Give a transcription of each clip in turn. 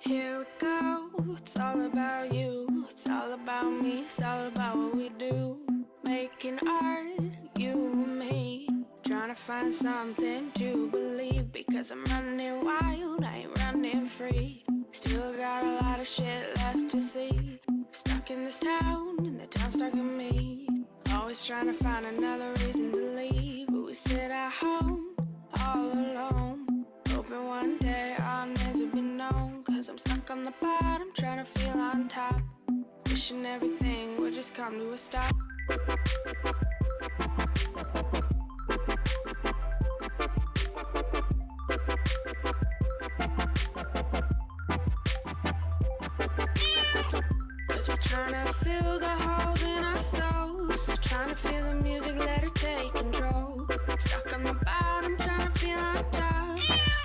Here we go, it's all about you, it's all about me, it's all about what we do. Making art, you and me, trying to find something to believe. Because I'm running wild, I ain't running free. Still got a lot of shit left to see. I'm stuck in this town, and the town's stuck in me. Always trying to find another reason to leave, but we sit at home, all alone, hoping one day our names will be known. Cause I'm stuck on the bottom, trying to feel on top, wishing everything would just come to a stop. Cause we're trying to fill the holes in our souls, trying to feel the music, let it take control. Stuck on the bottom, trying to feel on top,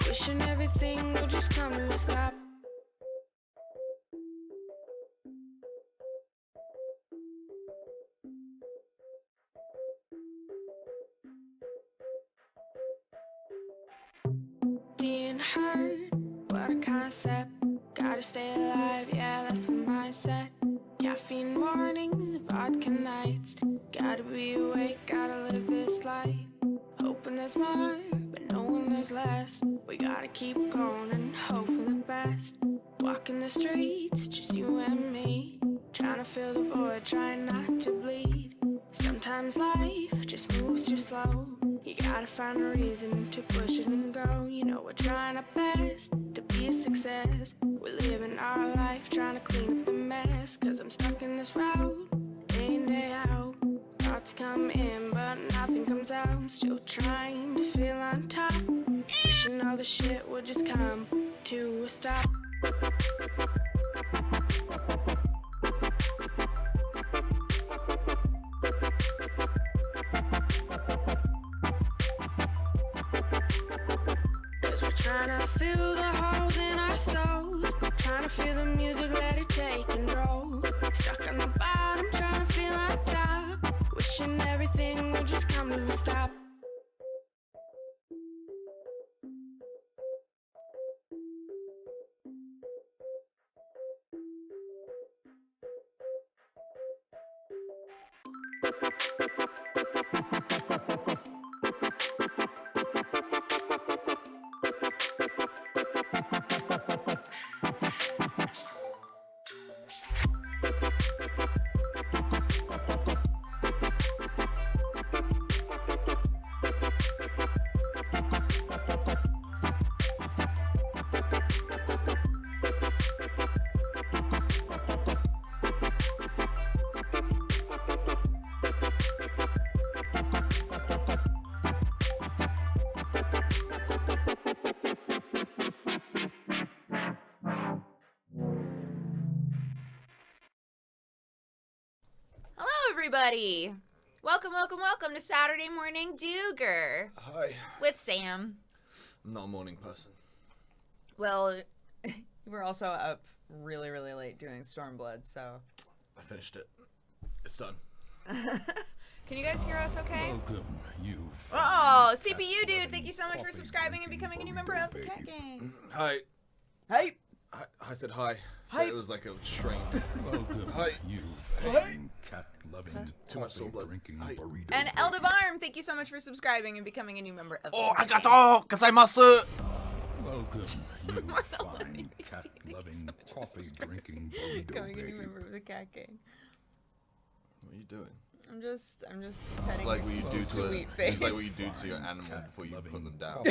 wishing everything would just come to a stop. Being hurt, what a concept. Gotta stay alive, yeah, that's the mindset. Caffeine mornings, vodka nights. Gotta be awake, gotta live this life. Hoping there's more, but knowing there's less. We gotta keep going and hope for the best. Walking the streets, just you and me, trying to fill the void, trying not to bleed. Sometimes life just moves too slow. You gotta find a reason to push it and go. You know we're trying our best to be a success. We're living our life trying to clean up the mess. Cause I'm stuck in this route, day in, day out. Thoughts come in but nothing comes out. I'm still trying to feel on top, wishing all the shit would just come to a stop. Cause we're trying to fill the holes in our souls, trying to feel the music, let it take control. Stuck on the bottom, trying to feel on top, wishing everything would just come to a stop. everybody. Welcome to Saturday Morning Dooger. Hi. With Sam. I'm not a morning person. Well, you were also up really, really late doing Stormblood, so... I finished it. It's done. Can you guys hear us okay? Welcome, you. Oh, CPU dude, thank you so much for subscribing and becoming a new member of the Cat Gang. Hi. Hey. I said hi. Hi. It was like a strain. Welcome, Hi. you fine cat-loving, Too much Stormblood. drinking Hi. burrito. And Elda Barm, thank you so much for subscribing and becoming a new member of the Oh, Cat Gang. arigato gozaimasu! Welcome, you More than fine one cat-loving, so coffee-drinking burrito Becoming a new babe. member of the Cat Gang. What are you doing? I'm just It's petting like your what you do to sweet face. It's like what you do to your animal before you put them down.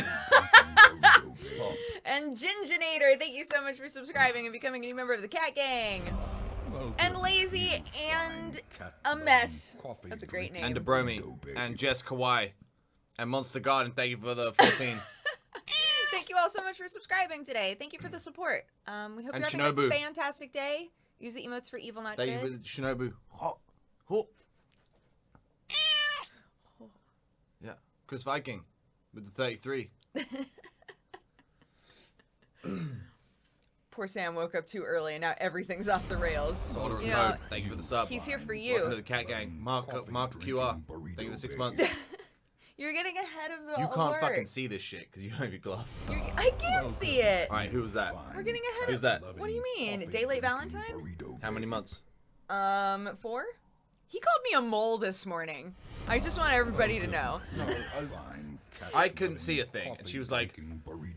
And Gingenator, thank you so much for subscribing and becoming a new member of the Cat Gang. Welcome, And Lazy you and fine a cat-loving, Mess. coffee That's a great drinking name. And Abromi. burrito And babe. Jess Kawai. And Monster Garden, thank you for the 14. Thank you all so much for subscribing today. Thank you for the support. We hope And you're having Shinobu. a fantastic day. Use the emotes for evil, not Thank you for good. the Shinobu. Ho. Ho. Yeah. Chris Viking with the 33. Poor Sam woke up too early and now everything's off the rails. Order You of know, code. Thank you for the sub. he's here for Welcome to you. the Cat Gang. Mark QR. Thank you for the 6 months. You're getting ahead of the You can't alert. fucking see this shit because you don't have your glasses. I can't see it. All right, who was that? We're getting ahead Who's of... that? What do you mean? Day late Valentine? How many months? 4? He called me a mole this morning. I just want everybody to know. I couldn't see a thing, and she was like,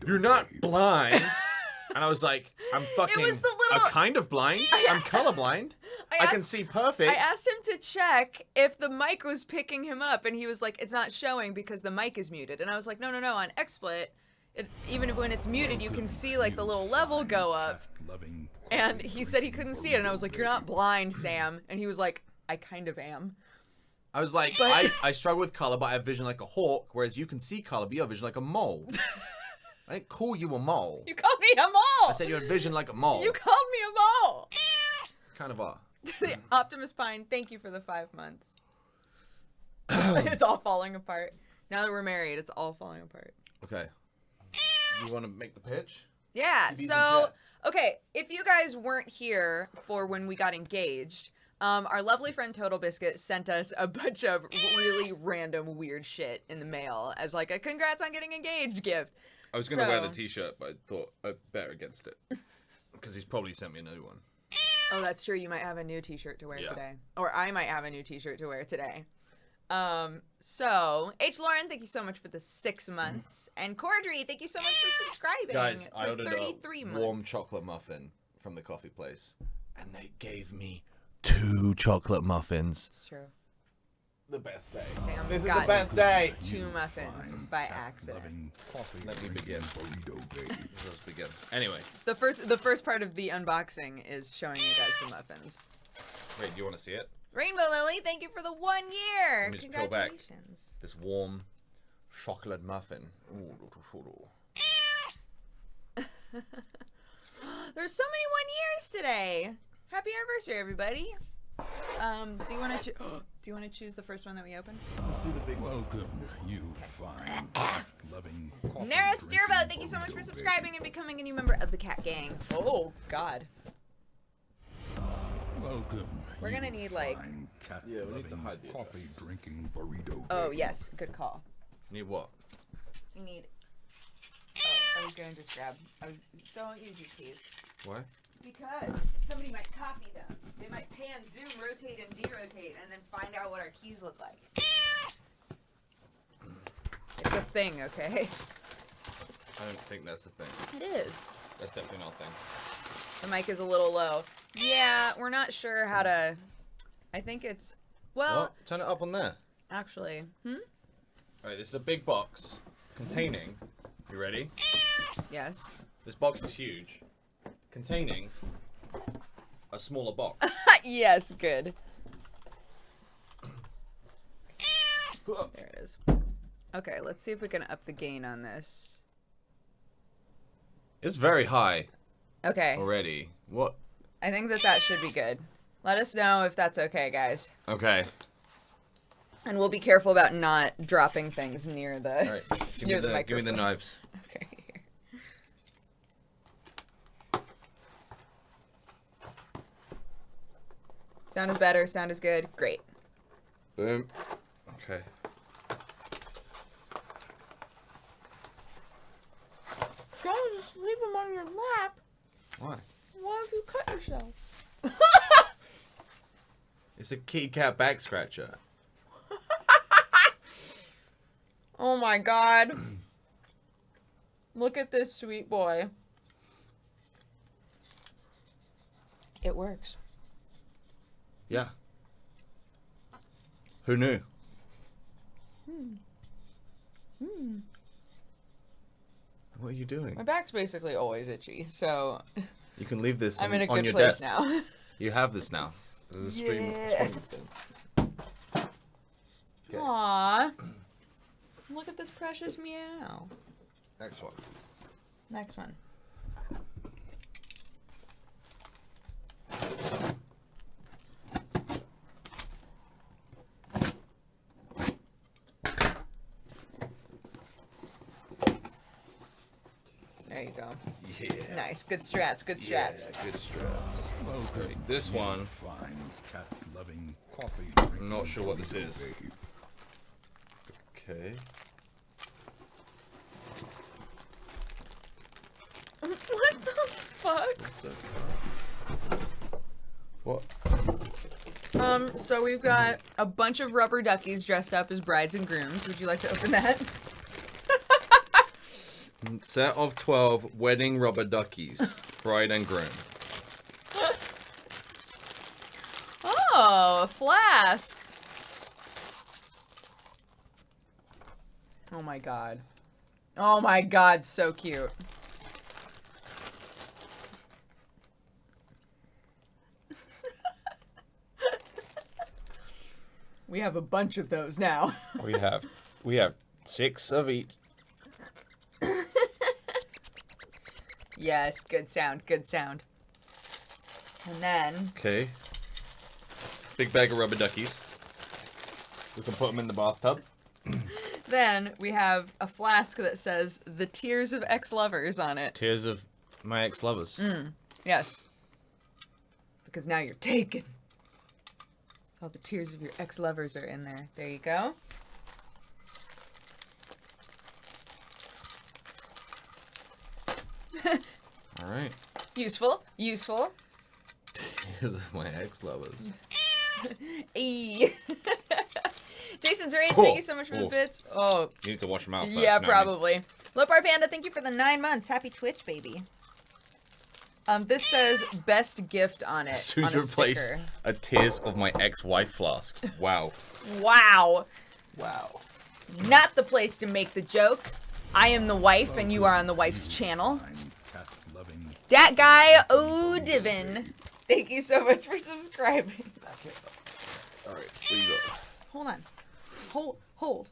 "You're not blind," and I was like, "I'm fucking. was the little- I'm kind of blind. I'm colorblind. I can see perfect." I asked him to check if the mic was picking him up, and he was like, "It's not showing because the mic is muted." And I was like, "No, on XSplit, even if when it's muted, you can see like the little level go up." And he said he couldn't see it, and I was like, "You're not blind, Sam." And he was like, "I kind of am." I was like, I struggle with color, but I have vision like a hawk, whereas you can see color, but you have vision like a mole. I didn't call you a mole. You called me a mole. I said you had vision like a mole. You called me a mole. Kind of are. Optimus Pine, thank you for the 5 months. It's all falling apart. Now that we're married, it's all falling apart. Okay. You want to make the pitch? Yeah, TV's in so, chat. okay, if you guys weren't here for when we got engaged, our lovely friend Total Biscuit sent us a bunch of really random weird shit in the mail as like a congrats on getting engaged gift. I was going to wear the t-shirt, but I thought I'd bet against it. Because he's probably sent me a new one. Oh, that's true. You might have a new t-shirt to wear Yeah. today. Or I might have a new t-shirt to wear today. So, H. Lauren, thank you so much for the 6 months. And Cordry, thank you so much for subscribing Guys, for I ordered 33 a months. warm chocolate muffin from the coffee place. And they gave me 2 chocolate muffins. It's true. The best day. Sam This is got the best day. 2 muffins by accident. Let me begin. Let's begin. Anyway, The first part of the unboxing is showing you guys the muffins. wait, do you want to see it? Rainbow Lily, thank you for the 1 year. Let me just peel back. Congratulations. This warm chocolate muffin. Ooh, There's so many 1 years today. Happy anniversary, everybody. Do you want to choose the first one that we open? Welcome, you fine loving. Nara Steerboat, thank you so much for subscribing and becoming a new member of the Cat Gang. Oh God. Welcome. We're gonna need like. Yeah, we need to hide the address. coffee drinking burrito. Oh yes, good call. Need what? You need. Oh, I was gonna just grab. Don't use your keys. Why? Because somebody might copy them. They might pan, zoom, rotate, and derotate, and then find out what our keys look like. It's a thing, okay? I don't think that's the thing. It is. That's definitely not a thing. The mic is a little low. Yeah, we're not sure how to... I think it's... Well, What? Turn it up on there. actually... Alright, this is a big box containing... You ready? Yes. This box is huge. Containing a smaller box. Yes, good. There it is. Okay, let's see if we can up the gain on this. It's very high Okay, already. What? I think that should be good. Let us know if that's okay, guys. Okay. And we'll be careful about not dropping things near the All right. Give near me the the microphone. knives. Okay. Here. Sound is better. Sound is good. Great. Boom. Okay. Guys, just leave them on your lap. Why? Why have you cut yourself? It's a kitty cat back scratcher. Oh my god. Look at this sweet boy. It works. Yeah. Who knew? What are you doing? My back's basically always itchy, so You can leave this I'm on, in a on good your place desk. now. You have this now. This is a stream Yeah. thing. Okay. Aww. Look at this precious meow. Next one. Next one. There you go. Yeah. Nice. Good strats. Good Yeah, strats. good strats. Welcome, This you one, fine cat-loving, coffee. I'm not sure what this is. babe. Okay. What the fuck? What? So we've got a bunch of rubber duckies dressed up as brides and grooms. Would you like to open that? Set of 12 wedding rubber duckies, bride and groom. Oh, a flask. Oh my god. Oh my god, so cute. We have a bunch of those now. We have 6 of each. Yes, good sound, good sound. And then, Okay. Big bag of rubber duckies. We can put them in the bathtub. we have a flask that says "The Tears of Ex-Lovers" on it. Tears of my ex-lovers. Yes. Because now you're taken. So all the tears of your ex-lovers are in there. There you go. All right. Useful. Useful. Tears of my ex-lovers. Eee. Jason Zerain, Oh, thank you so much for the oh. bits. Oh, You need to wash them out first. yeah, Naomi. probably. Lopar Panda, thank you for the 9 months. Happy Twitch, baby. This says best gift on it. Soon on to a replace sticker. a tears of my ex-wife flask. Wow. Wow. Wow. Not the place to make the joke. I am the wife, and you are on the wife's channel. Fine cat-loving. Dat guy O'Divin. Thank you so much for subscribing. All right. What do you got? Hold on. Hold.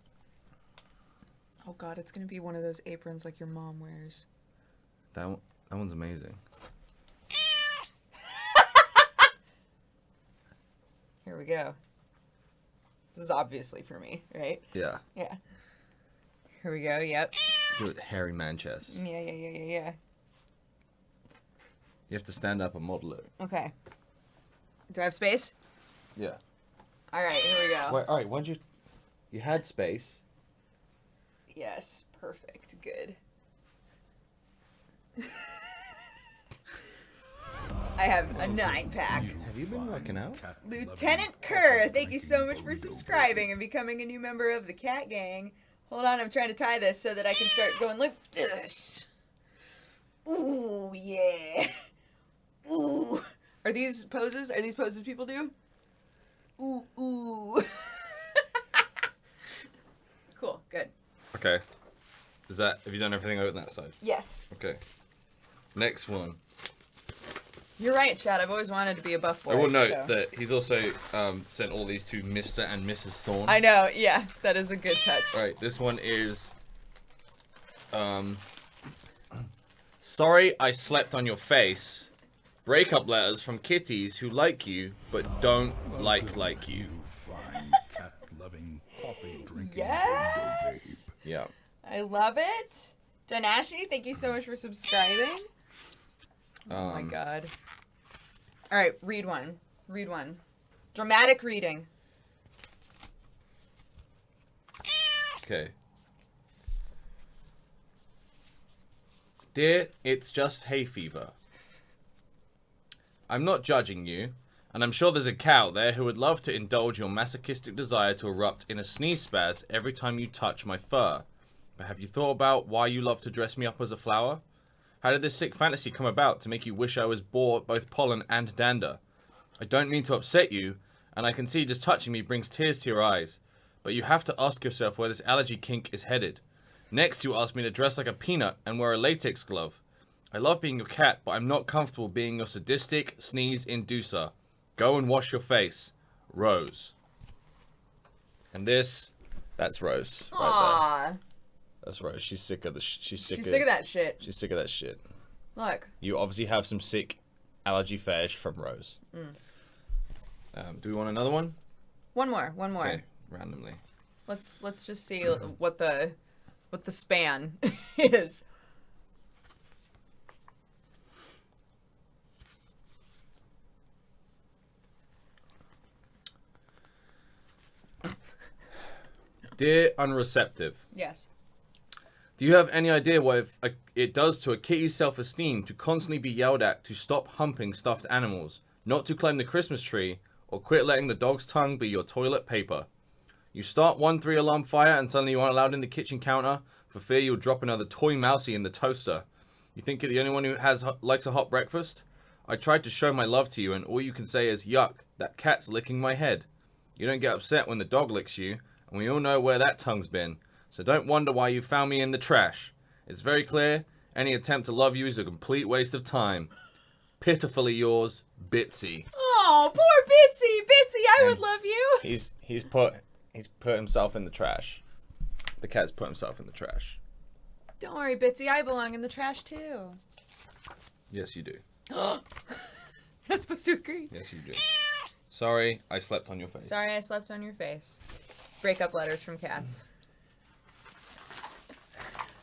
Oh god, it's gonna be one of those aprons like your mom wears. That one's amazing. Here we go. This is obviously for me, right? Yeah. Yeah. Here we go, yep. Do it hairy man chest. Yeah. You have to stand up and model it. Okay. Do I have space? Yeah. Alright, here we go. Wait, all right. When'd you had space? Yes, perfect, good. I have a 9-pack. Have you been working out? Lieutenant Kerr, thank you so much for subscribing and becoming a new member of the Cat Gang. Hold on, I'm trying to tie this so that I can start going like this. Ooh, yeah. Ooh. Are these poses? Are these poses people do? Ooh, ooh. Cool, good. Okay. Have you done everything out on that side? Yes. Okay. Next one. You're right, Chad. I've always wanted to be a buff boy. I will note so. that he's also sent all these to Mr. and Mrs. Thorne. I know, yeah. That is a good touch. Alright, this one is... Sorry I slept on your face. Breakup letters from kitties who like you but don't like you. Fine cat-loving, coffee-drinking Yes! Yeah. I love it. Danashni, thank you so much for subscribing. Oh my god. Alright, read one. Read one. Dramatic reading. Okay. Dear, it's just hay fever. I'm not judging you, and I'm sure there's a cat out there who would love to indulge your masochistic desire to erupt in a sneeze spaz every time you touch my fur. But have you thought about why you love to dress me up as a flower? How did this sick fantasy come about to make you wish I was both pollen and dander? I don't mean to upset you, and I can see just touching me brings tears to your eyes, but you have to ask yourself where this allergy kink is headed. Next, you ask me to dress like a peanut and wear a latex glove. I love being your cat, but I'm not comfortable being your sadistic sneeze inducer. Go and wash your face. Rose. And that's Rose. Right Aww. there. That's Rose. She's sick of she's sick She's of sick of that shit. She's sick of that shit. Look. You obviously have some sick allergy fetish from Rose. Do we want another one? One more. Okay, randomly. Let's just see what the span is. Dear Unreceptive. Yes. Do you have any idea what it does to a kitty's self-esteem to constantly be yelled at to stop humping stuffed animals, not to climb the Christmas tree, or quit letting the dog's tongue be your toilet paper? You start 1 3-alarm fire and suddenly you aren't allowed in the kitchen counter for fear you'll drop another toy mousey in the toaster. You think you're the only one who likes a hot breakfast? I tried to show my love to you and all you can say is, yuck, that cat's licking my head. You don't get upset when the dog licks you, and we all know where that tongue's been. So don't wonder why you found me in the trash. It's very clear, any attempt to love you is a complete waste of time. Pitifully yours, Bitsy. Oh, poor Bitsy! Bitsy, I would love you! He's put himself in the trash. The cat's put himself in the trash. Don't worry, Bitsy, I belong in the trash too. Yes, you do. Not supposed to agree. Yes, you do. Sorry, I slept on your face. Sorry, I slept on your face. Breakup letters from cats.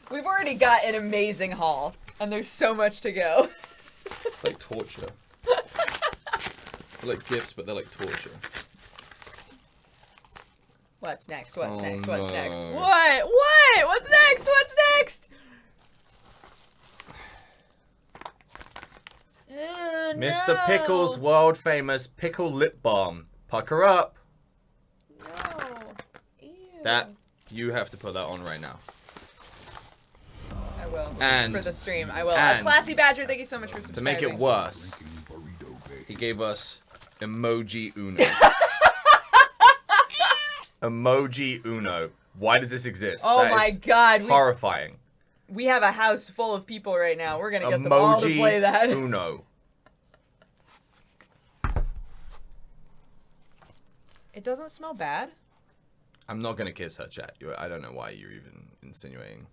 We've already got an amazing haul, and there's so much to go. It's like torture. They're like gifts, but they're like torture. What's next? What's next? No. What's next? What? What's next? What's next? Mr. No. Pickle's world famous pickle lip balm. Pucker up. No. Ew. That, you have to put that on right now. I will. And- for the stream, I will. and- Classy Badger, thank you so much for To subscribing. make it worse, drinking burrito bake. he gave us emoji uno. Emoji uno. Why does this exist? Oh That my is god, horrifying. we have a house full of people right now. We're gonna get them all to play that. Emoji uno. It doesn't smell bad. I'm not gonna kiss her, chat. I don't know why you're even insinuating.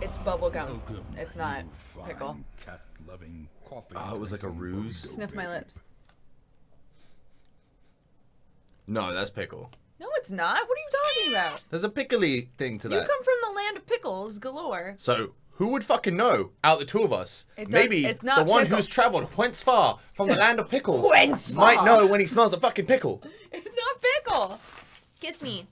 It's bubblegum. Welcome, It's not you fine pickle. cat-loving, coffee Oh, it was like a drinking ruse? burrito Sniff my babe. lips. No, that's pickle. No, it's not. What are you talking about? There's a pickly thing to You that. come from the land of pickles galore. So, who would fucking know out the two of us? It does- Maybe it's not the one pickle. who's traveled whence far from the land of pickles Whence might far? know when he smells a fucking pickle. It's not pickle. Kiss me.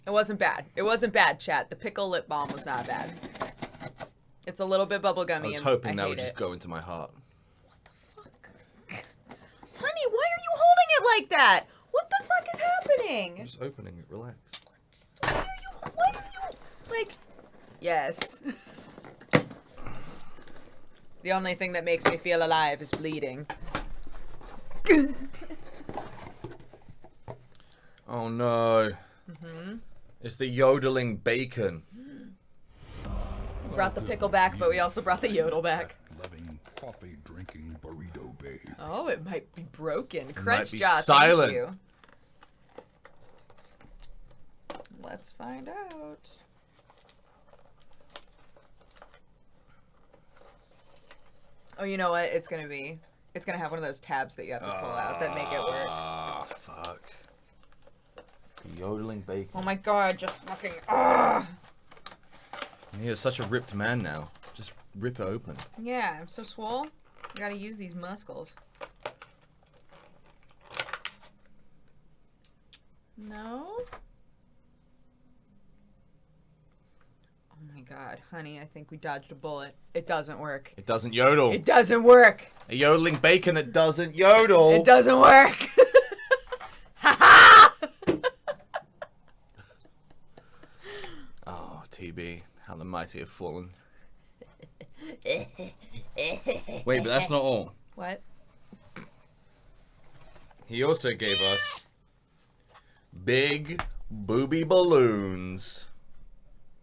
It wasn't bad. It wasn't bad, chat. The pickle lip balm was not bad. It's a little bit bubblegummy. I was and hoping I that hate would just it. go into my heart. Fuck. Honey, why are you holding it like that? What the fuck is happening? I'm just opening it, relax. Why are you, like, yes. The only thing that makes me feel alive is bleeding. Oh no. It's the yodeling bacon. Brought the pickle back, but we also brought the yodel back. Loving, coffee drinking burrito babe. Oh, it might be broken. Crunch be jaw, silent. thank you. Let's find out. Oh, you know what? It's gonna have one of those tabs that you have to pull out that make it work. Ah, fuck. Yodeling bacon. Oh my god, just fucking You're such a ripped man now. Just rip it open. Yeah, I'm so swole. I gotta use these muscles. No? Oh my god, honey, I think we dodged a bullet. It doesn't work. It doesn't yodel. It doesn't work. A yodeling bacon that doesn't yodel. It doesn't work. Oh, TB, how the mighty have fallen. Wait, but that's not all. What? He also gave us big booby balloons.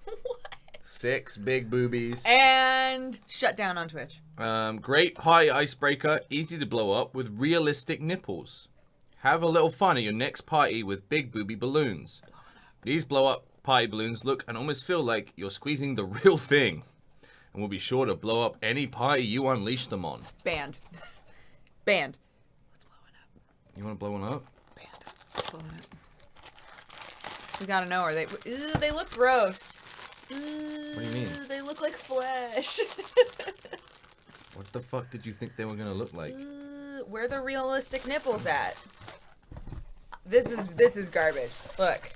What? 6 big boobies. And shut down on Twitch. Great party icebreaker, easy to blow up with realistic nipples. Have a little fun at your next party with big booby balloons. These blow up party balloons look and almost feel like you're squeezing the real thing. And will be sure to blow up any party you unleash them on. Banned. Banned. Let's blow it up. You want to blow one up? Banned. Let's blow it up. We gotta know, are they... Ew, they look gross. What do you mean? They look like flesh. What the fuck did you think they were gonna look like? Where are the realistic nipples at? This is garbage. Look.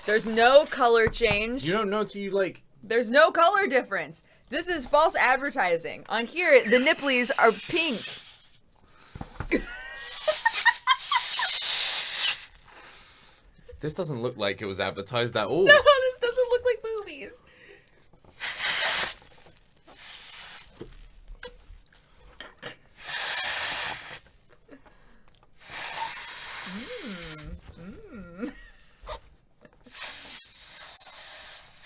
There's no color change. You don't know till you like... There's no color difference. This is false advertising. On here, the nipplies are pink. This doesn't look like it was advertised at all. No, this doesn't look like boobies.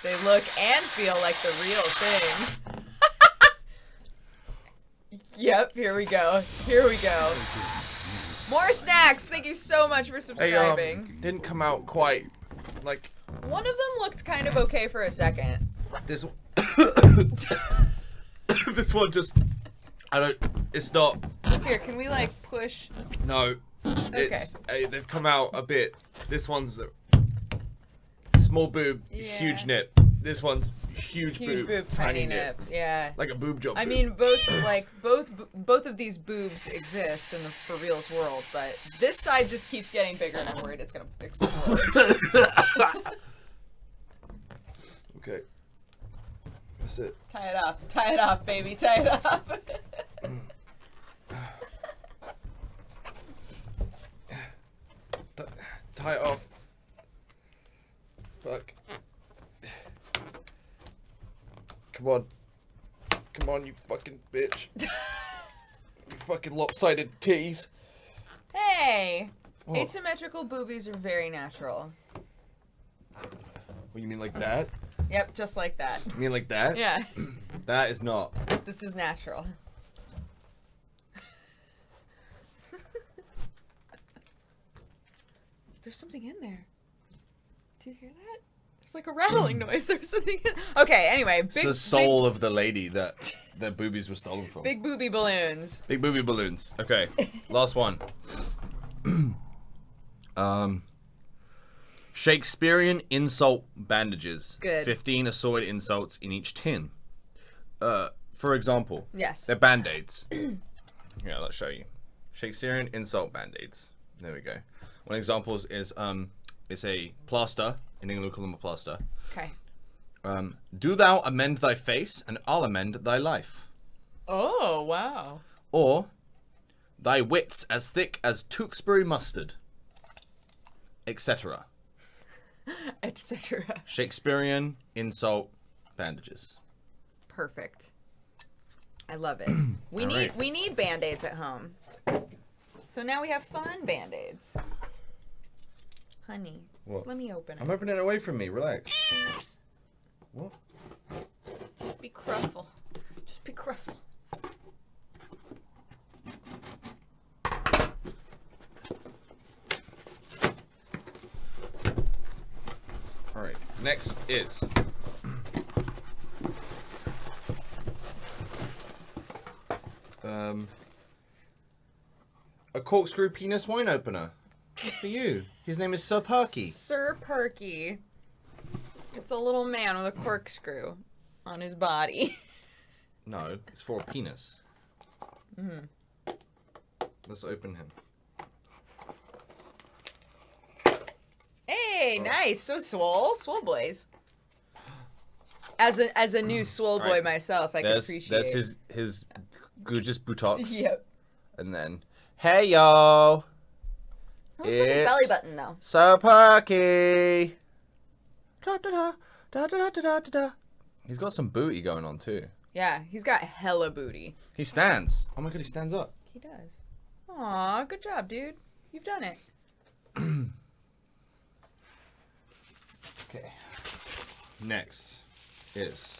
They look and feel like the real thing. Yep, here we go. Here we go. More snacks! Thank you so much for subscribing. Didn't come out quite like One of them looked kind of okay for a second. this. This one just. It's not. Here, can we like push? No. It's. They've come out a bit. This one's small boob, huge nip. This one's huge boob, tiny nip. Yeah. Like a boob job. I boob. mean, both of these boobs exist in the for reals world, but this side just keeps getting bigger, and I'm worried it's gonna explode. Okay. That's it. Tie it off, baby, tie it off. Tie it off. Fuck. Come on, you fucking bitch. You fucking lopsided titties. Hey! What? Asymmetrical boobies are very natural. What, you mean like that? Yep, just like that. You mean like that? Yeah. That is not. This is natural. There's something in there. Do you hear that? There's like a rattling noise. There's something in... Okay, anyway. It's the soul of the lady that the boobies were stolen from. Big booby balloons. Big booby balloons. Okay, last one. Shakespearean insult bandages. Good. 15 assorted insults in each tin. For example. Yes. They're band-aids. Yeah, let's show you. Shakespearean insult band-aids. There we go. One example is it's a plaster. In England we call them a plaster. Okay. Do thou amend thy face, and I'll amend thy life. Oh, wow. Or, thy wits as thick as Tewkesbury mustard, etc. Etc. Shakespearean insult bandages. Perfect. I love it. We All need right. we need band-aids at home. So now we have fun band-aids. Honey, What? let me open it. I'm opening it away from me. Relax. Please. What? Just be careful. Just be careful. All right. Next is a corkscrew penis wine opener for you. His name is Sir Perky. Sir Perky. It's a little man with a corkscrew on his body. No, it's for a penis. Let's open him. Hey, nice. So swole boys. As a new swole boy Right. myself, I can appreciate. That's his gorgeous buttocks. Yep. And then, hey yo, It looks like his belly button though. Sir Perky. Da, da, da, da, da, da, da, da. He's got some booty going on too. Yeah, he's got hella booty. He stands. Oh my god, he stands up. He does. Aw, good job, dude. You've done it. Okay. Next is.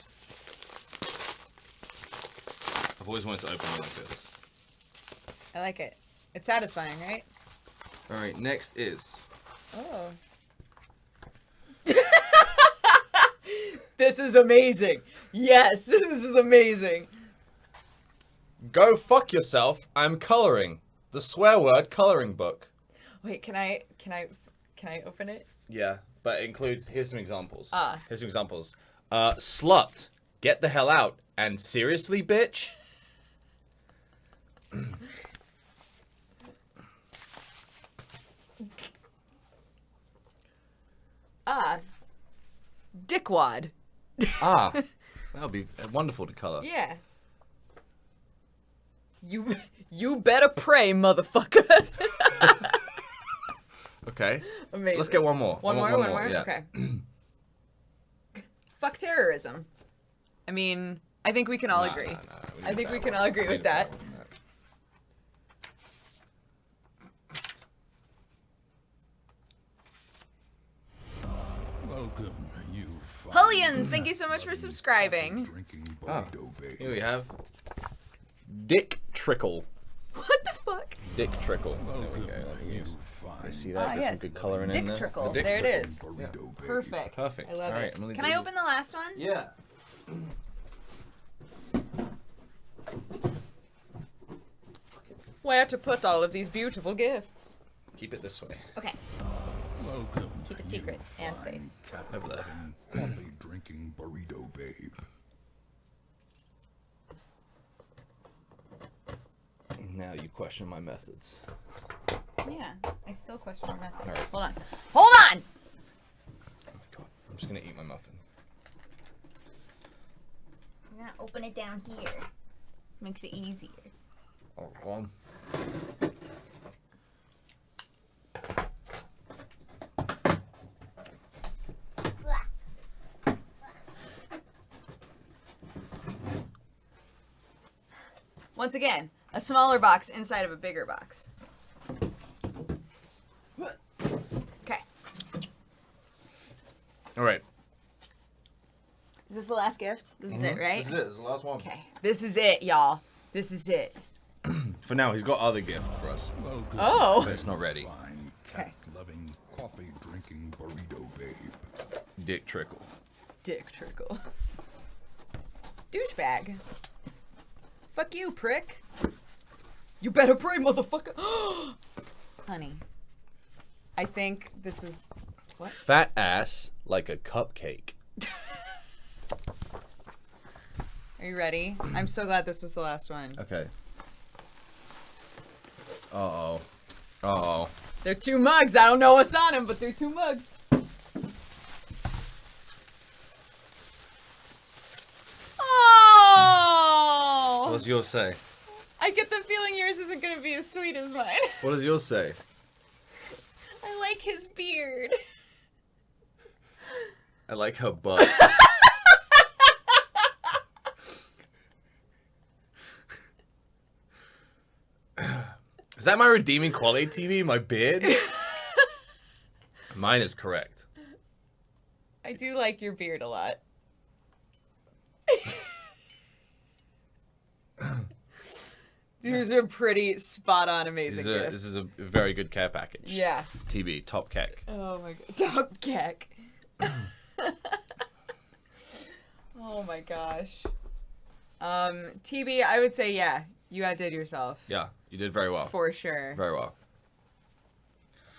I've always wanted to open one like this. I like it. It's satisfying, right? All right. Next is. Oh. This is amazing. Yes, this is amazing. Go fuck yourself. I'm coloring. The swear word coloring book. Wait, can I open it? Yeah, but it includes. Here's some examples. Ah. Here's some examples. Slut. Get the hell out. And seriously, bitch. Dickwad. Ah, that would be wonderful to color. Yeah. You better pray, motherfucker. Okay. Amazing. Let's get one more. One more. Yeah. Okay. Fuck terrorism. I mean, I think we can all agree. I think we can all agree with that. Welcome, you fine Hullions, thank you so much for subscribing. drinking Oh, burrito babe. here we have Dick Trickle. What the fuck? Dick Trickle. Welcome, There we go. you fine See that? Ah, Get yes. some good coloring in Dick there. trickle. The dick There it trickle. is. burrito babe. Perfect. Perfect. I love All right, it. I'm gonna Can do I the- open the last one? Yeah. Where to put all of these beautiful gifts? Keep it this way. Okay. Welcome, Keep it you secret and safe. fine Over there. cat-loving, coffee-drinking burrito babe. Now you question my methods. Yeah, I still question my method. All right. Hold on. Hold on! Oh my god. I'm just gonna eat my muffin. I'm gonna open it down here. Makes it easier. Oh, go on. Once again, a smaller box inside of a bigger box. Okay. All right. Is this the last gift? This is it, right? This is it. This is the last one. Okay. This is it, y'all. This is it. For now, he's got other gift for us, Welcome, Oh. but it's not ready. fine Okay. cat-loving, coffee-drinking burrito babe. Dick Trickle. Dick trickle. Douchebag. Fuck you, prick. You better pray, motherfucker. Honey. I think this was... What? Fat ass like a cupcake. Are you ready? I'm so glad this was the last one. Okay. Uh-oh. Uh-oh. They're two mugs. I don't know what's on them, but they're two mugs. Oh! What does yours say? I get the feeling yours isn't going to be as sweet as mine. What does yours say? I like his beard. I like her butt. Is that my redeeming quality, TV? My beard? Mine is correct. I do like your beard a lot. These are pretty spot-on, amazing gifts. This is a very good care package. Yeah. TB, top keck. Oh my god. Top keck. Oh my gosh. TB, I would say, yeah, you outdid yourself. Yeah, you did very well. For sure. Very well.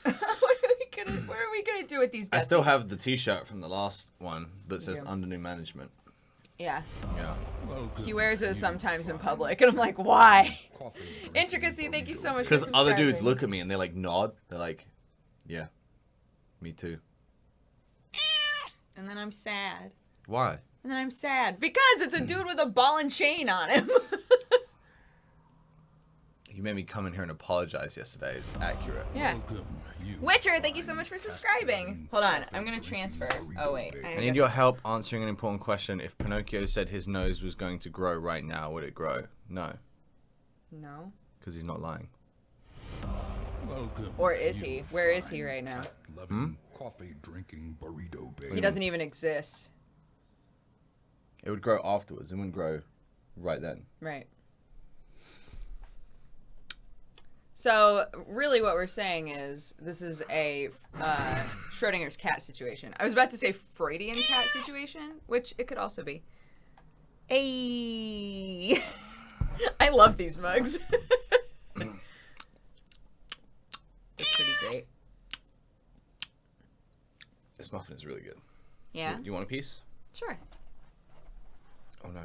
What are we gonna do with these I still duckies? have the T-shirt from the last one that says Yeah. under new management. Yeah. Yeah. He wears it sometimes in public, and I'm like, why? Coffee drinking Intricacy, thank you so much for Because subscribing. other dudes look at me and they like nod. They're like, yeah, me too. And then I'm sad. Why? And then I'm sad. Because it's a dude with a ball and chain on him. You made me come in here and apologize yesterday. It's accurate. Yeah. Welcome, you Witcher, thank you so much for subscribing. Hold on, I'm gonna transfer. Oh wait. I need your help answering an important question. If Pinocchio said his nose was going to grow right now, would it grow? No, No. because he's not lying. Welcome, Or is you he? Where is he right now? loving coffee drinking burrito babe. He doesn't even exist. It would grow afterwards. It wouldn't grow right then. Right. So really what we're saying is this is a Schrodinger's cat situation. I was about to say Freudian cat situation, which it could also be. Ayy. I love these mugs. They're pretty great. This muffin is really good. Yeah? Do you want a piece? Sure. Oh no.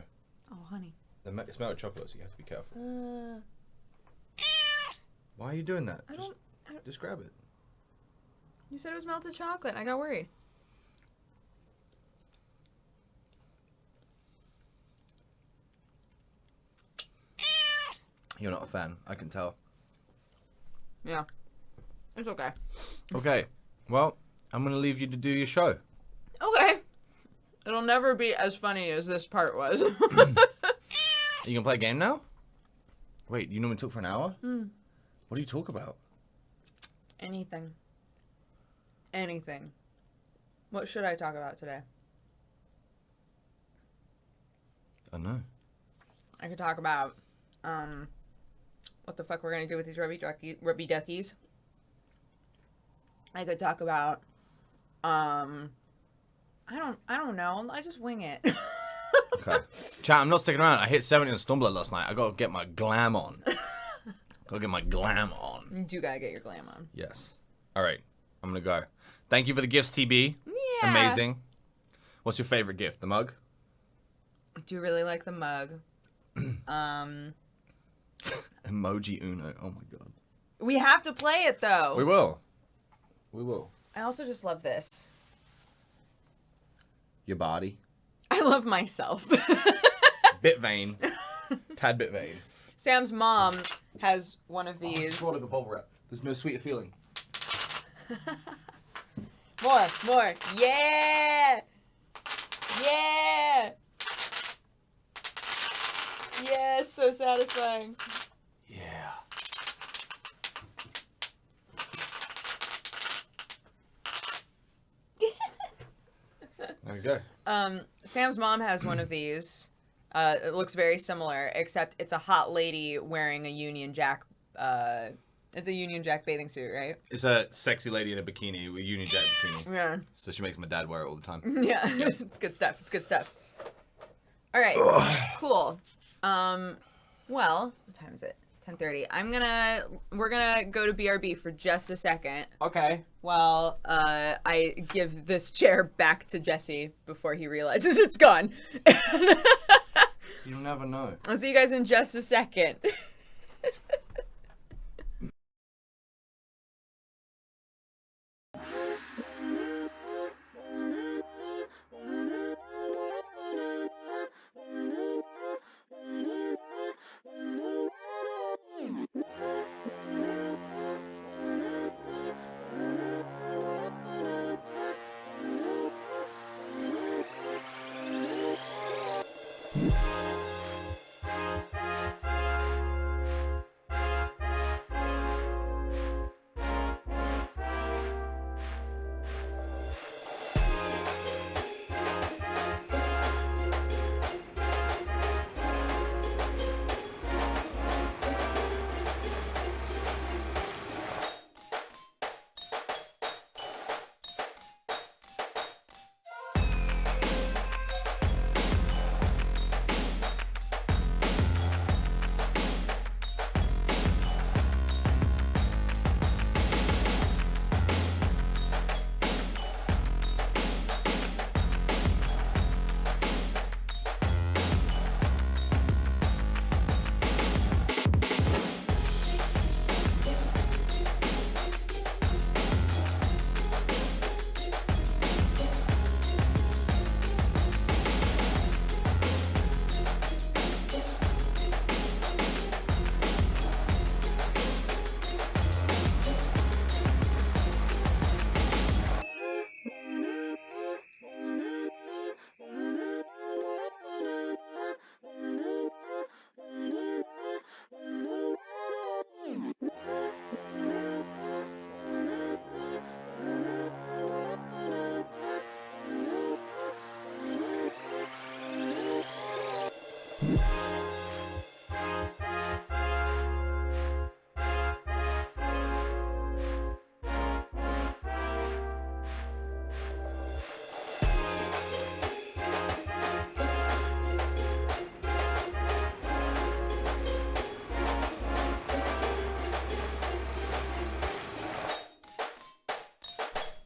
Oh, honey. It's made of chocolate, so you have to be careful. Why are you doing that? I don't... Just grab it. You said it was melted chocolate. I got worried. You're not a fan. I can tell. Yeah. It's okay. Okay. Well, I'm going to leave you to do your show. Okay. It'll never be as funny as this part was. You can play a game now? Wait, you normally talk for an hour? What do you talk about? Anything. Anything. What should I talk about today? I don't know. I could talk about, what the fuck we're gonna do with these rubby duckies. I could talk about, I don't know. I just wing it. Okay. Chat, I'm not sticking around. I hit 70 on Stumbler last night. I gotta get my glam on. Gotta get my glam on. You do gotta get your glam on. Yes. All right. I'm gonna go. Thank you for the gifts, TB. Yeah. Amazing. What's your favorite gift? The mug? I do really like the mug. Emoji Uno. Oh my god. We have to play it though. We will. We will. I also just love this. Your body. I love myself. Bit vain. Tad bit vain. Sam's mom has one of these. The bubble wrap. There's no sweeter feeling. More. Yeah! Yeah! Yeah, so satisfying. Yeah. There we go. Sam's mom has one of these. It looks very similar, except it's a hot lady wearing a Union Jack. It's a Union Jack bathing suit, right? It's a sexy lady in a bikini with a Union Jack bikini. Yeah. So she makes my dad wear it all the time. Yeah. It's good stuff. It's good stuff. All right. Cool. Well, what time is it? 10:30. We're gonna go to BRB for just a second. Okay. While I give this chair back to Jesse before he realizes it's gone. You'll never know. I'll see you guys in just a second.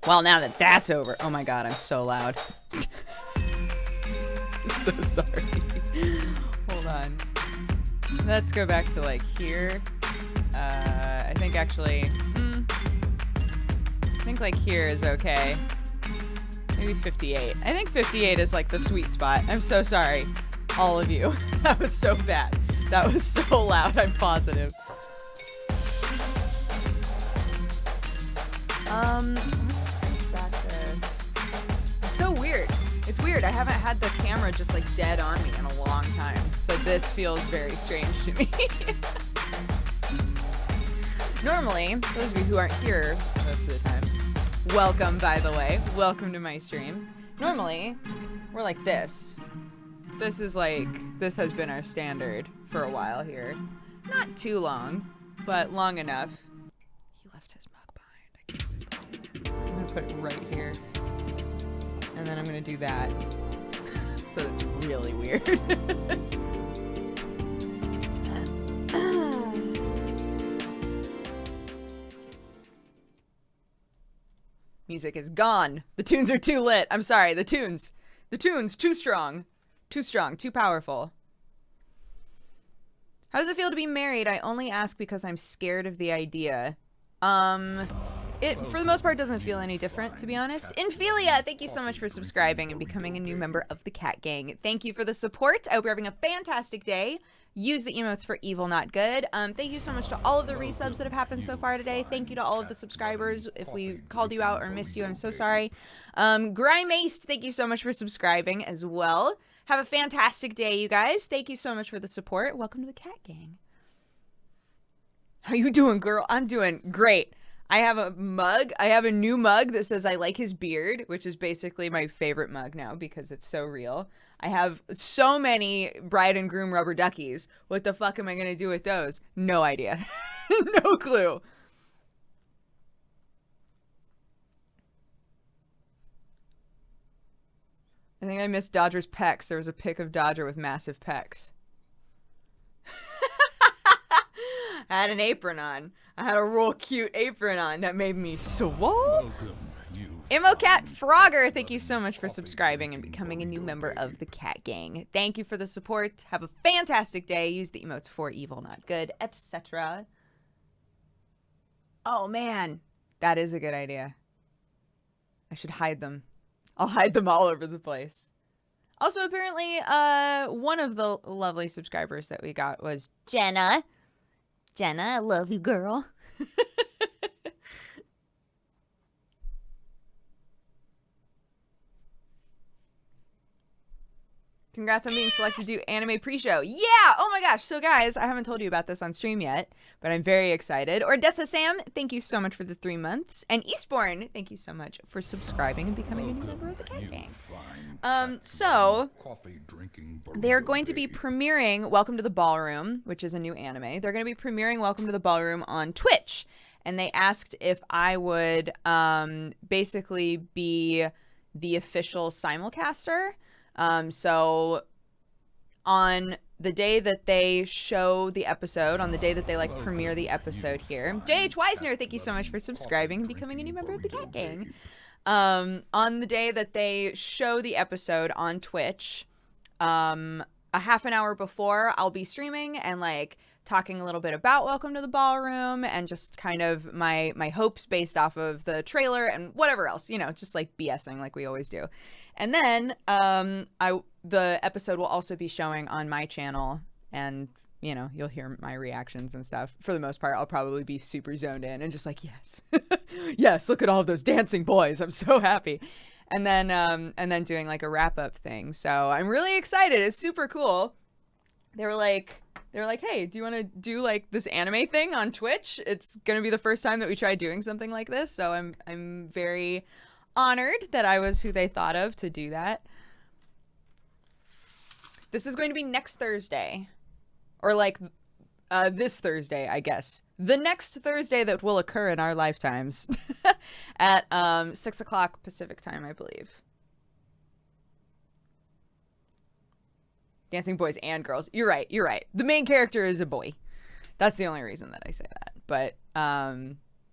Well, now that that's over. Oh my god, I'm so loud. I'm so sorry. Hold on. Let's go back to like here. I think actually, I think like here is okay. Maybe 58. I think 58 is like the sweet spot. I'm so sorry, all of you. That was so bad. That was so loud, I'm positive. Back there. It's so weird. It's weird. I haven't had the camera just like dead on me in a long time. So this feels very strange to me. Normally, those of you who aren't here most of the time, welcome, by the way. Welcome to my stream. Normally, we're like this. This is like, this has been our standard for a while here. Not too long, but long enough. He left his mug behind. I'm gonna put it right here. And then I'm gonna do that. So it's really weird. Music is gone. The tunes are too lit. I'm sorry, the tunes. The tunes, too strong. Too strong, too powerful. How does it feel to be married? I only ask because I'm scared of the idea. It, for the most part, doesn't feel any different, to be honest. Infelia, thank you so much for subscribing and becoming a new member of the Cat Gang. Thank you for the support. I hope you're having a fantastic day. Use the emotes for evil, not good. Thank you so much to all of the resubs that have happened so far today. Thank you to all of the subscribers. If we called you out or missed you, I'm so sorry. Grimeaced, thank you so much for subscribing as well. Have a fantastic day, you guys. Thank you so much for the support. Welcome to the Cat Gang. How you doing, girl? I'm doing great. I have a mug. I have a new mug that says I like his beard, which is basically my favorite mug now because it's so real. I have so many bride and groom rubber duckies. What the fuck am I going to do with those? No idea. No clue. I think I missed Dodger's pecs. There was a pic of Dodger with massive pecs. I had an apron on. I had a real cute apron on that made me swole. ImmoCat Frogger, thank you so much for subscribing and becoming a new member of the Cat Gang. Thank you for the support. Have a fantastic day. Use the emotes for evil, not good, etc. Oh man, that is a good idea. I should hide them. I'll hide them all over the place. Also, apparently, one of the lovely subscribers that we got was Jenna. Jenna, I love you, girl. Congrats on being selected to do anime pre-show. Yeah! Oh my gosh. So guys, I haven't told you about this on stream yet, but I'm very excited. Ordessa Sam, thank you so much for the 3 months. And Eastbourne, thank you so much for subscribing and becoming a new member of the Cat Gang. So, they're going to be premiering Welcome to the Ballroom, which is a new anime. They're going to be premiering Welcome to the Ballroom on Twitch. And they asked if I would basically be the official simulcaster. So on the day that they show the episode, on the day that they like premiere the episode here, J.H. Wisner, thank you so much for subscribing and becoming a new member of the Cat Gang. On the day that they show the episode on Twitch, a half an hour before, I'll be streaming and like talking a little bit about Welcome to the Ballroom and just kind of my hopes based off of the trailer and whatever else, you know, just like BSing like we always do. And then the episode will also be showing on my channel, and you know, you'll hear my reactions and stuff. For the most part, I'll probably be super zoned in and just like, yes, yes, look at all of those dancing boys. I'm so happy. And then doing like a wrap up thing. So I'm really excited. It's super cool. They were like, hey, do you want to do like this anime thing on Twitch? It's gonna be the first time that we try doing something like this. So I'm very honored that I was who they thought of to do that. This is going to be next Thursday, or like this Thursday, I guess. The next Thursday that will occur in our lifetimes at 6 o'clock Pacific time, I believe. Dancing boys and girls. You're right. You're right. The main character is a boy. That's the only reason that I say that. But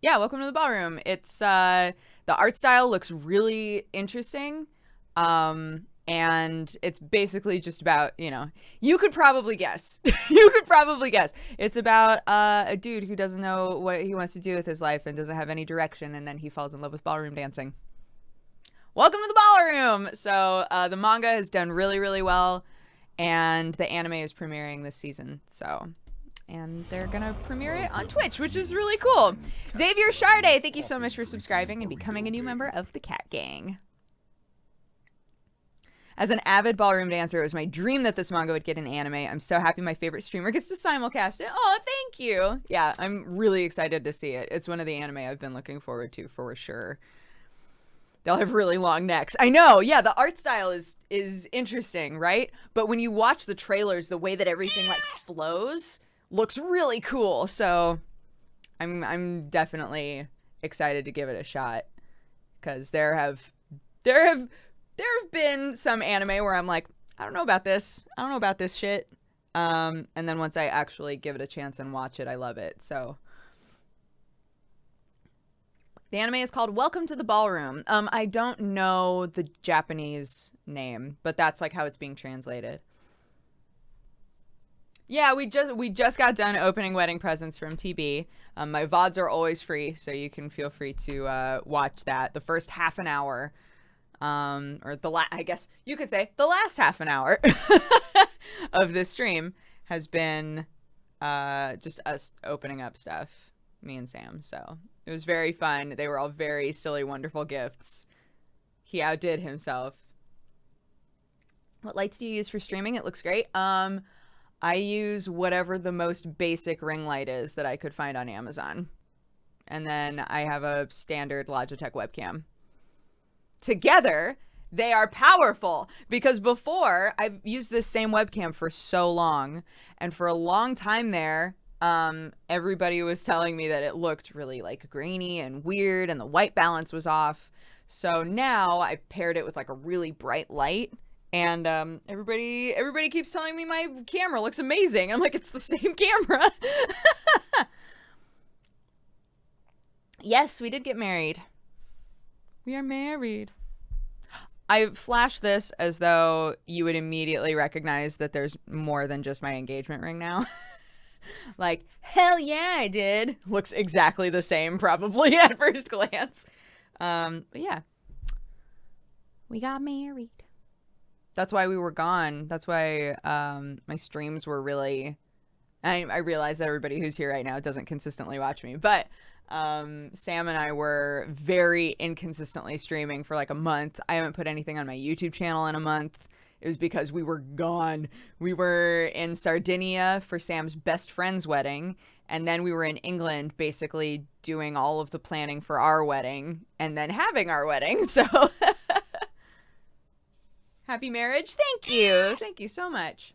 Yeah, welcome to the Ballroom. It's the art style looks really interesting. And it's basically just about, you could probably guess. It's about a dude who doesn't know what he wants to do with his life and doesn't have any direction, and then he falls in love with ballroom dancing. Welcome to the Ballroom! So the manga has done really, really well, and the anime is premiering this season. And they're gonna premiere it on Twitch, which is really cool. Xavier Charday, thank you so much for subscribing and becoming a new member of the Cat Gang. As an avid ballroom dancer, it was my dream that this manga would get an anime. I'm so happy my favorite streamer gets to simulcast it. Oh, thank you. Yeah, I'm really excited to see it. It's one of the anime I've been looking forward to for sure. They'll have really long necks. I know. Yeah, the art style is interesting, right? But when you watch the trailers, the way that everything like flows looks really cool. So I'm definitely excited to give it a shot, because there have been some anime where I'm like, I don't know about this shit. And then once I actually give it a chance and watch it, I love it. So the anime is called Welcome to the Ballroom. I don't know the Japanese name, but that's like how it's being translated. Yeah, we just got done opening wedding presents from TB. My VODs are always free, so you can feel free to watch that. The first half an hour, or I guess you could say the last half an hour of this stream has been just us opening up stuff, me and Sam. So it was very fun. They were all very silly, wonderful gifts. He outdid himself. What lights do you use for streaming? It looks great. I use whatever the most basic ring light is that I could find on Amazon. And then I have a standard Logitech webcam. Together, they are powerful, because before I've used this same webcam for so long, and for a long time there, everybody was telling me that it looked really like grainy and weird and the white balance was off. So now I paired it with like a really bright light, and everybody keeps telling me my camera looks amazing. I'm like, it's the same camera. Yes, we did get married. We are married. I flashed this as though you would immediately recognize that there's more than just my engagement ring now. Like, hell yeah, I did. Looks exactly the same, probably, at first glance. But yeah. We got married. That's why we were gone. That's why my streams were really... I realize that everybody who's here right now doesn't consistently watch me, but Sam and I were very inconsistently streaming for like a month. I haven't put anything on my YouTube channel in a month. It was because we were gone. We were in Sardinia for Sam's best friend's wedding, and then we were in England basically doing all of the planning for our wedding and then having our wedding. So happy marriage. Thank you. Thank you so much.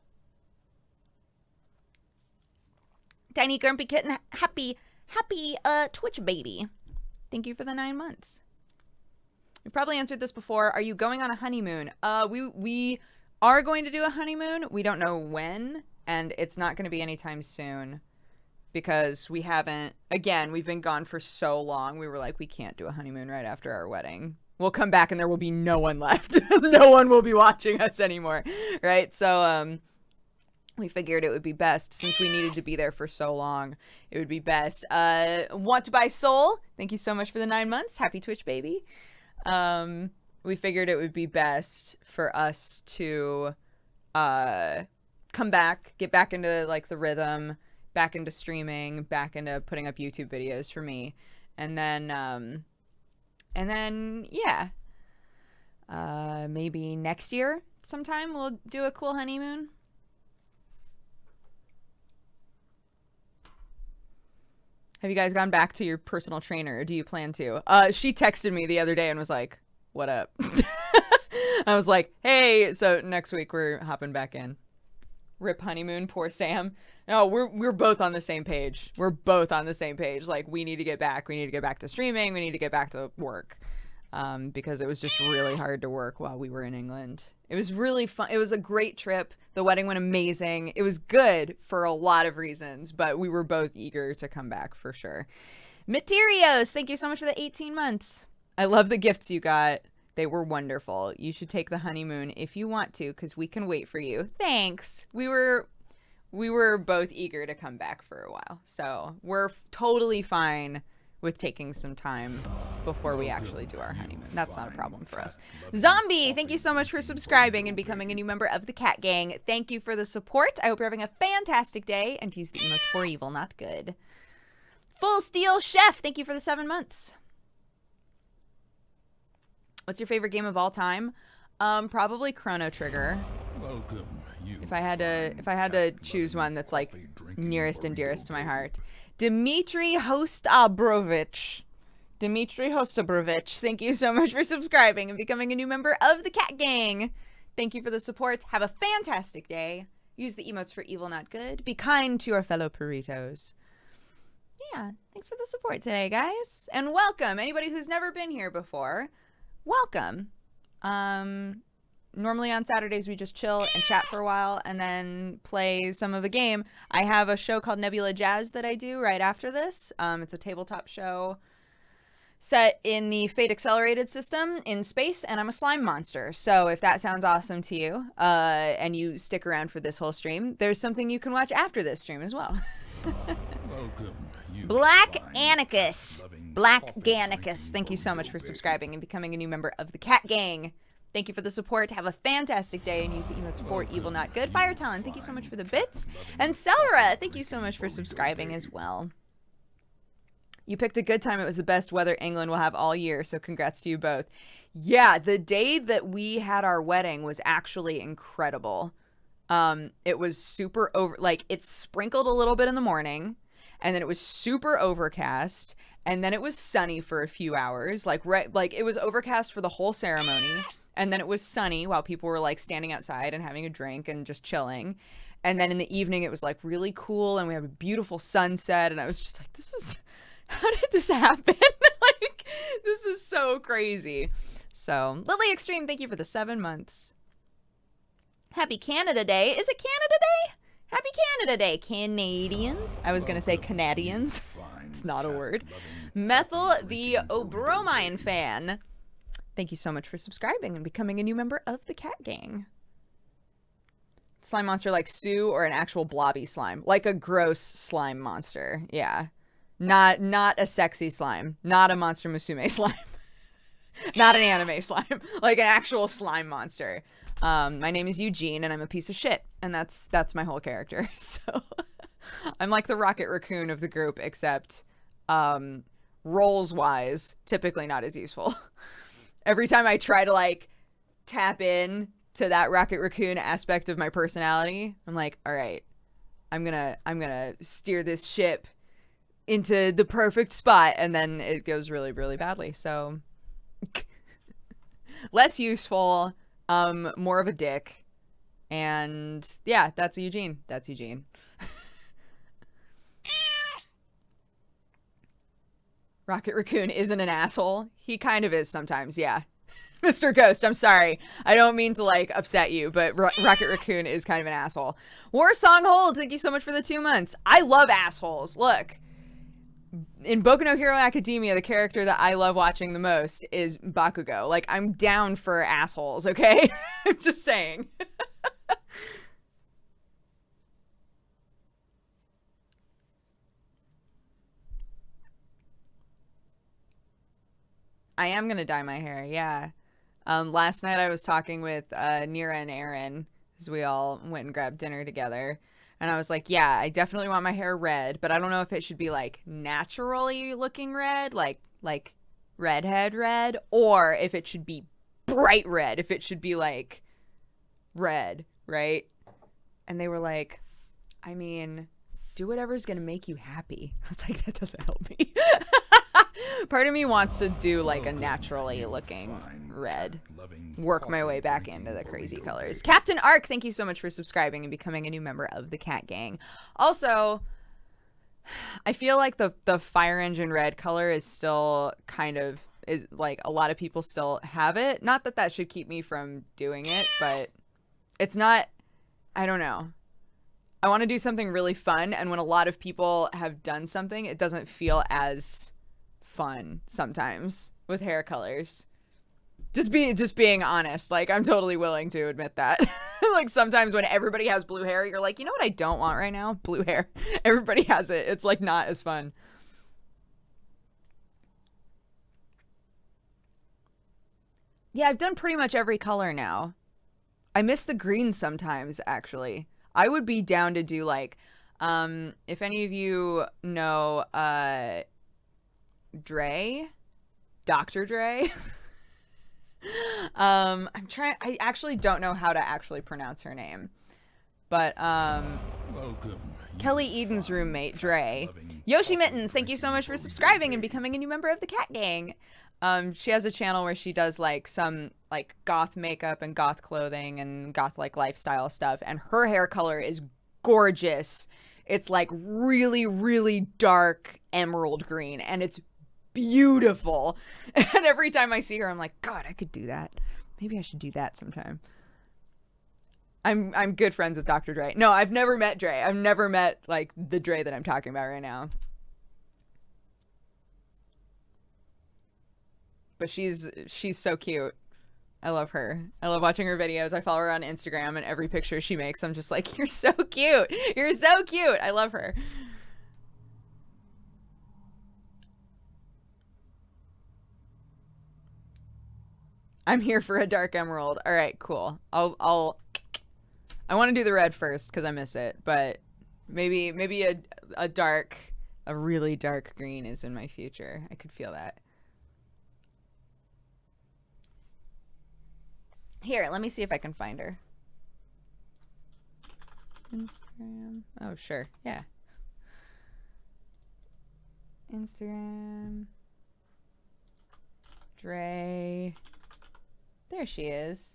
Tiny Grumpy Kitten, happy Twitch baby. Thank you for the 9 months. We've probably answered this before. Are you going on a honeymoon? We are going to do a honeymoon. We don't know when, and it's not going to be anytime soon, because we've been gone for so long. We were like, we can't do a honeymoon right after our wedding. We'll come back and there will be no one left. No one will be watching us anymore, right? So we figured it would be best, since we needed to be there for so long, it would be best. Want to buy Soul? Thank you so much for the 9 months. Happy Twitch baby. We figured it would be best for us to come back, get back into like the rhythm, back into streaming, back into putting up YouTube videos for me, and then yeah, maybe next year sometime we'll do a cool honeymoon. Have you guys gone back to your personal trainer, or do you plan to? She texted me the other day and was like, what up? I was like, hey, so next week we're hopping back in. Rip honeymoon, poor Sam. No, we're both on the same page. We're both on the same page. Like, we need to get back. We need to get back to streaming. We need to get back to work. Because it was just really hard to work while we were in England. It was really fun. It was a great trip. The wedding went amazing. It was good for a lot of reasons, but we were both eager to come back for sure. Materios, thank you so much for the 18 months. I love the gifts you got. They were wonderful. You should take the honeymoon if you want to, because we can wait for you. Thanks. We were both eager to come back for a while, so we're totally fine with taking some time before we actually do our honeymoon. That's not a problem for us. Zombie, thank you so much for subscribing and becoming a new member of the Cat Gang. Thank you for the support. I hope you're having a fantastic day, and use the emotes for evil, not good. Full Steel Chef, thank you for the 7 months. What's your favorite game of all time? Probably Chrono Trigger. Welcome, you If I had to choose one that's like nearest and dearest to my heart. Dmitry Hostabrovich, thank you so much for subscribing and becoming a new member of the Cat Gang. Thank you for the support. Have a fantastic day. Use the emotes for evil, not good. Be kind to your fellow burritos. Yeah, thanks for the support today, guys. And welcome. Anybody who's never been here before, welcome. Normally on Saturdays we just chill and chat for a while and then play some of a game. I have a show called Nebula Jazz that I do right after this. It's a tabletop show set in the Fate Accelerated system in space, and I'm a slime monster. So if that sounds awesome to you, and you stick around for this whole stream, there's something you can watch after this stream as well. Welcome, you Black fine Anarchus. cat-loving, Black coffee-drinking Gannicus, thank you so much for burrito subscribing and becoming a new member of the Cat Gang. Thank you for the support. Have a fantastic day and use the emotes for evil, not good. Fire Talon, thank you so much for the bits. And Celera, thank you so much for subscribing as well. You picked a good time. It was the best weather England will have all year, so congrats to you both. Yeah, the day that we had our wedding was actually incredible. It was super it sprinkled a little bit in the morning, and then it was super overcast, and then it was sunny for a few hours. It was overcast for the whole ceremony, and then it was sunny while people were like standing outside and having a drink and just chilling. And then in the evening it was like really cool, and we had a beautiful sunset, and I was just like, how did this happen? Like, this is so crazy. So, Lily Extreme, thank you for the 7 months. Happy Canada Day. Is it Canada Day? Happy Canada Day, Canadians. I was going to say Canadians. It's not a word. Methyl the Obromine fan. Thank you so much for subscribing and becoming a new member of the Cat Gang. Slime monster like Sue or an actual blobby slime? Like a gross slime monster. Yeah. Not a sexy slime. Not a Monster Musume slime. Not an anime slime. Like an actual slime monster. My name is Eugene, and I'm a piece of shit. And that's my whole character. So I'm like the Rocket Raccoon of the group, except roles-wise, typically not as useful. Every time I try to like tap in to that Rocket Raccoon aspect of my personality, I'm like, all right, I'm gonna steer this ship into the perfect spot, and then it goes really, really badly. So less useful, more of a dick. And yeah, that's Eugene. Rocket Raccoon isn't an asshole. He kind of is sometimes, yeah. Mr. Ghost, I'm sorry. I don't mean to like upset you, but Rocket Raccoon is kind of an asshole. Warsong Hold, thank you so much for the 2 months. I love assholes. Look, in Boku no Hero Academia, the character that I love watching the most is Bakugo. Like, I'm down for assholes, okay? I'm just saying. I am gonna dye my hair, yeah. Last night I was talking with Nira and Aaron, as we all went and grabbed dinner together. And I was like, yeah, I definitely want my hair red, but I don't know if it should be like naturally looking red, like redhead red, or if it should be bright red, if it should be like red, right? And they were like, I mean, do whatever's gonna make you happy. I was like, that doesn't help me. Part of me wants to do like a naturally looking red. Work my way back into the crazy colors. Captain Ark, thank you so much for subscribing and becoming a new member of the Cat Gang. Also, I feel like the Fire Engine red color is still is like a lot of people still have it. Not that that should keep me from doing it, but it's not, I don't know. I want to do something really fun, and when a lot of people have done something, it doesn't feel as fun sometimes with hair colors. Just being honest. Like, I'm totally willing to admit that. Like, sometimes when everybody has blue hair, you're like, you know what I don't want right now? Blue hair. Everybody has it. It's, like, not as fun. Yeah, I've done pretty much every color now. I miss the green sometimes, actually. I would be down to do, like, if any of you know, Dre, Dr. Dre. I actually don't know how to actually pronounce her name. But, Welcome, Kelly Eden's roommate, Dre. Yoshi Mittens, thank you so much for subscribing and becoming a new member of the Cat Gang. She has a channel where she does, like, some, like, goth makeup and goth clothing and goth, like, lifestyle stuff. And her hair color is gorgeous. It's, like, really, really dark emerald green. And it's beautiful. And every time I see her, I'm like, God, I could do that. Maybe I should do that sometime. I'm good friends with Dr. Dre. No, I've never met Dre. I've never met, like, the Dre that I'm talking about right now. But she's so cute. I love her. I love watching her videos. I follow her on Instagram, and every picture she makes, I'm just like, you're so cute. You're so cute. I love her. I'm here for a dark emerald. All right, cool. I want to do the red first because I miss it, but maybe a really dark green is in my future. I could feel that. Here, let me see if I can find her. Instagram. Oh, sure. Yeah. Instagram. Dre. There she is.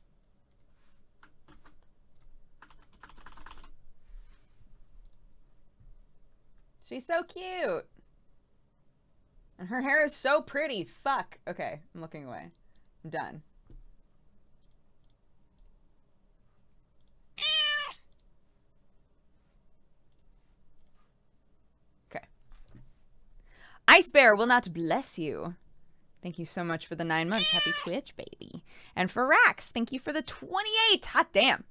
She's so cute. And her hair is so pretty. Fuck. Okay, I'm looking away. I'm done. Okay. Ice Bear will not bless you. Thank you so much for the 9 months. Happy Twitch, baby. And for Rax, thank you for the 28. Hot damn.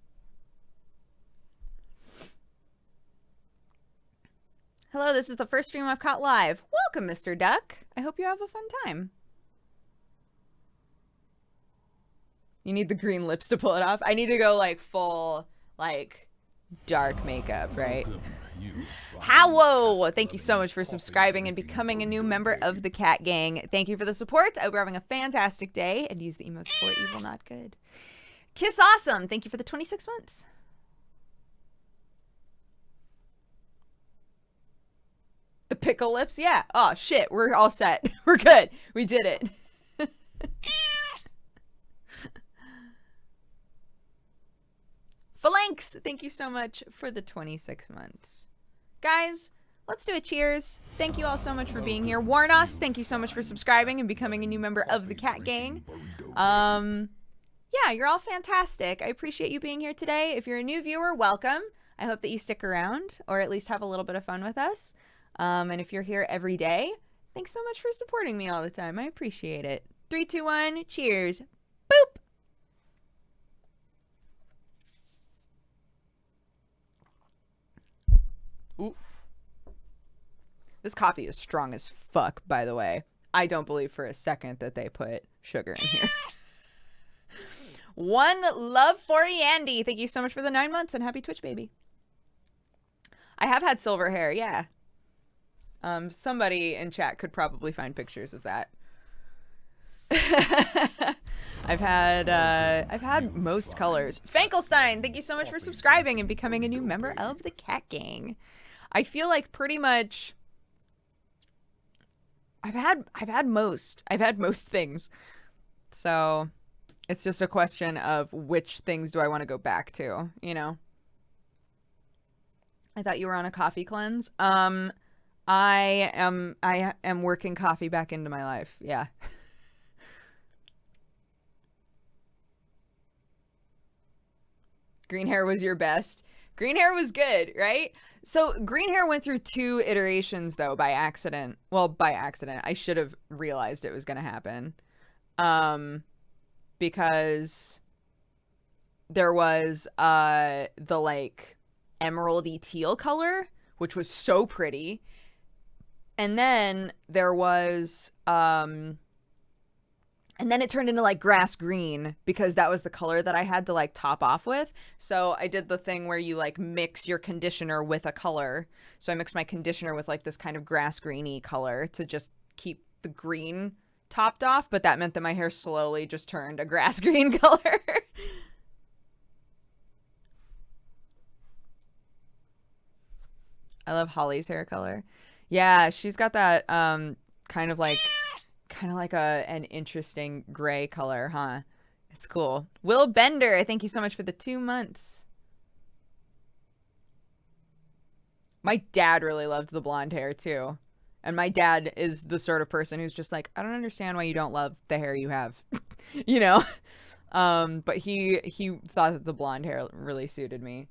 Hello, this is the first stream I've caught live. Welcome, Mr. Duck. I hope you have a fun time. You need the green lips to pull it off. I need to go, like, full, like, dark makeup, right? Howo! Thank you so much for subscribing and becoming a new member of the Cat Gang. Thank you for the support. I hope you're having a fantastic day. And use the emotes for evil, not good. Kiss Awesome! Thank you for the 26 months. The pickle lips? Yeah. Oh, shit. We're all set. We're good. We did it. Phalanx! Thank you so much for the 26 months. Guys, let's do a cheers. Thank you all so much for being here. Warnos, thank you so much for subscribing and becoming a new member of the Cat Gang. Yeah, you're all fantastic. I appreciate you being here today. If you're a new viewer, welcome. I hope that you stick around or at least have a little bit of fun with us. And if you're here every day, thanks so much for supporting me all the time. I appreciate it. 3, 2, 1, cheers. Boop! Ooh. This coffee is strong as fuck, by the way. I don't believe for a second that they put sugar in here. One love for Yandy. Thank you so much for the 9 months and happy Twitch, baby. I have had silver hair, yeah. Somebody in chat could probably find pictures of that. I've had most colors. Fankelstein, thank you so much for subscribing and becoming a new member of the Cat Gang. I feel like pretty much I've had most things. So it's just a question of which things do I want to go back to, you know? I thought you were on a coffee cleanse. I am working coffee back into my life. Yeah. Green hair was your best. Green hair was good, right? So green hair went through 2 iterations though by accident. Well, by accident. I should have realized it was going to happen. Because there was the like emeraldy teal color, which was so pretty. And then there was and then it turned into like grass green because that was the color that I had to like top off with. So I did the thing where you like mix your conditioner with a color. So I mixed my conditioner with like this kind of grass greeny color to just keep the green topped off. But that meant that my hair slowly just turned a grass green color. I love Holly's hair color. Yeah, she's got that kind of like an interesting gray color, huh? It's cool. Will Bender, thank you so much for the 2 months. My dad really loved the blonde hair too. And my dad is the sort of person who's just like, I don't understand why you don't love the hair you have. You know? But he thought that the blonde hair really suited me.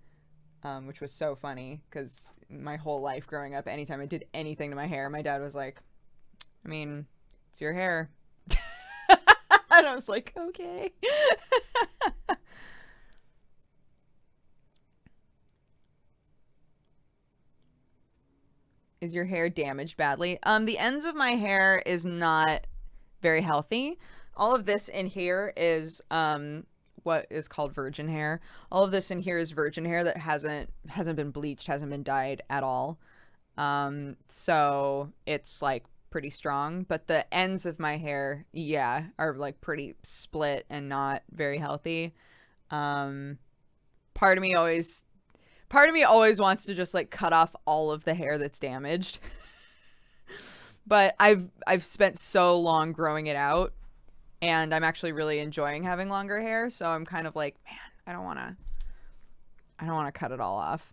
Which was so funny because my whole life growing up, anytime I did anything to my hair, my dad was like, I mean, it's your hair. And I was like, okay. Is your hair damaged badly? The ends of my hair is not very healthy. All of this in here is what is called virgin hair. All of this in here is virgin hair that hasn't been bleached, hasn't been dyed at all. So it's like pretty strong, but the ends of my hair, yeah, are like pretty split and not very healthy. Part of me always wants to just like cut off all of the hair that's damaged. But I've spent so long growing it out. And I'm actually really enjoying having longer hair, so I'm kind of like, man, I don't want to cut it all off.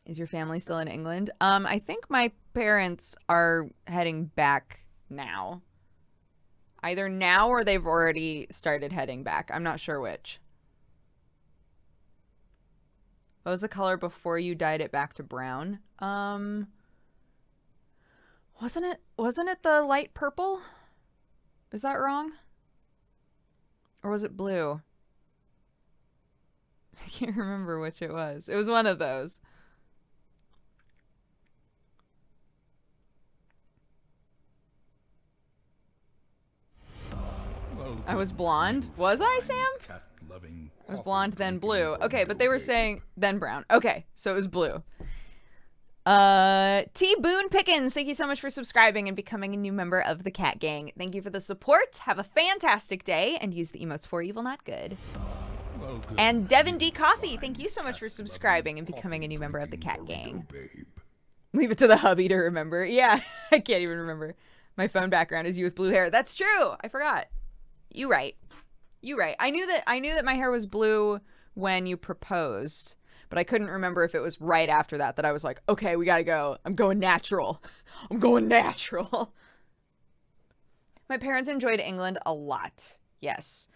Is your family still in England? I think my parents are heading back now. Either now or they've already started heading back. I'm not sure which. What was the color before you dyed it back to brown? Wasn't it the light purple? Is that wrong? Or was it blue? I can't remember which it was. It was one of those. I was blonde. Was I, Sam? I was blonde, then blue. Okay, but they were saying then brown. Okay, so it was blue. T Boone Pickens, thank you so much for subscribing and becoming a new member of the Cat Gang. Thank you for the support. Have a fantastic day and use the emotes for evil, not good. And Devin D Coffee, thank you so much for subscribing and becoming a new member of the Cat Gang. Leave it to the hubby to remember. Yeah, I can't even remember. My phone background is you with blue hair. That's true. I forgot. You right. I knew that my hair was blue when you proposed. But I couldn't remember if it was right after that I was like, okay, we gotta go. I'm going natural. My parents enjoyed England a lot. Yes.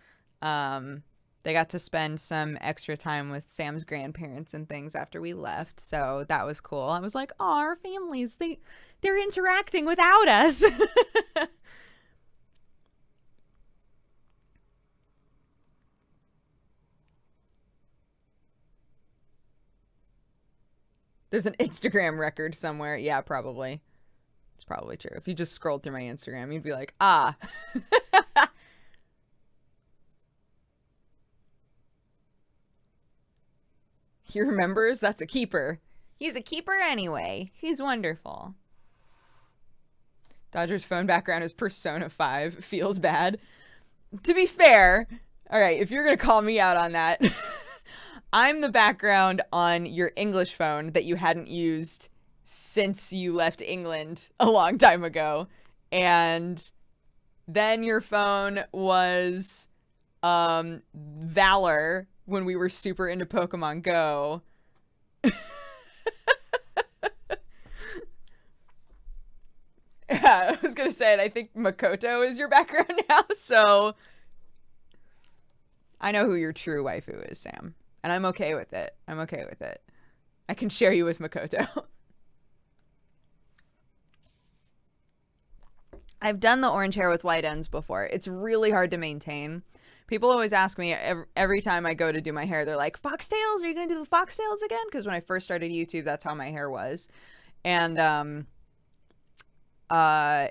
They got to spend some extra time with Sam's grandparents and things after we left. So that was cool. I was like, oh, our families, they're interacting without us. There's an Instagram record somewhere. Yeah, probably. It's probably true. If you just scrolled through my Instagram, you'd be like, ah. He remembers? That's a keeper. He's a keeper anyway. He's wonderful. Dodger's phone background is Persona 5. Feels bad. To be fair, all right, if you're going to call me out on that... I'm the background on your English phone that you hadn't used since you left England a long time ago. And then your phone was Valor when we were super into Pokemon Go. Yeah, I was going to say it. I think Makoto is your background now, so I know who your true waifu is, Sam. And I'm okay with it. I'm okay with it. I can share you with Makoto. I've done the orange hair with white ends before. It's really hard to maintain. People always ask me every time I go to do my hair, they're like, foxtails? Are you going to do the foxtails again? Because when I first started YouTube, that's how my hair was. And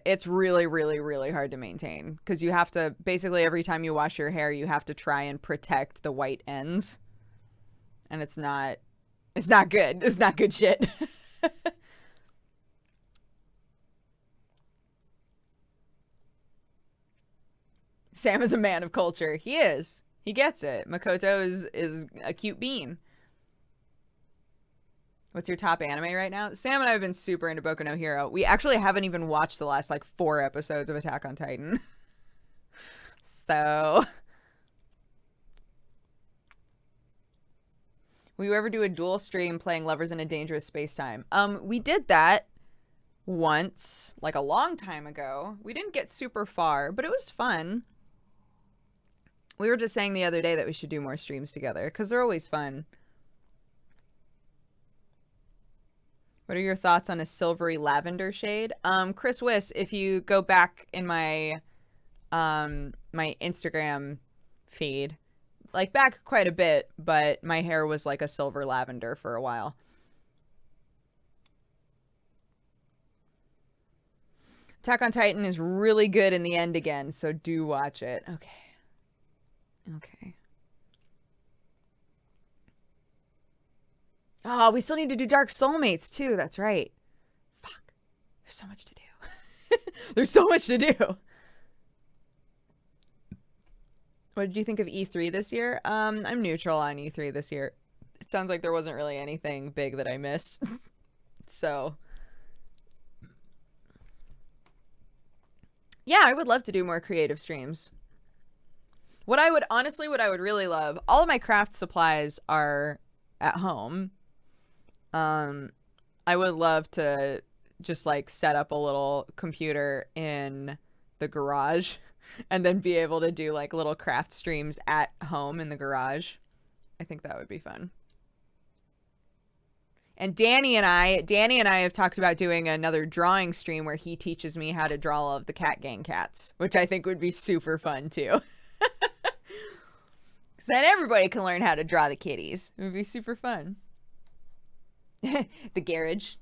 it's really, really, really hard to maintain. Because you have to, basically every time you wash your hair, you have to try and protect the white ends. And it's not good. It's not good shit. Sam is a man of culture. He is. He gets it. Makoto is a cute bean. What's your top anime right now? Sam and I have been super into Boku no Hero. We actually haven't even watched the last, 4 episodes of Attack on Titan. So... Will you ever do a dual stream playing Lovers in a Dangerous Space-Time? We did that once, a long time ago. We didn't get super far, but it was fun. We were just saying the other day that we should do more streams together, because they're always fun. What are your thoughts on a silvery lavender shade? Chris Wiss, if you go back in my my Instagram feed, back quite a bit, but my hair was a silver lavender for a while. Attack on Titan is really good in the end again, so do watch it. Okay. Oh, we still need to do Dark Soulmates, too. That's right. Fuck. There's so much to do. There's so much to do. What did you think of E3 this year? I'm neutral on E3 this year. It sounds like there wasn't really anything big that I missed. So. Yeah, I would love to do more creative streams. What I would really love, all of my craft supplies are at home. I would love to just set up a little computer in the garage and then be able to do little craft streams at home in the garage. I think that would be fun. And Danny and I have talked about doing another drawing stream where he teaches me how to draw all of the Cat Gang cats, which I think would be super fun too. Because then everybody can learn how to draw the kitties. It would be super fun. The garage.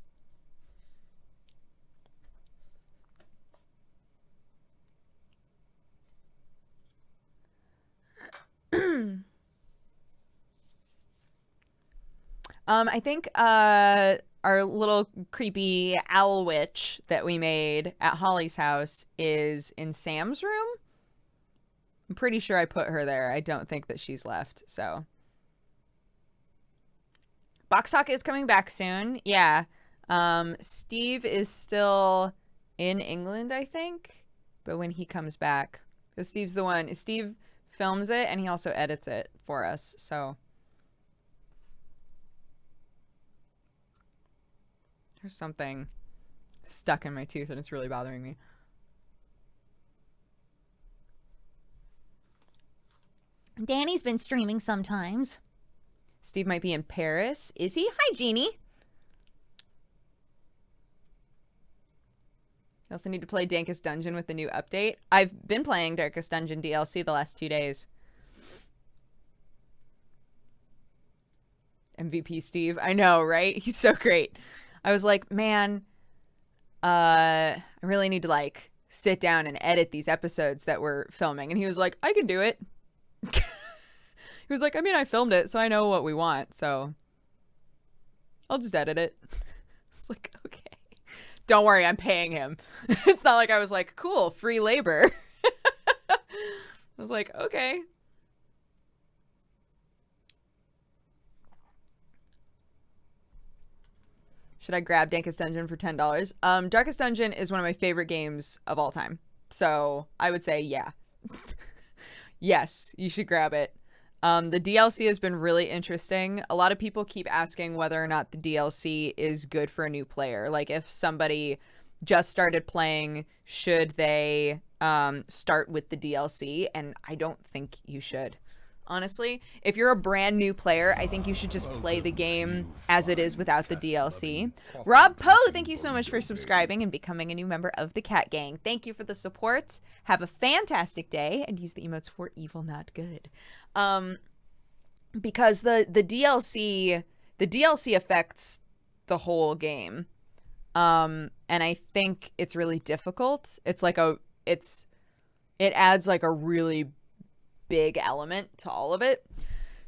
I think our little creepy owl witch that we made at Holly's house is in Sam's room. I'm pretty sure I put her there. I don't think that she's left, so. Box Talk is coming back soon. Yeah. Steve is still in England, I think. But when he comes back, because Steve's the one. Steve films it and he also edits it for us, so. There's something stuck in my tooth and it's really bothering me. Danny's been streaming sometimes. Steve might be in Paris. Is he? Hi, Jeannie. You also need to play Darkest Dungeon with the new update. I've been playing Darkest Dungeon DLC the last 2 days. MVP Steve. I know, right? He's so great. I was like, man, I really need to sit down and edit these episodes that we're filming. And he was like, I can do it. He was like, I mean, I filmed it, so I know what we want, so I'll just edit it. It's like, okay. Don't worry, I'm paying him. It's not like I was like, cool, free labor. I was like, okay. Should I grab Darkest Dungeon for $10? Darkest Dungeon is one of my favorite games of all time. So I would say, yeah. Yes, you should grab it. The DLC has been really interesting. A lot of people keep asking whether or not the DLC is good for a new player. Like, if somebody just started playing, should they start with the DLC? And I don't think you should. Honestly, if you're a brand new player, I think you should just play the game as it is without the DLC. Rob Poe, thank you so much for subscribing and becoming a new member of the Cat Gang. Thank you for the support. Have a fantastic day, and use the emotes for evil, not good. Because the DLC affects the whole game. And I think it's really difficult. It adds like a really big element to all of it.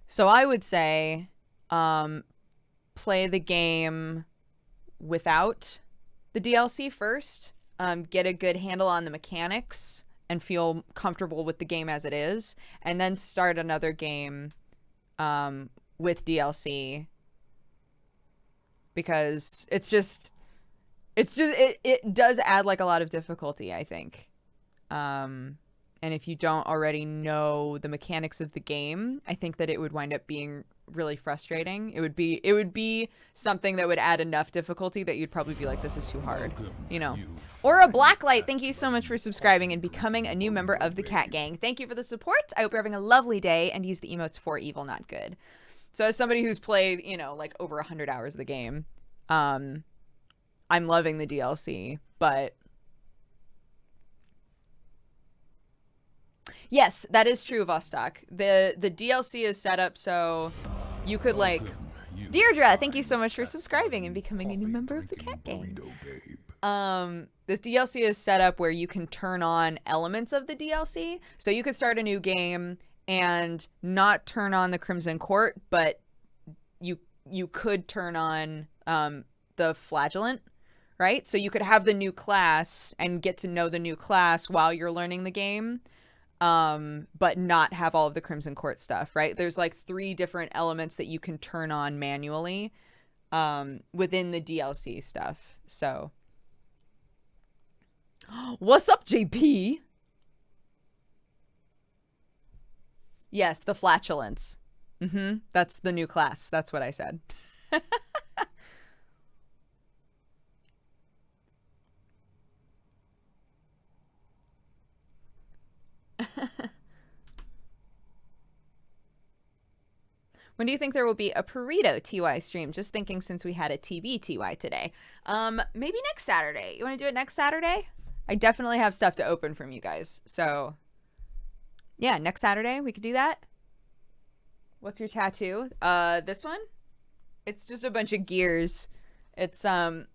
So I would say play the game without the DLC first, get a good handle on the mechanics and feel comfortable with the game as it is, and then start another game with DLC, because it does add like a lot of difficulty, I think. And if you don't already know the mechanics of the game, I think that it would wind up being really frustrating. It would be something that would add enough difficulty that you'd probably be like, this is too hard, you know. Or a Blacklight, thank you so much for subscribing and becoming a new member of the Cat Gang. Thank you for the support. I hope you're having a lovely day, and use the emotes for evil, not good. So as somebody who's played, you know, like over 100 hours of the game, I'm loving the DLC, but yes, that is true, Vostok. The DLC is set up so you could like... Deirdre, thank you so much for subscribing and becoming a new member of the Cat Gang. This DLC is set up where you can turn on elements of the DLC. So you could start a new game and not turn on the Crimson Court, but you could turn on the Flagellant, right? So you could have the new class and get to know the new class while you're learning the game. But not have all of the Crimson Court stuff, right? There's like 3 different elements that you can turn on manually within the DLC stuff. So, what's up, JP? Yes, the flatulence. That's the new class. That's what I said. When do you think there will be a Burrito TY stream? Just thinking, since we had a TV TY today. Maybe next Saturday. You want to do it next Saturday? I definitely have stuff to open from you guys. So, yeah, next Saturday we could do that. What's your tattoo? This one? It's just a bunch of gears. It's 5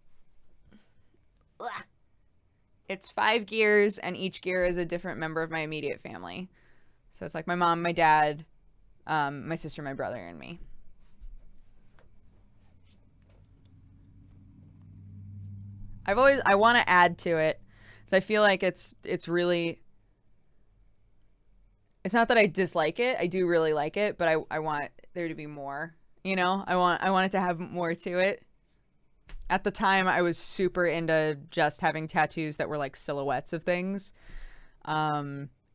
gears, and each gear is a different member of my immediate family. So it's like my mom, my dad, my sister, my brother, and me. I want to add to it. So I feel like it's really, it's not that I dislike it. I do really like it, but I want there to be more, you know? I want it to have more to it. At the time, I was super into just having tattoos that were like silhouettes of things.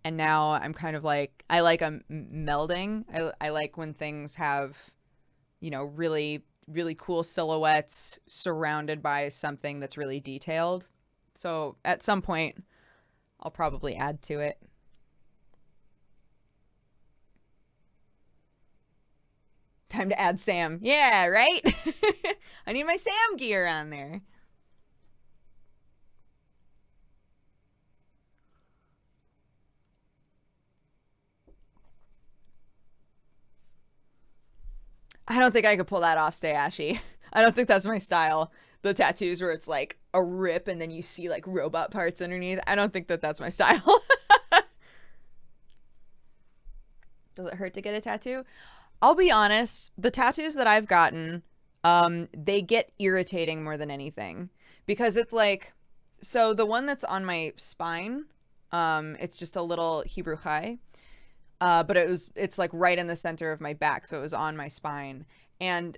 And now I'm kind of like, I like a melding. I like when things have, you know, really, really cool silhouettes surrounded by something that's really detailed. So at some point, I'll probably add to it. Time to add Sam. Yeah, right? I need my Sam gear on there. I don't think I could pull that off, Stay Ashy. I don't think that's my style. The tattoos where it's like a rip and then you see like robot parts underneath. I don't think that that's my style. Does it hurt to get a tattoo? I'll be honest, the tattoos that I've gotten, they get irritating more than anything. Because it's like, so the one that's on my spine, it's just a little Hebrew Chai. But it's like right in the center of my back, so it was on my spine. And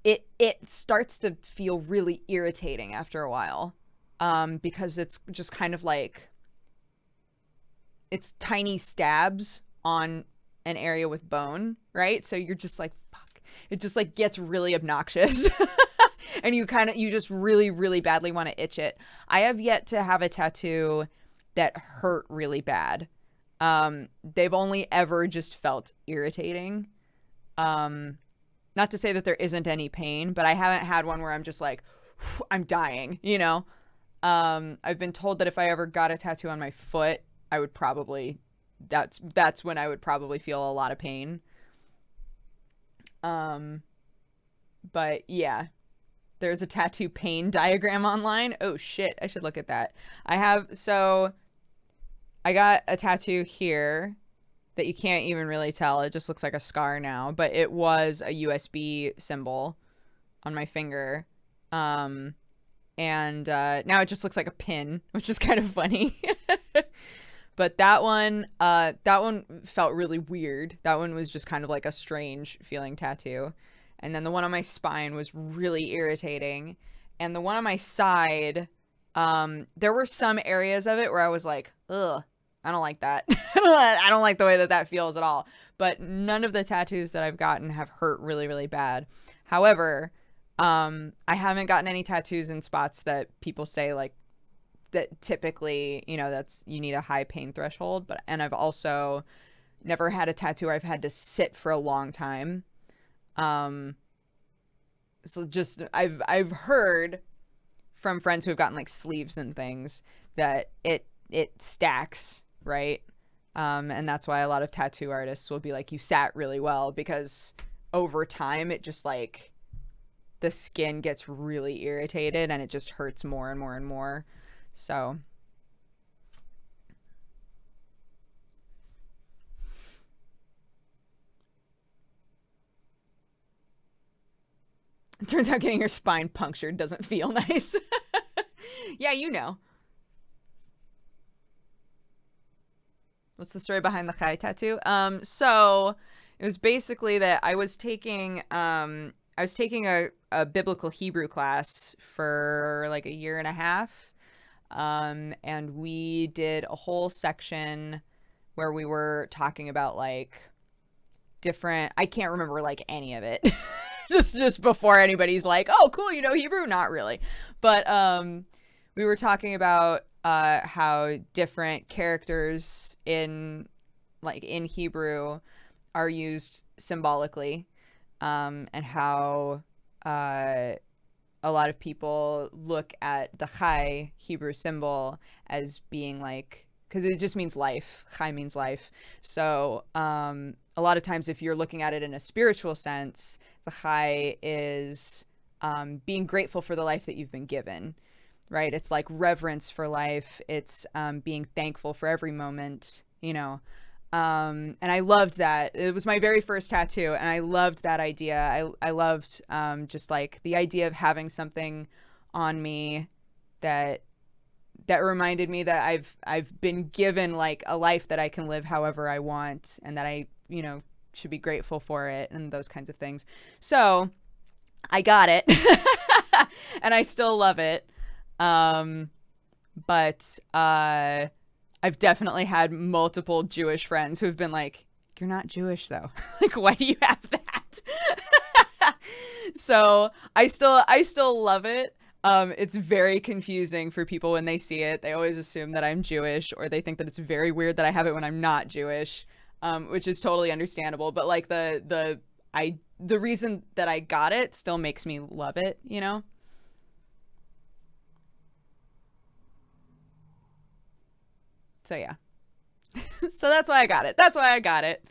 it starts to feel really irritating after a while. Because it's just kind of like, it's tiny stabs on an area with bone, right? So you're just like, fuck. It just like gets really obnoxious. And you just really, really badly want to itch it. I have yet to have a tattoo that hurt really bad. They've only ever just felt irritating. Not to say that there isn't any pain, but I haven't had one where I'm just like, I'm dying, you know? I've been told that if I ever got a tattoo on my foot, I would probably, that's when I would probably feel a lot of pain. But yeah, there's a tattoo pain diagram online. Oh shit, I should look at that. So I got a tattoo here that you can't even really tell. It just looks like a scar now, but it was a USB symbol on my finger. And now it just looks like a pin, which is kind of funny. But that one felt really weird. That one was just kind of like a strange feeling tattoo. And then the one on my spine was really irritating. And the one on my side, there were some areas of it where I was like, ugh, I don't like that. I don't like the way that feels at all. But none of the tattoos that I've gotten have hurt really, really bad. However, I haven't gotten any tattoos in spots that people say like that typically, you know, you need a high pain threshold. And I've also never had a tattoo where I've had to sit for a long time. So just I've heard from friends who have gotten like sleeves and things that it stacks, right? And that's why a lot of tattoo artists will be like, you sat really well, because over time it just like the skin gets really irritated and it just hurts more and more and more. So it turns out getting your spine punctured doesn't feel nice. Yeah, you know. What's the story behind the Chai tattoo? So it was basically that I was taking a biblical Hebrew class for like a year and a half. And we did a whole section where we were talking about like different, I can't remember like any of it. just before anybody's like, oh cool, you know Hebrew? Not really. But we were talking about how different characters in Hebrew are used symbolically, and how a lot of people look at the Chai Hebrew symbol as being like, because it just means life. Chai means life. So a lot of times if you're looking at it in a spiritual sense, the Chai is being grateful for the life that you've been given, right? It's like reverence for life. It's being thankful for every moment, you know. And I loved that. It was my very first tattoo, and I loved that idea. I loved just like the idea of having something on me that reminded me that I've been given like a life that I can live however I want, and that I, you know, should be grateful for it, and those kinds of things. So I got it. And I still love it. But I've definitely had multiple Jewish friends who have been like, you're not Jewish though. Like, why do you have that? So I still love it. It's very confusing for people when they see it. They always assume that I'm Jewish, or they think that it's very weird that I have it when I'm not Jewish, which is totally understandable. But like the reason that I got it still makes me love it, you know? So yeah. So that's why I got it. That's why I got it.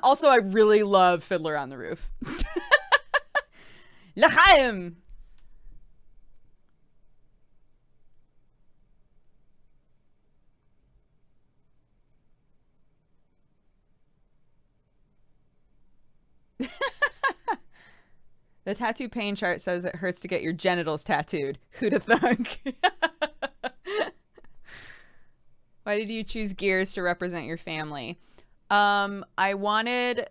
Also, I really love Fiddler on the Roof. L'chaim! The tattoo pain chart says it hurts to get your genitals tattooed. Who'da thunk? Why did you choose gears to represent your family? I wanted,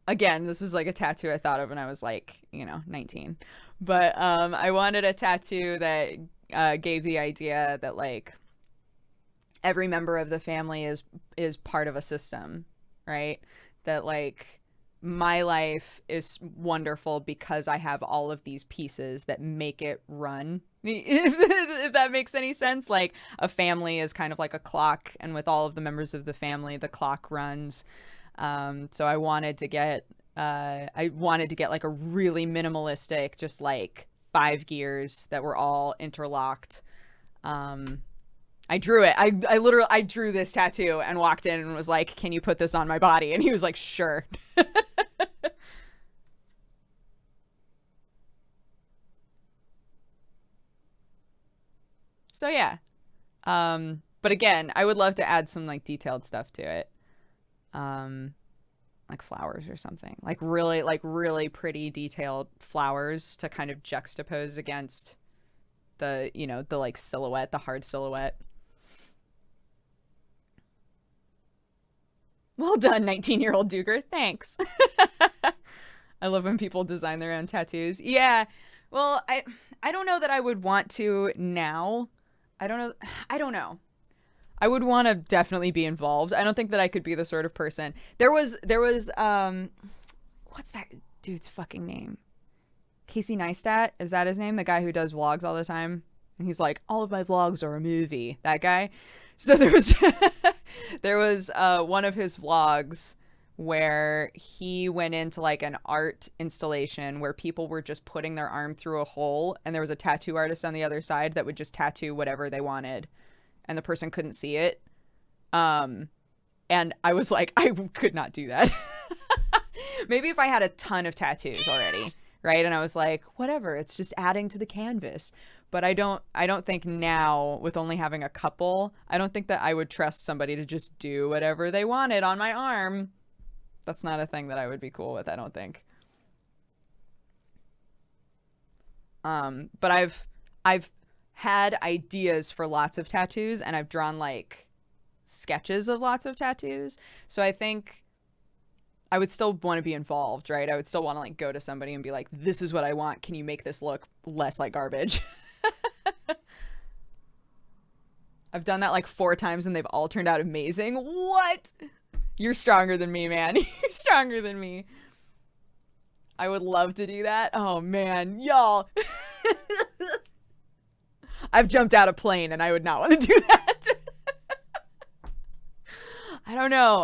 again, this was like a tattoo I thought of when I was like, 19. But I wanted a tattoo that gave the idea that like every member of the family is part of a system, right? That like my life is wonderful because I have all of these pieces that make it run. If that makes any sense. Like a family is kind of like a clock, and with all of the members of the family, the clock runs. So I wanted to get like a really minimalistic, just like 5 gears that were all interlocked. I drew it. I literally drew this tattoo and walked in and was like, "Can you put this on my body?" And he was like, "Sure." So yeah. But again, I would love to add some like detailed stuff to it. Like flowers or something. Like really pretty detailed flowers to kind of juxtapose against the, you know, the like silhouette, the hard silhouette. Well done, 19-year-old Duger. Thanks. I love when people design their own tattoos. Yeah. Well, I don't know that I would want to now. I don't know. I would want to definitely be involved. I don't think that I could be the sort of person. There was what's that dude's fucking name? Casey Neistat, is that his name? The guy who does vlogs all the time. And he's like, all of my vlogs are a movie. That guy. So there was one of his vlogs where he went into like an art installation where people were just putting their arm through a hole, and there was a tattoo artist on the other side that would just tattoo whatever they wanted, and the person couldn't see it. And I was like, I could not do that. Maybe if I had a ton of tattoos already, right? And I was like, whatever, it's just adding to the canvas. But I don't think now, with only having a couple, I don't think that I would trust somebody to just do whatever they wanted on my arm. That's not a thing that I would be cool with, I don't think. But I've had ideas for lots of tattoos, and I've drawn like sketches of lots of tattoos. So I think I would still want to be involved, right? I would still want to like go to somebody and be like, this is what I want. Can you make this look less like garbage? I've done that like 4 times and they've all turned out amazing. What? You're stronger than me, man. You're stronger than me. I would love to do that. Oh man, y'all. I've jumped out of plane and I would not want to do that. I don't know.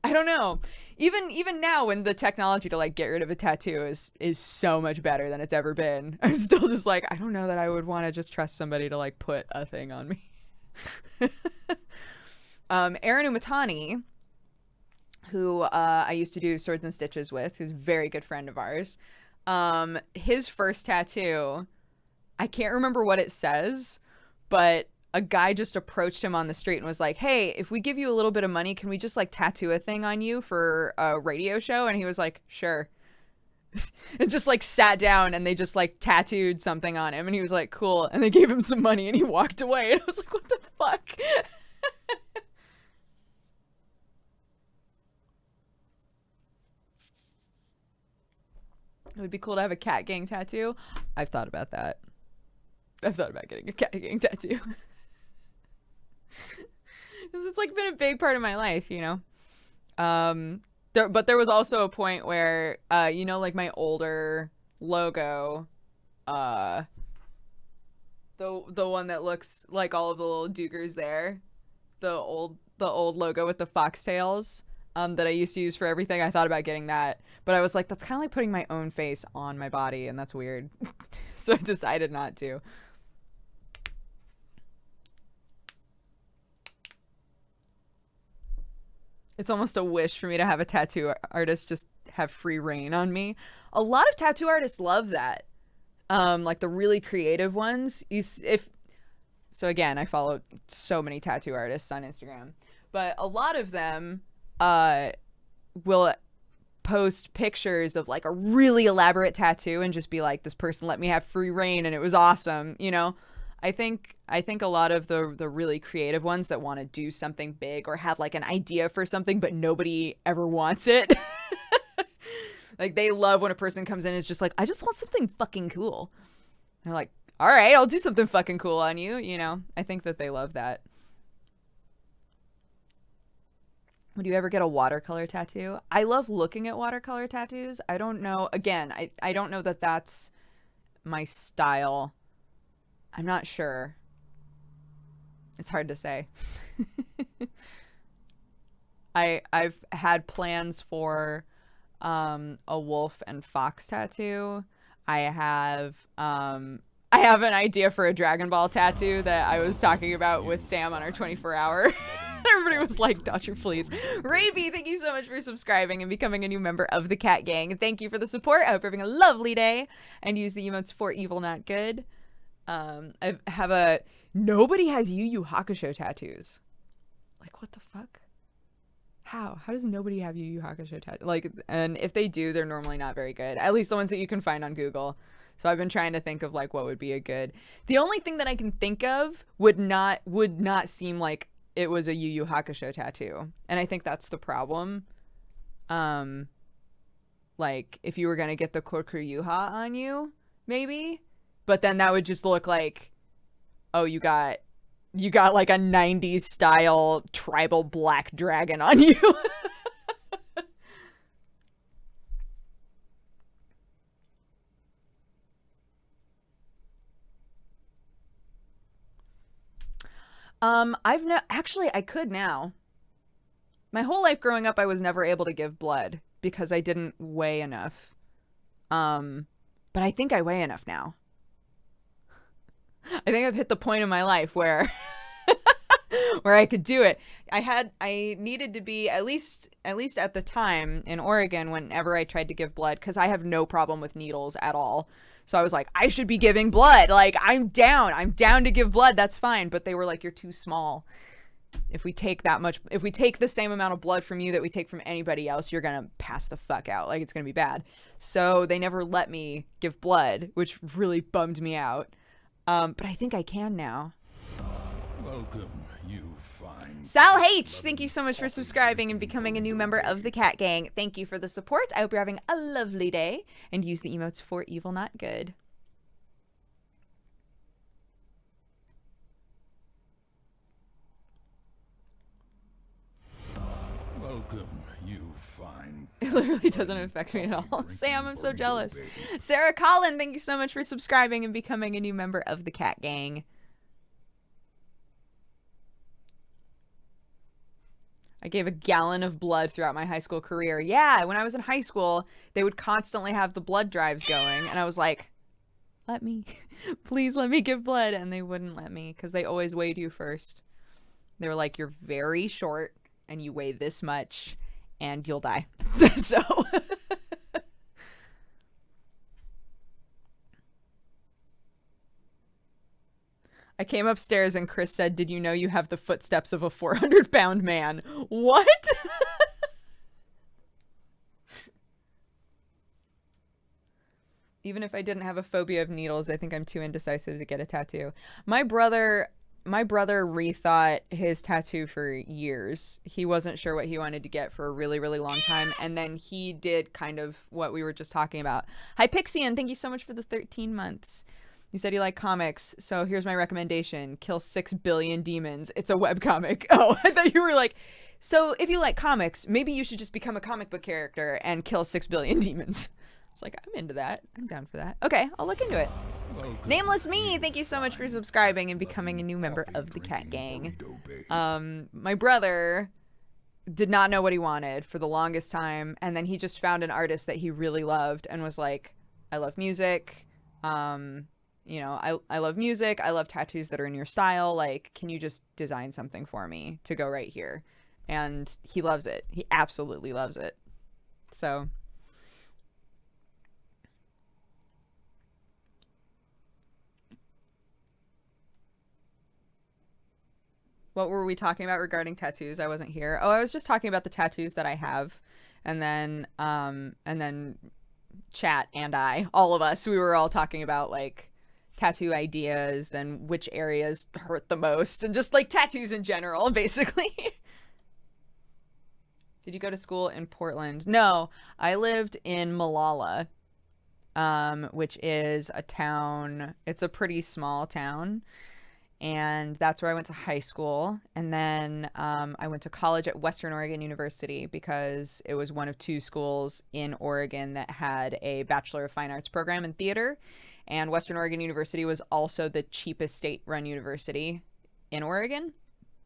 I don't know. Even now, when the technology to like get rid of a tattoo is so much better than it's ever been, I'm still just like, I don't know that I would want to just trust somebody to like put a thing on me. Aaron Umatani, who I used to do Swords and Stitches with, who's a very good friend of ours. His first tattoo, I can't remember what it says, but a guy just approached him on the street and was like, hey, if we give you a little bit of money, can we just like tattoo a thing on you for a radio show? And he was like, sure. And just like sat down and they just like tattooed something on him and he was like, cool. And they gave him some money and he walked away. And I was like, what the fuck? It would be cool to have a cat gang tattoo. I've thought about that. I've thought about getting a cat gang tattoo. Because it's like been a big part of my life, you know. But there was also a point where, you know, like my older logo, the one that looks like all of the little Dugers there, the old logo with the foxtails, that I used to use for everything. I thought about getting that, but I was like, that's kind of like putting my own face on my body, and that's weird. So I decided not to. It's almost a wish for me to have a tattoo artist just have free reign on me. A lot of tattoo artists love that. Like the really creative ones. So again, I follow so many tattoo artists on Instagram, but a lot of them will post pictures of like a really elaborate tattoo and just be like, this person let me have free reign and it was awesome, you know. I think a lot of the really creative ones that want to do something big or have like an idea for something but nobody ever wants it. Like they love when a person comes in and is just like, I just want something fucking cool. And they're like, all right, I'll do something fucking cool on you, you know. I think that they love that. Would you ever get a watercolor tattoo? I love looking at watercolor tattoos. I don't know. Again, I don't know that that's my style. I'm not sure. It's hard to say. I've had plans for a wolf and fox tattoo. I have an idea for a Dragon Ball tattoo that I was talking about with Sam on our 24-hour. Everybody was like, Dodger, please. Ravi, thank you so much for subscribing and becoming a new member of the Cat Gang. Thank you for the support. I hope you're having a lovely day. And use the emotes for evil, not good. I have a... Nobody has Yu Yu Hakusho tattoos. Like, what the fuck? How does nobody have Yu Yu Hakusho tattoos? Like, and if they do, they're normally not very good. At least the ones that you can find on Google. So I've been trying to think of like what would be a good... The only thing that I can think of would not seem like it was a Yu Yu Hakusho tattoo. And I think that's the problem. Like, if you were going to get the corkscrew yuha on you, maybe. But then that would just look like, oh, you got like a 90s style tribal black dragon on you. Actually, I could now. My whole life growing up, I was never able to give blood because I didn't weigh enough. But I think I weigh enough now. I think I've hit the point in my life where where I could do it. I needed to be at least at the time in Oregon whenever I tried to give blood, because I have no problem with needles at all. So I was like, I should be giving blood. Like, I'm down to give blood. That's fine. But they were like, you're too small. If we take the same amount of blood from you that we take from anybody else, you're going to pass the fuck out. Like, it's going to be bad. So they never let me give blood, which really bummed me out. But I think I can now. Welcome, you fine. Sal H, thank you so much for subscribing and becoming a new member of the Cat Gang. Thank you for the support. I hope you're having a lovely day, and use the emotes for evil, not good. Welcome, you fine. It literally doesn't affect me at all. Sam, I'm so jealous. Sarah Collin, thank you so much for subscribing and becoming a new member of the Cat Gang. I gave a gallon of blood throughout my high school career. Yeah, when I was in high school, they would constantly have the blood drives going. And I was like, let me, please let me give blood. And they wouldn't let me because they always weighed you first. They were like, you're very short and you weigh this much and you'll die. So... I came upstairs and Chris said, did you know you have the footsteps of a 400-pound man? What? Even if I didn't have a phobia of needles, I think I'm too indecisive to get a tattoo. My brother rethought his tattoo for years. He wasn't sure what he wanted to get for a really, really long time. And then he did kind of what we were just talking about. Hi, Pixian. Thank you so much for the 13 months. You said you like comics, so here's my recommendation. Kill 6 billion demons. It's a webcomic. Oh, I thought you were like, so if you like comics, maybe you should just become a comic book character and kill 6 billion demons. It's like, I'm into that. I'm down for that. Okay, I'll look into it. Nameless Me, thank you so much for subscribing and becoming a new member of the Cat Gang. My brother did not know what he wanted for the longest time, and then he just found an artist that he really loved and was like, I love music. You know, I love music. I love tattoos that are in your style. Like, can you just design something for me to go right here? And he loves it. He absolutely loves it. So. What were we talking about regarding tattoos? I wasn't here. Oh, I was just talking about the tattoos that I have. And then chat and all of us, we were all talking about like tattoo ideas and which areas hurt the most and just like tattoos in general, basically. Did you go to school in Portland? No, I lived in Malala, which is a town. It's a pretty small town. and that's where I went to high school. And then I went to college at Western Oregon University because it was one of 2 schools in Oregon that had a Bachelor of Fine Arts program in theater. And Western Oregon University was also the cheapest state-run university in Oregon.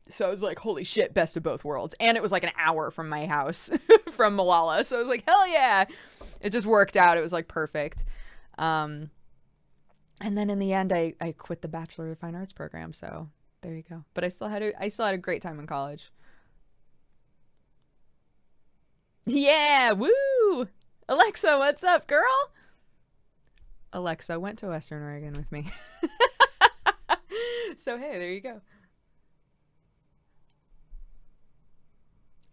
So I was like, holy shit, best of both worlds. And it was like an hour from my house from Malala. So I was like, hell yeah. It just worked out. It was like perfect. And then in the end, I quit the Bachelor of Fine Arts program. So there you go. But I still had a great time in college. Yeah, woo! Alexa, what's up, girl? Alexa went to Western Oregon with me. So hey, there you go.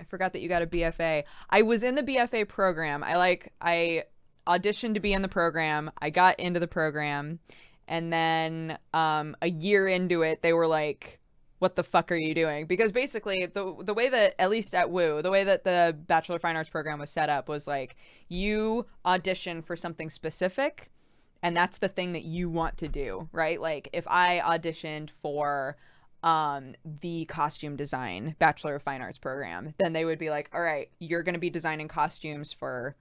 I forgot that you got a BFA. I was in the BFA program. I auditioned to be in the program. I got into the program, and then a year into it, they were like, "What the fuck are you doing?" Because basically, the way that, at least at WU, the way that the Bachelor of Fine Arts program was set up was like, you audition for something specific, and that's the thing that you want to do, right? Like if I auditioned for the costume design Bachelor of Fine Arts program, then they would be like, all right, you're going to be designing costumes for,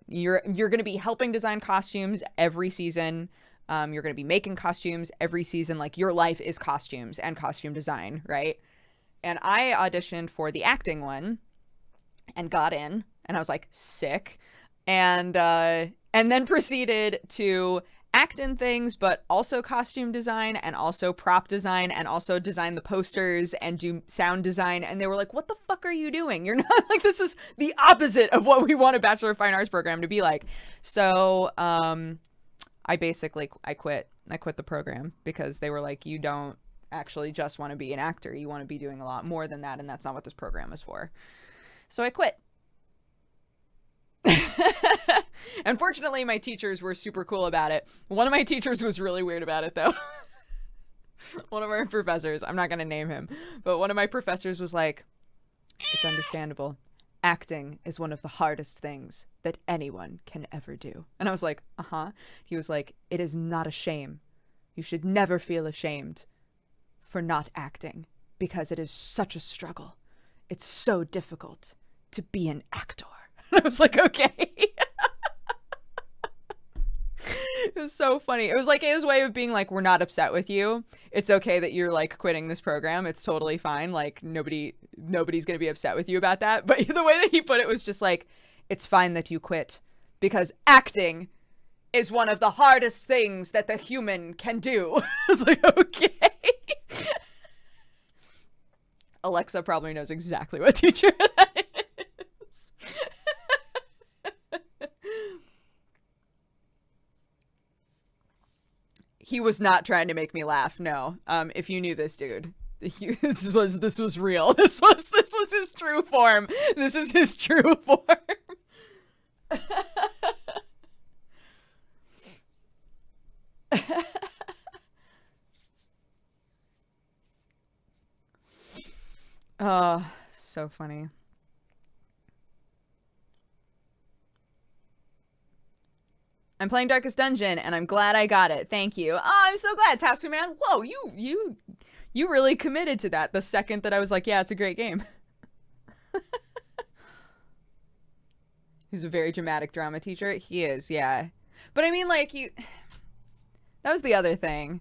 you're going to be helping design costumes every season. You're going to be making costumes every season. Like your life is costumes and costume design, right? And I auditioned for the acting one and got in, and I was like, sick. And then proceeded to act in things, but also costume design and also prop design and also design the posters and do sound design. And they were like, what the fuck are you doing? You're not like, this is the opposite of what we want a Bachelor of Fine Arts program to be like. So I quit the program because they were like, you don't actually just want to be an actor. You want to be doing a lot more than that. And that's not what this program is for. So I quit. Unfortunately, my teachers were super cool about it. One of my teachers was really weird about it, though. One of our professors, I'm not going to name him, but one of my professors was like, it's understandable. Acting is one of the hardest things that anyone can ever do. And I was like, uh-huh. He was like, it is not a shame. You should never feel ashamed for not acting because it is such a struggle. It's so difficult to be an actor. I was like, okay. It was so funny. It was like his way of being like, we're not upset with you. It's okay that you're like quitting this program. It's totally fine. Like nobody's going to be upset with you about that. But the way that he put it was just like, it's fine that you quit because acting is one of the hardest things that the human can do. I was like, okay. Alexa probably knows exactly what teacher that is. He was not trying to make me laugh. No. If you knew this dude, this was real. This was his true form. This is his true form. Oh, so funny. I'm playing Darkest Dungeon, and I'm glad I got it. Thank you. Oh, I'm so glad, Tasu Man. Whoa, you really committed to that the second that I was like, yeah, it's a great game. He's a very dramatic drama teacher. He is, yeah. But I mean, like, that was the other thing.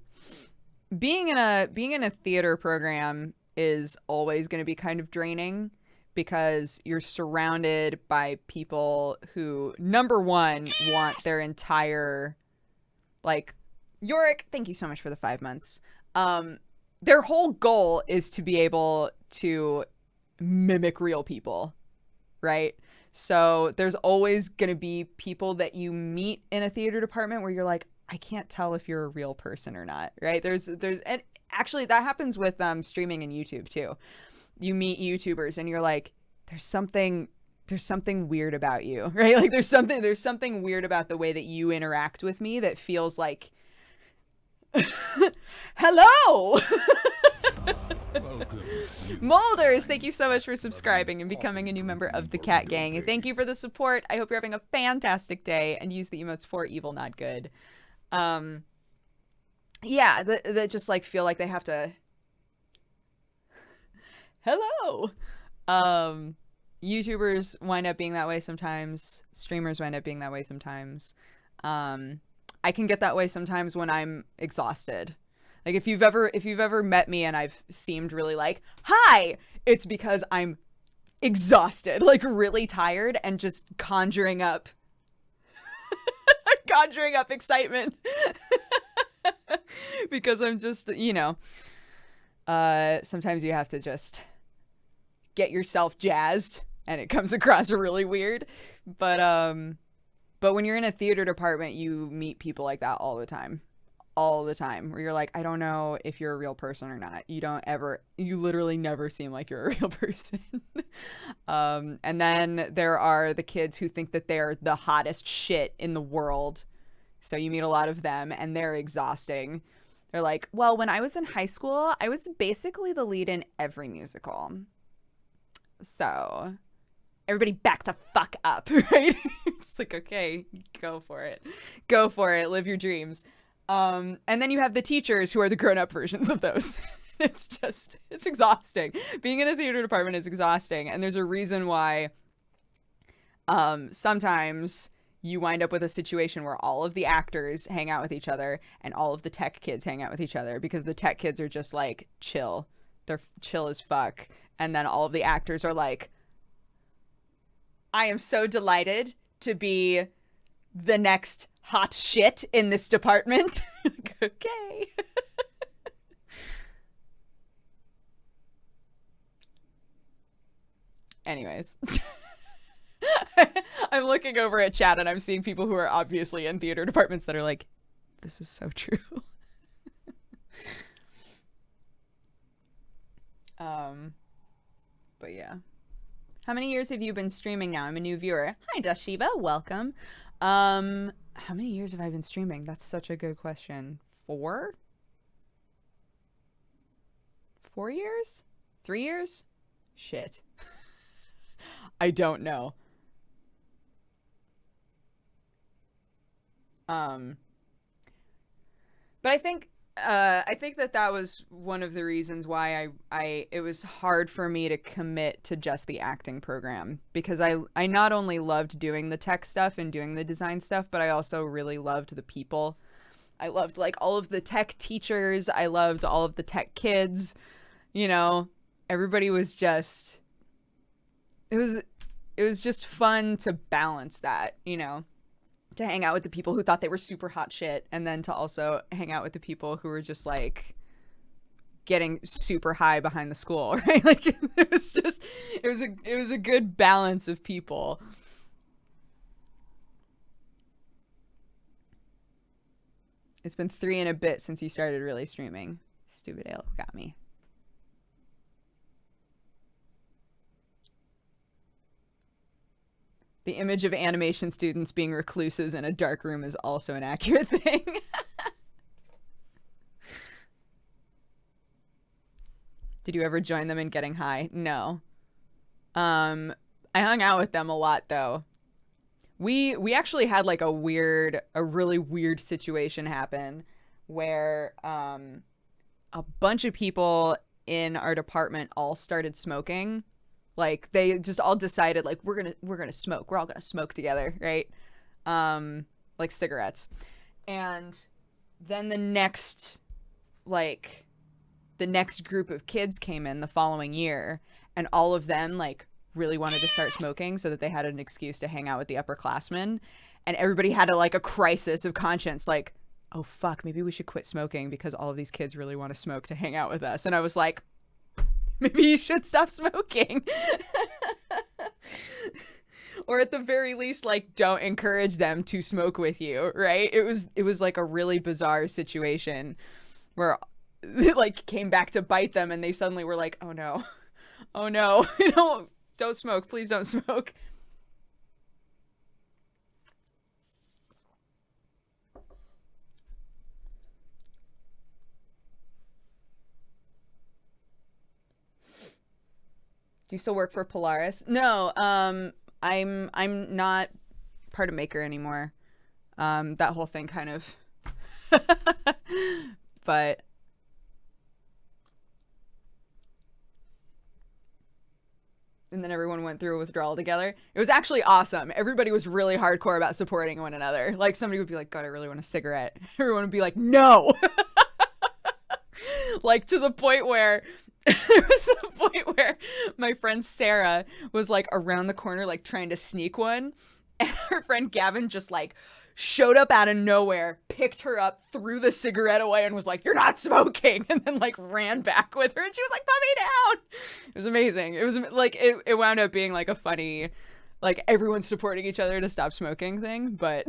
Being in a theater program is always going to be kind of draining, because you're surrounded by people who, number one, want their entire, like, Yorick, thank you so much for the 5 months. Their whole goal is to be able to mimic real people, right? So there's always going to be people that you meet in a theater department where you're like, I can't tell if you're a real person or not, right? And actually that happens with streaming and YouTube too. You meet YouTubers and you're like, there's something weird about you, right? Like there's something weird about the way that you interact with me that feels like, hello. Molders, thank you so much for subscribing and becoming a new member of the Cat Gang. Thank you for the support. I hope you're having a fantastic day, and use the emotes for evil, not good. Yeah, that just like feel like they have to. Hello. YouTubers wind up being that way sometimes. Streamers wind up being that way sometimes. I can get that way sometimes when I'm exhausted. Like if you've ever met me and I've seemed really like, "Hi," it's because I'm exhausted, like really tired and just conjuring up excitement. Because I'm just, sometimes you have to just get yourself jazzed and it comes across really weird. But when you're in a theater department, you meet people like that all the time, where you're like, I don't know if you're a real person or not. You literally never seem like you're a real person. And then there are the kids who think that they're the hottest shit in the world. So you meet a lot of them and they're exhausting. They're like, well, when I was in high school, I was basically the lead in every musical. So everybody back the fuck up, right? It's like, okay, go for it. Live your dreams. And then you have the teachers who are the grown-up versions of those. It's exhausting. Being in a theater department is exhausting. And there's a reason why sometimes you wind up with a situation where all of the actors hang out with each other and all of the tech kids hang out with each other, because the tech kids are just like chill. They're chill as fuck. And then all of the actors are like, I am so delighted to be the next hot shit in this department. Okay. Anyways. I'm looking over at chat and I'm seeing people who are obviously in theater departments that are like, this is so true. But yeah. How many years have you been streaming now? I'm a new viewer. Hi, Dashiba. Welcome. How many years have I been streaming? That's such a good question. 4? 4 years? 3 years? Shit. I don't know. But I think that was one of the reasons why it was hard for me to commit to just the acting program, because I not only loved doing the tech stuff and doing the design stuff, but I also really loved the people. I loved like all of the tech teachers. I loved all of the tech kids. Everybody was just, it was just fun to balance that, to hang out with the people who thought they were super hot shit, and then to also hang out with the people who were just like getting super high behind the school, right? Like it was a good balance of people. It's been 3 and a bit since you started really streaming. Stupid ale got me. The image of animation students being recluses in a dark room is also an accurate thing. Did you ever join them in getting high? No. I hung out with them a lot though. We actually had like a really weird situation happen where a bunch of people in our department all started smoking. Like they just all decided like we're gonna smoke. We're all gonna smoke together, right? Like cigarettes. And then the next group of kids came in the following year, and all of them like really wanted to start smoking so that they had an excuse to hang out with the upperclassmen. And everybody had a crisis of conscience, like, oh fuck, maybe we should quit smoking because all of these kids really want to smoke to hang out with us. And I was like, maybe you should stop smoking. Or at the very least, like, don't encourage them to smoke with you, right? It was like a really bizarre situation where it like came back to bite them, and they suddenly were like, oh no, don't smoke, please don't smoke. Do you still work for Polaris? No, I'm not part of Maker anymore. That whole thing kind of But and then everyone went through a withdrawal together. It was actually awesome. Everybody was really hardcore about supporting one another. Like, somebody would be like, God, I really want a cigarette. Everyone would be like, no. Like, to the point where there was a point where my friend Sarah was like around the corner, like trying to sneak one. And her friend Gavin just like showed up out of nowhere, picked her up, threw the cigarette away, and was like, "You're not smoking," and then like ran back with her, and she was like, "Put me down." It was amazing. It was like it wound up being like a funny, like everyone supporting each other to stop smoking thing, but.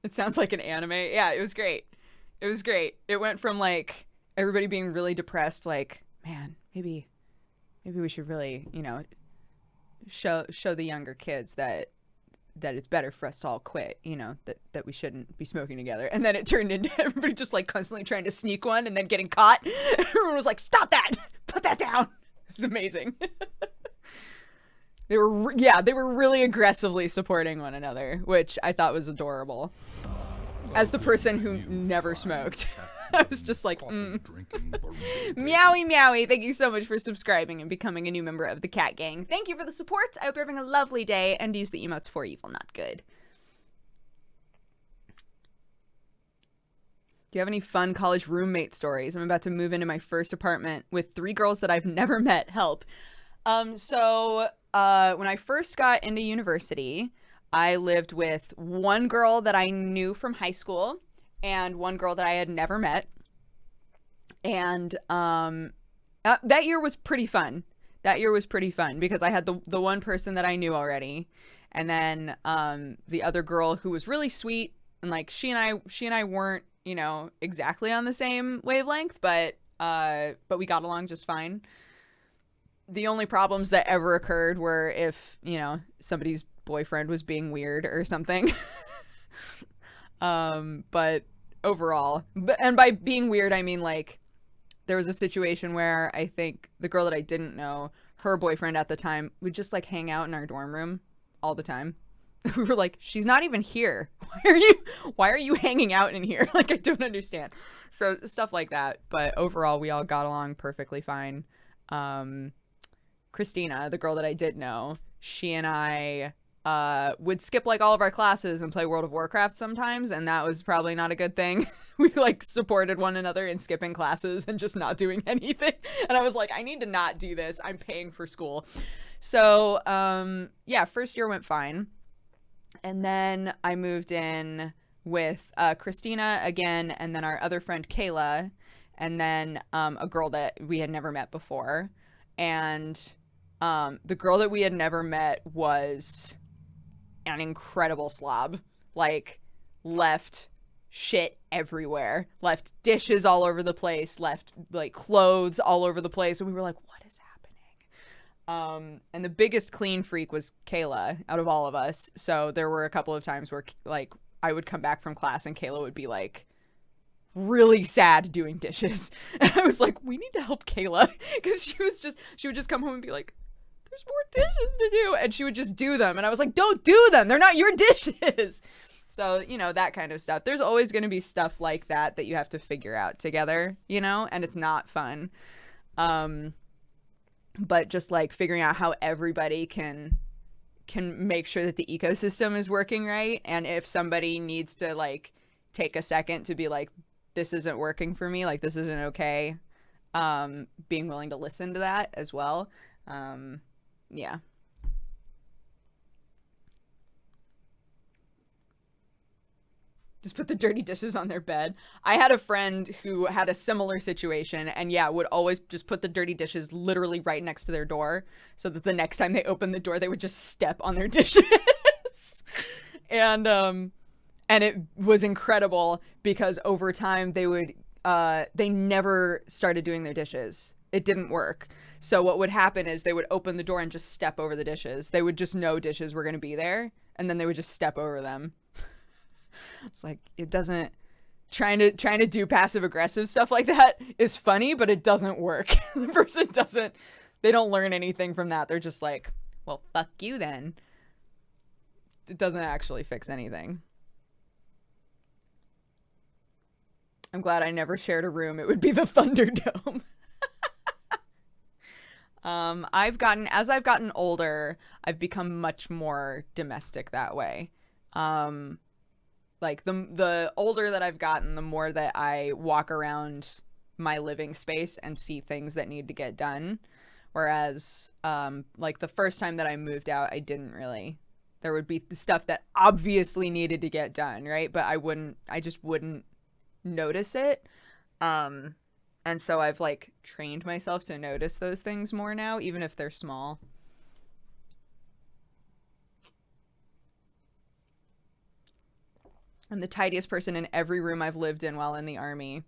It sounds like an anime. Yeah, it was great. It was great. It went from like everybody being really depressed, like, man, maybe we should really, you know, show the younger kids that it's better for us to all quit, you know, that we shouldn't be smoking together. And then it turned into everybody just like constantly trying to sneak one and then getting caught. Everyone was like, "Stop that! Put that down!" This is amazing. They were really aggressively supporting one another, which I thought was adorable. As the person who never smoked, I was just like, Meowie meowie. Thank you so much for subscribing and becoming a new member of the Cat Gang. Thank you for the support. I hope you're having a lovely day, and use the emotes for evil, not good. Do you have any fun college roommate stories? I'm about to move into my first apartment with 3 girls that I've never met. Help. So when I first got into university, I lived with one girl that I knew from high school and one girl that I had never met. And that year was pretty fun. That year was pretty fun because I had the one person that I knew already, and then the other girl who was really sweet, and like she and I weren't, you know, exactly on the same wavelength, but we got along just fine. The only problems that ever occurred were if, you know, somebody's boyfriend was being weird or something. But overall, and by being weird, I mean like there was a situation where I think the girl that I didn't know, her boyfriend at the time, would just like hang out in our dorm room all the time. We were like, she's not even here. Why are you hanging out in here? Like, I don't understand. So stuff like that. But overall, we all got along perfectly fine. Christina, the girl that I did know, she and I would skip like all of our classes and play World of Warcraft sometimes, and that was probably not a good thing. We like supported one another in skipping classes and just not doing anything. And I was like, I need to not do this. I'm paying for school. So yeah, first year went fine. And then I moved in with Christina again, and then our other friend Kayla, and then a girl that we had never met before. And the girl that we had never met was an incredible slob. Like, left shit everywhere, left dishes all over the place, left like clothes all over the place, and we were like, what is happening? And the biggest clean freak was Kayla out of all of us. So there were a couple of times where like I would come back from class and Kayla would be like really sad doing dishes. And I was like, we need to help Kayla, because she would just come home and be like, there's more dishes to do, and she would just do them, and I was like, don't do them, they're not your dishes. So, you know, that kind of stuff. There's always going to be stuff like that you have to figure out together, you know, and it's not fun. But just like figuring out how everybody can make sure that the ecosystem is working right, and if somebody needs to like take a second to be like, this isn't working for me, like this isn't okay, being willing to listen to that as well. Yeah. Just put the dirty dishes on their bed. I had a friend who had a similar situation, and yeah, would always just put the dirty dishes literally right next to their door, so that the next time they opened the door, they would just step on their dishes. And it was incredible because over time they never started doing their dishes. It didn't work. So what would happen is they would open the door and just step over the dishes. They would just know dishes were going to be there, and then they would just step over them. It's like, it doesn't trying to do passive aggressive stuff like that is funny, but it doesn't work. The person they don't learn anything from that. They're just like, well, fuck you then. It doesn't actually fix anything. I'm glad I never shared a room. It would be the Thunderdome. As I've gotten older, I've become much more domestic that way. Like the older that I've gotten, the more that I walk around my living space and see things that need to get done. Whereas, like the first time that I moved out, I didn't really. There would be stuff that obviously needed to get done, right? But I just wouldn't notice it. And so I've like trained myself to notice those things more now, even if they're small. I'm the tidiest person in every room I've lived in while in the army.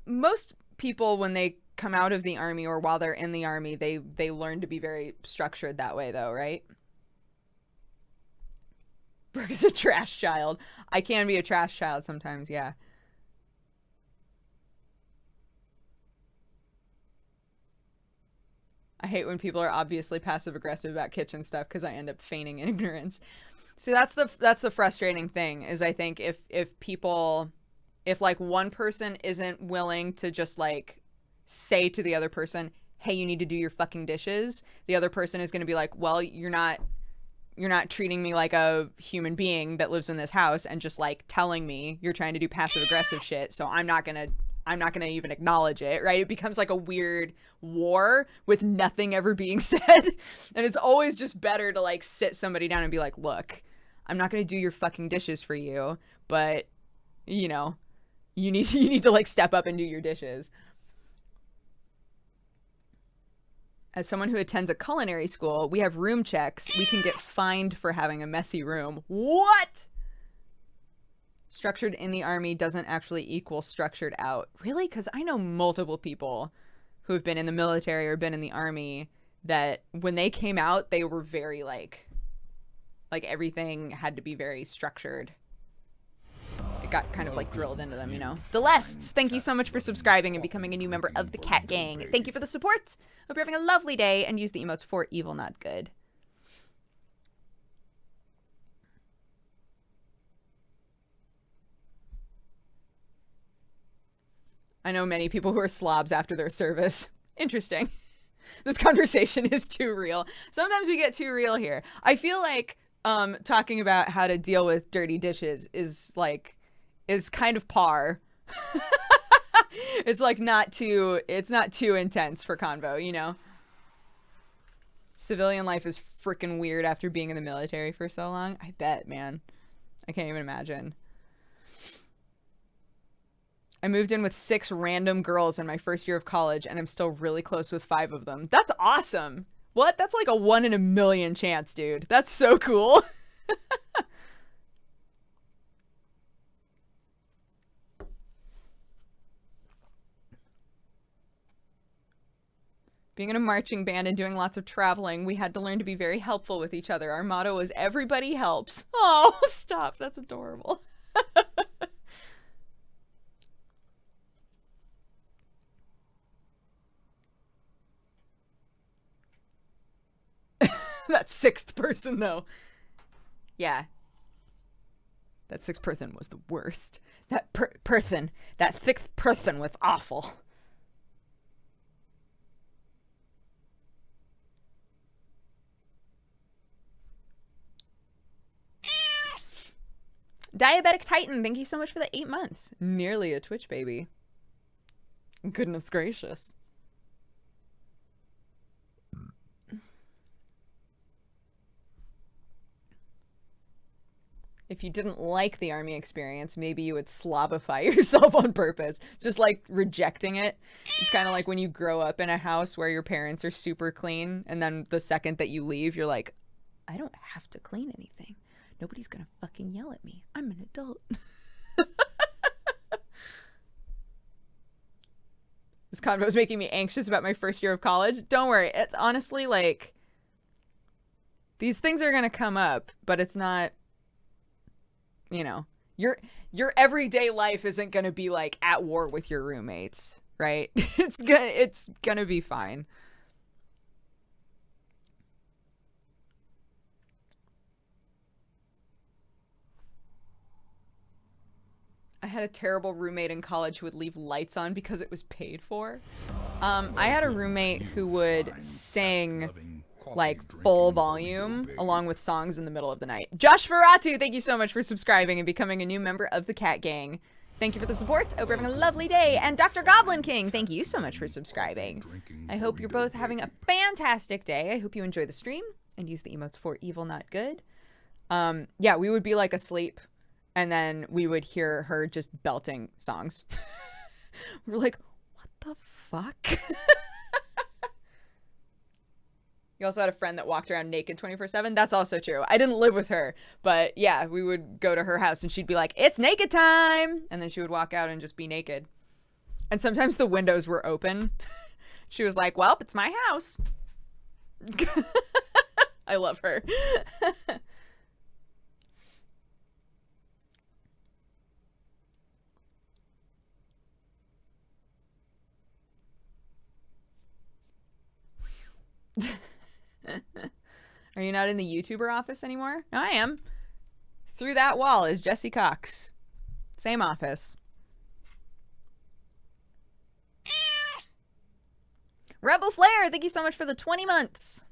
Most people, when they come out of the army or while they're in the army, they learn to be very structured that way though, right? Brooke is a trash child. I can be a trash child sometimes, yeah. I hate when people are obviously passive aggressive about kitchen stuff because I end up feigning ignorance. See, that's the frustrating thing is I think if like one person isn't willing to just like say to the other person, hey, you need to do your fucking dishes, the other person is going to be like, well, you're not treating me like a human being that lives in this house and just like telling me you're trying to do passive aggressive shit, so I'm not gonna even acknowledge it, right? It becomes like a weird war with nothing ever being said. And it's always just better to like sit somebody down and be like, look, I'm not gonna do your fucking dishes for you, but you know, you need to like step up and do your dishes. As someone who attends a culinary school, we have room checks. We can get fined for having a messy room. What? Structured in the army doesn't actually equal structured out. Really? Because I know multiple people who have been in the military or been in the army that when they came out, they were very like everything had to be very structured. It got kind of like drilled into them, you know. Delests, thank you so much for subscribing and becoming a new member of the Cat Gang. Thank you for the support. Hope you're having a lovely day and use the emotes for evil, not good. I know many people who are slobs after their service. Interesting. This conversation is too real. Sometimes we get too real here. I feel like talking about how to deal with dirty dishes is kind of par. It's not too intense for convo, you know? Civilian life is freaking weird after being in the military for so long. I bet, man. I can't even imagine. I moved in with 6 random girls in my first year of college, and I'm still really close with 5 of them. That's awesome. What? That's like a 1 in a million chance, dude. That's so cool. Being in a marching band and doing lots of traveling, we had to learn to be very helpful with each other. Our motto was everybody helps. Oh, stop. That's adorable. That 6th person, though. Yeah. That 6th person was the worst. That person, that 6th person was awful. Diabetic Titan, thank you so much for the 8 months. Nearly a Twitch baby. Goodness gracious. If you didn't like the army experience, maybe you would slobify yourself on purpose. Just like rejecting it. It's kind of like when you grow up in a house where your parents are super clean, and then the second that you leave, you're like, I don't have to clean anything. Nobody's gonna fucking yell at me. I'm an adult. This convo is making me anxious about my first year of college. Don't worry. It's honestly like, these things are gonna come up, but it's not, you know, your everyday life isn't gonna be like at war with your roommates, right? It's gonna be fine. I had a terrible roommate in college who would leave lights on because it was paid for. I had a roommate who would sing like full volume along with songs in the middle of the night. Josh Veratu, thank you so much for subscribing and becoming a new member of the Cat Gang. Thank you for the support. Hope you're having a lovely day. And Dr. Goblin King, thank you so much for subscribing. I hope you're both having a fantastic day. I hope you enjoy the stream and use the emotes for evil, not good. Yeah, we would be like asleep and then we would hear her just belting songs. We're like, what the fuck? You also had a friend that walked around naked 24/7. That's also true. I didn't live with her, but yeah, we would go to her house and she'd be like, it's naked time. And then she would walk out and just be naked. And sometimes the windows were open. She was like, well, it's my house. I love her. Are you not in the YouTuber office anymore? No, I am. Through that wall is Jesse Cox. Same office. Rebel Flare, thank you so much for the 20 months.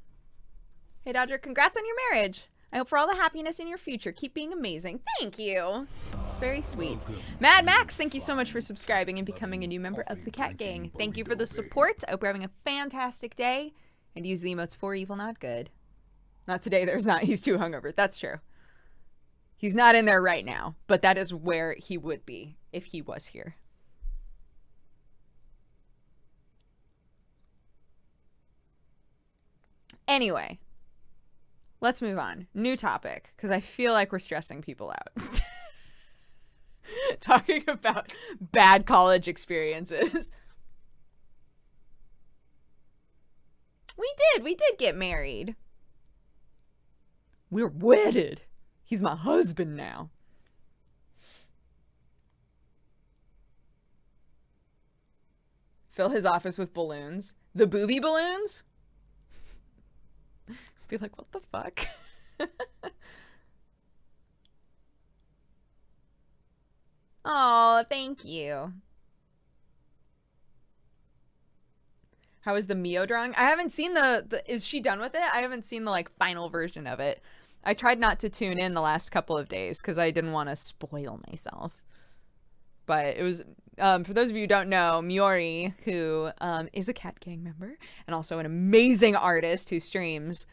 Hey, Dodger, congrats on your marriage. I hope for all the happiness in your future. Keep being amazing. Thank you. It's very sweet. Mad Max, thank you so much for subscribing and becoming a new member of the Cat Gang. Thank you for the support. I hope you're having a fantastic day. And use the emotes for evil, not good. Not today, there's not. He's too hungover. That's true. He's not in there right now, but that is where he would be if he was here. Anyway, let's move on. New topic, because I feel like we're stressing people out. Talking about bad college experiences. We did get married. We're wedded. He's my husband now. Fill his office with balloons. The Booby balloons? Be like, what the fuck? Oh, thank you. How is the Mio drawing? I haven't seen the is she done with it? I haven't seen the like final version of it. I tried not to tune in the last couple of days because I didn't want to spoil myself. But it was, for those of you who don't know, Miori, who is a Cat Gang member and also an amazing artist who streams,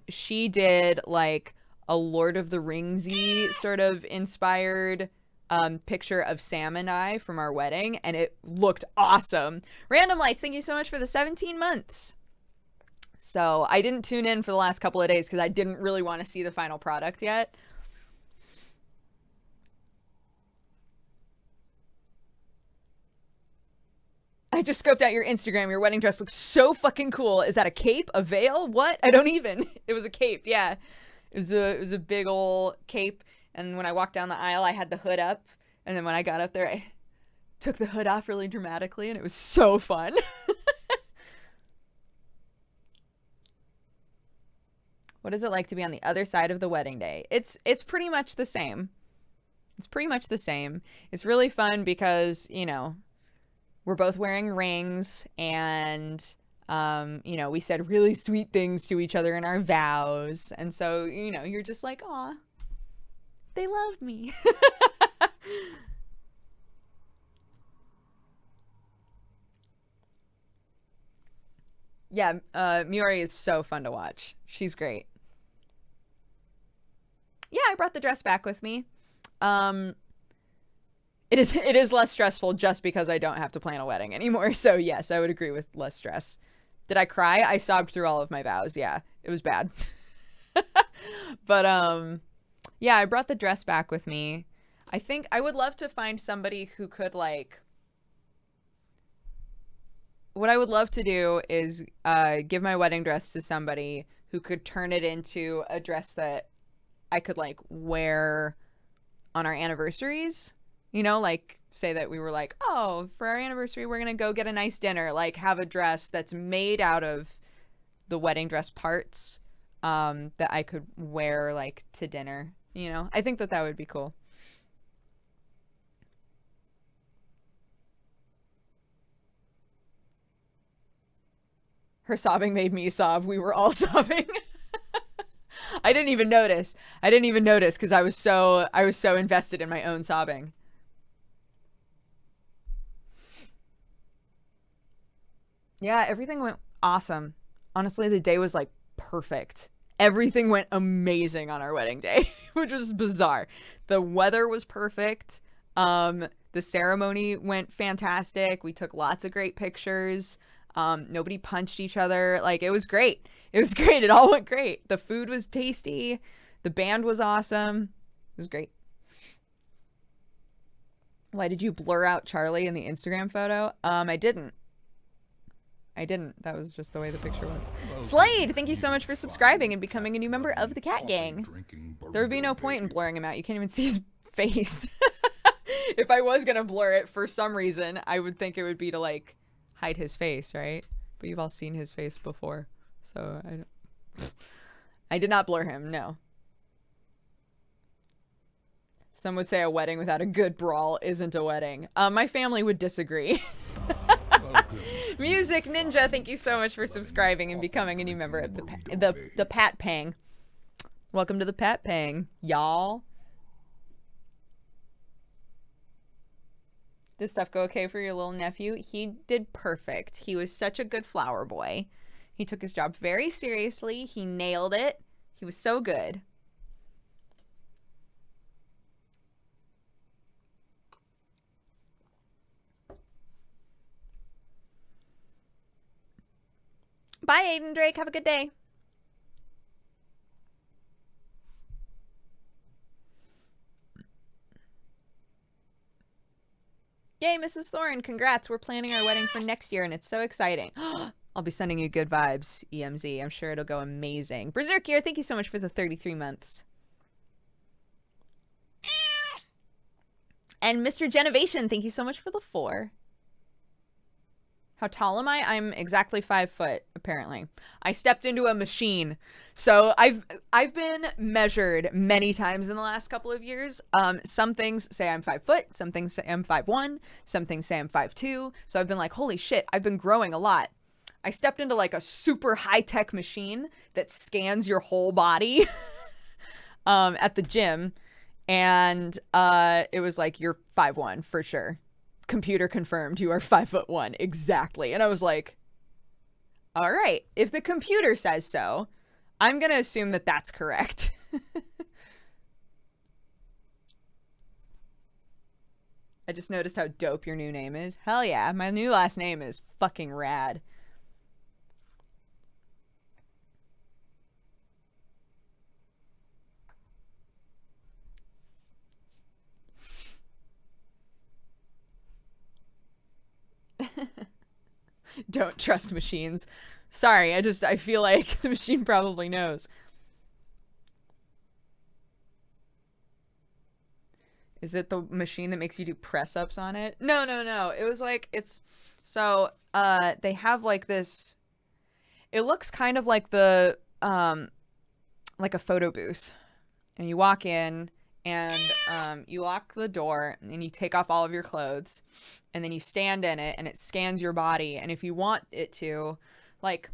she did like a Lord of the Ringsy sort of inspired picture of Sam and I from our wedding, and it looked awesome. Random Lights, thank you so much for the 17 months. So I didn't tune in for the last couple of days because I didn't really want to see the final product yet. I just scoped out your Instagram. Your wedding dress looks so fucking cool. Is that a cape? A veil? What? I don't even. It was a cape, yeah. It was a big old cape. And when I walked down the aisle, I had the hood up. And then when I got up there, I took the hood off really dramatically, and it was so fun. What is it like to be on the other side of the wedding day? It's pretty much the same. It's pretty much the same. It's really fun because, you know, we're both wearing rings, and, you know, we said really sweet things to each other in our vows. And so, you know, you're just like, aw, they love me. Yeah, Miori is so fun to watch. She's great. Yeah, I brought the dress back with me. It is less stressful just because I don't have to plan a wedding anymore. So yes, I would agree with less stress. Did I cry? I sobbed through all of my vows. Yeah, it was bad. But yeah, I brought the dress back with me. I think I would love to find somebody who could like, what I would love to do is give my wedding dress to somebody who could turn it into a dress that I could like wear on our anniversaries, you know, like say that we were like, oh, for our anniversary, we're going to go get a nice dinner, like have a dress that's made out of the wedding dress parts that I could wear like to dinner, you know. I think that that would be cool. Her sobbing made me sob. We were all sobbing. I didn't even notice. Because I was so invested in my own sobbing. Yeah, everything went awesome. Honestly, the day was like perfect. Everything went amazing on our wedding day, which was bizarre. The weather was perfect. The ceremony went fantastic. We took lots of great pictures. Nobody punched each other. Like, it was great. It all went great. The food was tasty. The band was awesome. It was great. Why did you blur out Charlie in the Instagram photo? I didn't. That was just the way the picture was. Slade, thank you so much for subscribing and becoming a new member of the Cat Gang. There would be no point in blurring him out. You can't even see his face. If I was gonna blur it for some reason, I would think it would be to like hide his face, right? But you've all seen his face before, so I did not blur him. No. Some would say a wedding without a good brawl isn't a wedding. My family would disagree. Music Ninja, thank you so much for subscribing and becoming a new member of the Pat Pang. Welcome to the Pat Pang, y'all. Did stuff go okay for your little nephew? He did perfect. He was such a good flower boy. He took his job very seriously. He nailed it. He was so good. Bye, Aiden Drake. Have a good day. Yay, Mrs. Thorne. Congrats. We're planning our wedding for next year, and it's so exciting. I'll be sending you good vibes, EMZ. I'm sure it'll go amazing. Berserkier, thank you so much for the 33 months. And Mr. Genovation, thank you so much for the 4. How tall am I? I'm exactly 5 foot, apparently. I stepped into a machine. So I've been measured many times in the last couple of years. Some things say I'm 5 foot, some things say I'm 5'1", some things say I'm 5'2". So I've been like, holy shit, I've been growing a lot. I stepped into like a super high-tech machine that scans your whole body at the gym. And it was like, you're 5'1" for sure. Computer confirmed you are 5'1", exactly. And I was like, all right, if the computer says so, I'm gonna assume that that's correct. I just noticed how dope your new name is. Hell yeah, my new last name is fucking rad. Don't trust machines. Sorry, I feel like the machine probably knows. Is it the machine that makes you do press-ups on it? No. It was like, they have like this, it looks kind of like the, like a photo booth. And you walk in, and you lock the door, and you take off all of your clothes, and then you stand in it, and it scans your body. And if you want it to, like,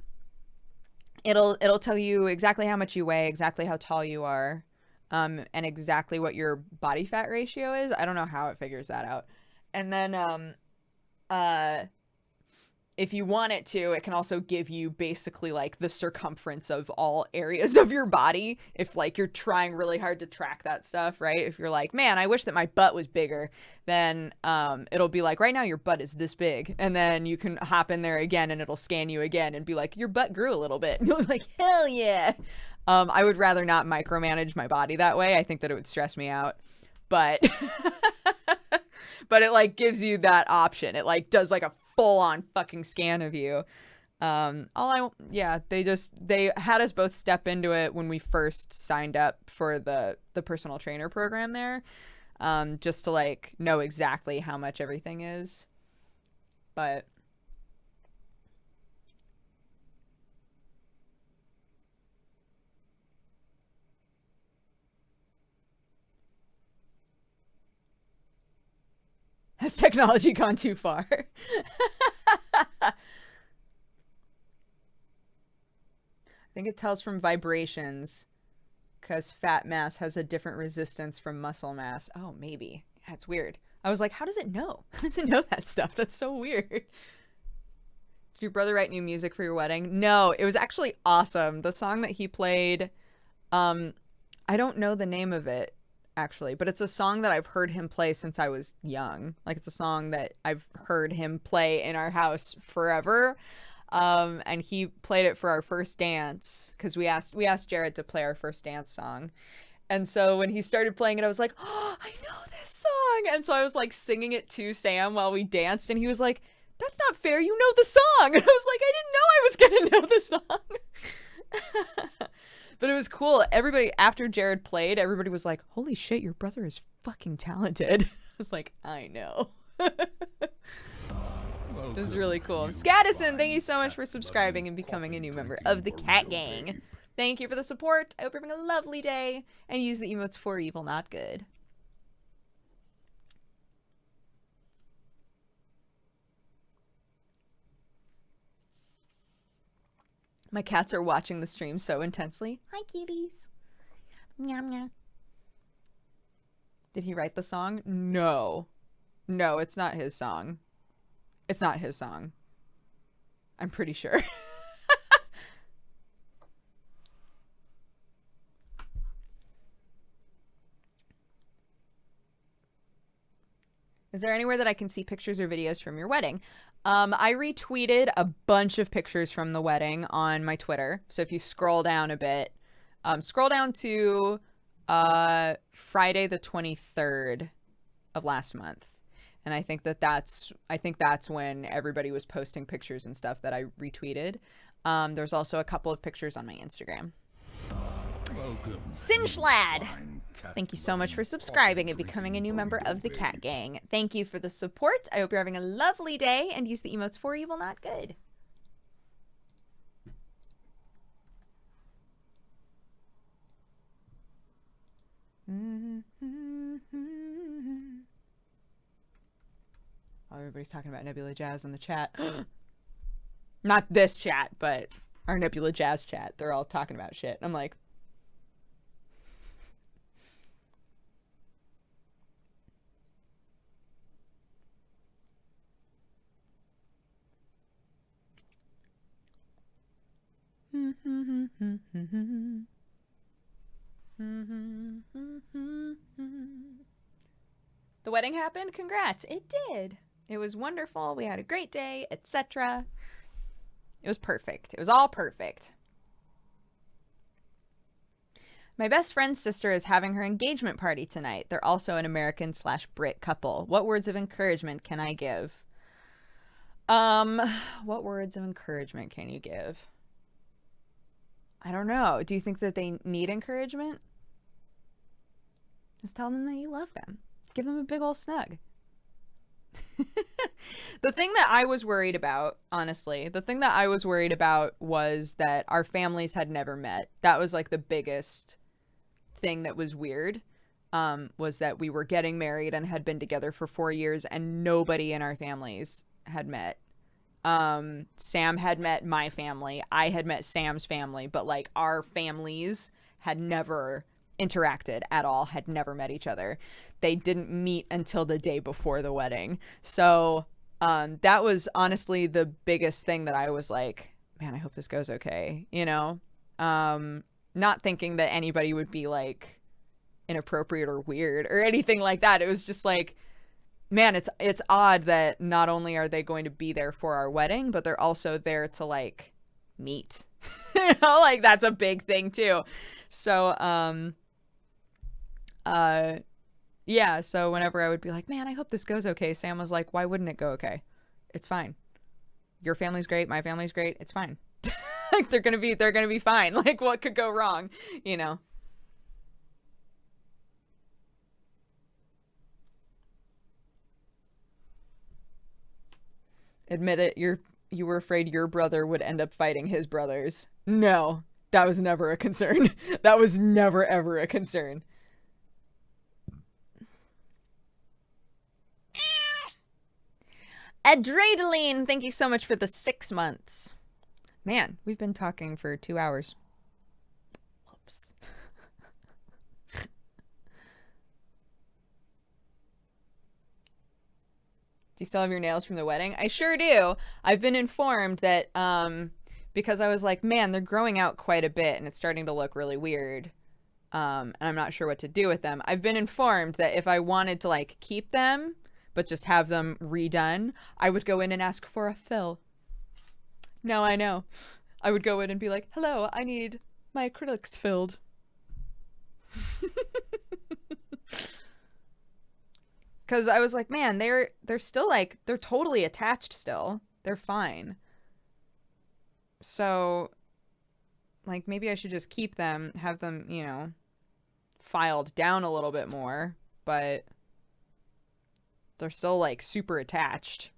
it'll tell you exactly how much you weigh, exactly how tall you are, and exactly what your body fat ratio is. I don't know how it figures that out. And then if you want it to, it can also give you basically like the circumference of all areas of your body. If like you're trying really hard to track that stuff, right? If you're like, man, I wish that my butt was bigger, then it'll be like, right now your butt is this big. And then you can hop in there again and it'll scan you again and be like, your butt grew a little bit. And you're like, hell yeah. I would rather not micromanage my body that way. I think that it would stress me out. But but it like gives you that option. It like does like a full-on fucking scan of you. They had us both step into it when we first signed up for the personal trainer program there. just to like know exactly how much everything is. But has technology gone too far? I think it tells from vibrations because fat mass has a different resistance from muscle mass. Oh, maybe. That's weird. I was like, how does it know? How does it know that stuff? That's so weird. Did your brother write new music for your wedding? No, it was actually awesome. The song that he played, I don't know the name of it, actually, but it's a song that I've heard him play since I was young. Like, it's a song that I've heard him play in our house forever. And he played it for our first dance because we asked Jared to play our first dance song. And so when he started playing it, I was like, oh, I know this song. And so I was like singing it to Sam while we danced, and he was like, that's not fair, you know the song. And I was like, I didn't know I was gonna know the song. But it was cool. Everybody, after Jared played, everybody was like, holy shit, your brother is fucking talented. I was like, I know. This is really cool. Scadison, thank you so much for subscribing and becoming a new member of the Cat Gang. Thank you for the support. I hope you're having a lovely day, and use the emotes for evil, not good. My cats are watching the stream so intensely. Hi, cuties. Meow, meow. Did he write the song? No. No, it's not his song. It's not his song. I'm pretty sure. Is there anywhere that I can see pictures or videos from your wedding? I retweeted a bunch of pictures from the wedding on my Twitter. So if you scroll down a bit, scroll down to Friday the 23rd of last month. And I think that's when everybody was posting pictures and stuff that I retweeted. There's also a couple of pictures on my Instagram. Sinchlad, thank you so much for subscribing and becoming a new member of the Cat Gang. Thank you for the support. I hope you're having a lovely day, and use the emotes for evil, not good. Oh, everybody's talking about Nebula Jazz in the chat. Not this chat, but our Nebula Jazz chat. They're all talking about shit. I'm like, the wedding happened? Congrats. It did. It was wonderful. We had a great day, etc. It was perfect. It was all perfect. My best friend's sister is having her engagement party tonight. They're also an American/Brit couple. What words of encouragement can I give? What words of encouragement can you give? I don't know. Do you think that they need encouragement? Just tell them that you love them. Give them a big ol' snug. The thing that I was worried about, honestly, the thing that I was worried about was that our families had never met. That was like the biggest thing that was weird, was that we were getting married and had been together for 4 years and nobody in our families had met. Sam had met my family. I had met Sam's family, but like our families had never interacted at all, had never met each other. They didn't meet until the day before the wedding. So that was honestly the biggest thing that I was like, man, I hope this goes okay, you know? Not thinking that anybody would be like inappropriate or weird or anything like that. It was just like, man, it's odd that not only are they going to be there for our wedding, but they're also there to like meet. You know, like that's a big thing too. So yeah, so whenever I would be like, man, I hope this goes okay, Sam was like, why wouldn't it go okay? It's fine. Your family's great, my family's great, it's fine. Like they're gonna be fine. Like what could go wrong, you know? Admit it, you were afraid your brother would end up fighting his brothers. No, that was never a concern. That was never, ever a concern. Adrenaline, thank you so much for the 6 months. Man, we've been talking for 2 hours. Whoops. Do you still have your nails from the wedding? I sure do. I've been informed that, because I was like, man, they're growing out quite a bit and it's starting to look really weird. And I'm not sure what to do with them. I've been informed that if I wanted to, like, keep them, but just have them redone, I would go in and ask for a fill. Now I know. I would go in and be like, hello, I need my acrylics filled. Because I was like, man, they're still like, they're totally attached still. They're fine. So, like, maybe I should just keep them, have them, you know, filed down a little bit more, but they're still, like, super attached.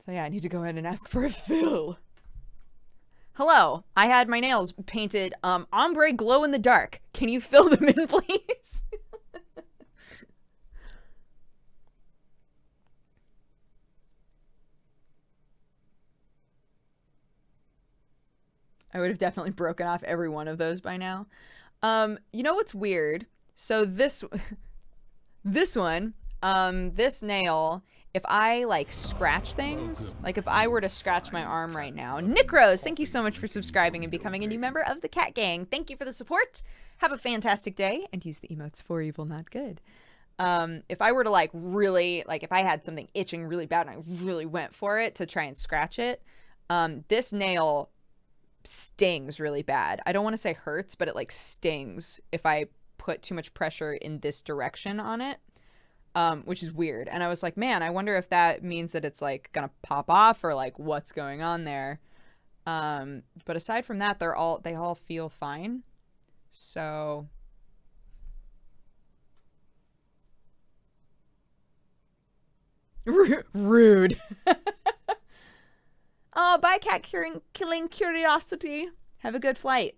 So yeah, I need to go ahead and ask for a fill. Hello, I had my nails painted ombre glow in the dark. Can you fill them in, please? I would have definitely broken off every one of those by now. You know what's weird? So this one, this nail, if I, like, scratch things, like if I were to scratch my arm right now. Nick Rose, thank you so much for subscribing and becoming a new member of the Cat Gang. Thank you for the support. Have a fantastic day, and use the emotes for evil, not good. If I were to, like, really, like, if I had something itching really bad and I really went for it to try and scratch it, this nail stings really bad. I don't want to say hurts, but it, like, stings if I put too much pressure in this direction on it. Which is weird. And I was like, man, I wonder if that means that it's, like, gonna pop off or, like, what's going on there. But aside from that, they all feel fine. So rude. Oh, bye, cat killing curiosity. Have a good flight.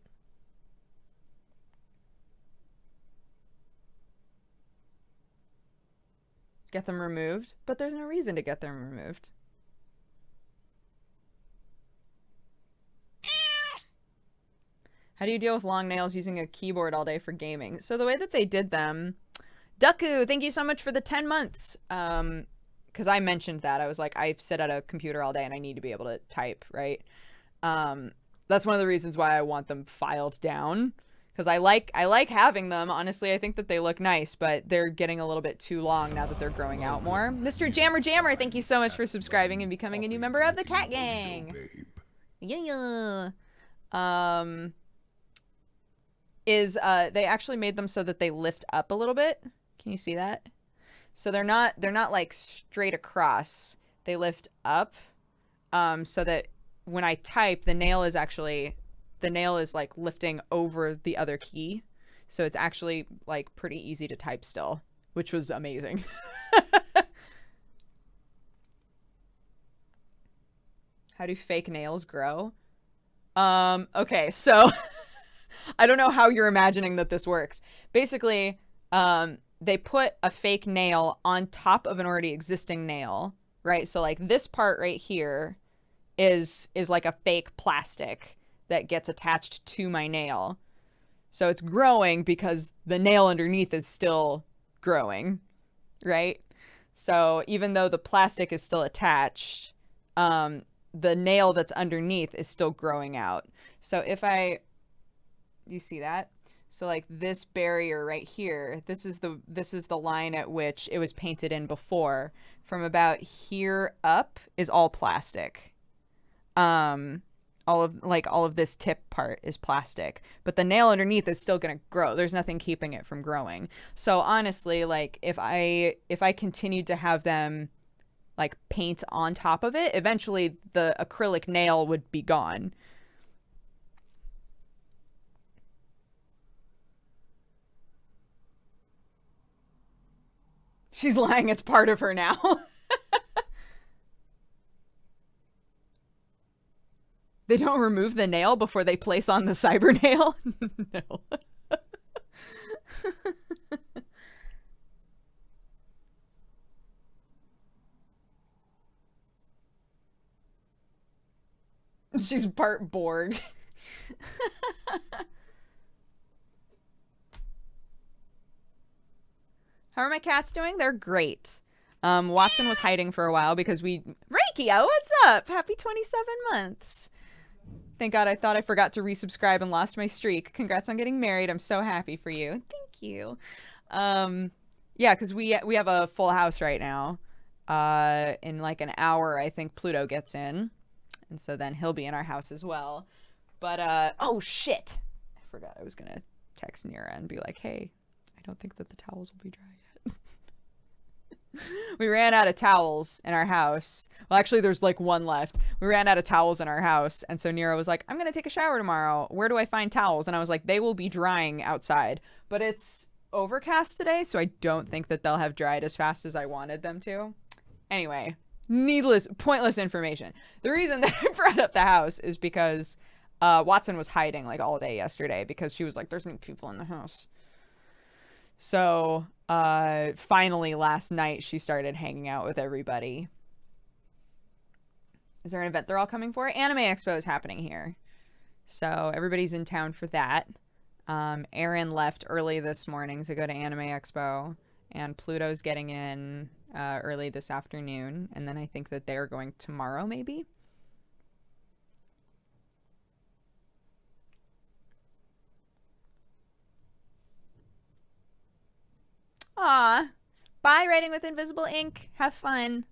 Get them removed, but there's no reason to get them removed. How do you deal with long nails using a keyboard all day for gaming? So the way that they did them, Ducku, thank you so much for the 10 months. Because I mentioned that. I was like, I sit at a computer all day and I need to be able to type, right? That's one of the reasons why I want them filed down. Because I like having them. Honestly, I think that they look nice, but they're getting a little bit too long now that they're growing out more. Mr. Jammer, thank you so much for subscribing and becoming a new member of the Cat Gang. Yeah. They actually made them so that they lift up a little bit. Can you see that? So they're not like straight across. They lift up, so that when I type, the nail is like lifting over the other key. So it's actually, like, pretty easy to type still, which was amazing. How do fake nails grow? Okay, so I don't know how you're imagining that this works. Basically, they put a fake nail on top of an already existing nail, right? So, like, this part right here is like a fake plastic that gets attached to my nail. So it's growing because the nail underneath is still growing, right? So even though the plastic is still attached, the nail that's underneath is still growing out. So if you see that? So, like, this barrier right here, this is the line at which it was painted in before. From about here up is all plastic. All of this tip part is plastic, but the nail underneath is still gonna grow. There's nothing keeping it from growing. So honestly, like, if I continued to have them, like, paint on top of it, eventually the acrylic nail would be gone. She's lying, it's part of her now. They don't remove the nail before they place on the cyber nail? No. She's part Borg. How are my cats doing? They're great. Watson was hiding for a while because Reikio, what's up? Happy 27 months. Thank God, I thought I forgot to resubscribe and lost my streak. Congrats on getting married. I'm so happy for you. Thank you. Yeah, because we have a full house right now. In like an hour, I think Pluto gets in. And so then he'll be in our house as well. But, oh shit. I forgot I was going to text Nira and be like, hey, I don't think that the towels will be dry yet. We ran out of towels in our house. Well, actually, there's like one left. We ran out of towels in our house. And so Nira was like, I'm going to take a shower tomorrow. Where do I find towels? And I was like, they will be drying outside. But it's overcast today, so I don't think that they'll have dried as fast as I wanted them to. Anyway, pointless information. The reason that I brought up the house is because Watson was hiding like all day yesterday because she was like, there's no people in the house. So finally last night she started hanging out with everybody. Is there an event they're all coming for? Anime Expo is happening here. So everybody's in town for that. Aaron left early this morning to go to Anime Expo, and Pluto's getting in early this afternoon, and then I think that they're going tomorrow maybe. Aw. Bye, Writing with Invisible Ink. Have fun.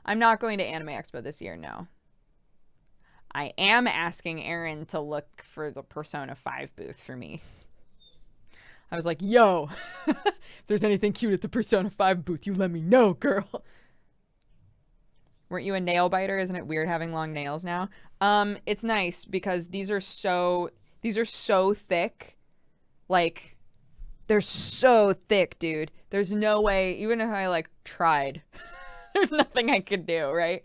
I'm not going to Anime Expo this year, no. I am asking Aaron to look for the Persona 5 booth for me. I was like, yo, if there's anything cute at the Persona 5 booth, you let me know, girl. Weren't you a nail biter? Isn't it weird having long nails now? It's nice because these are so thick. Like, they're so thick, dude. There's no way, even if I like tried, there's nothing I could do, right?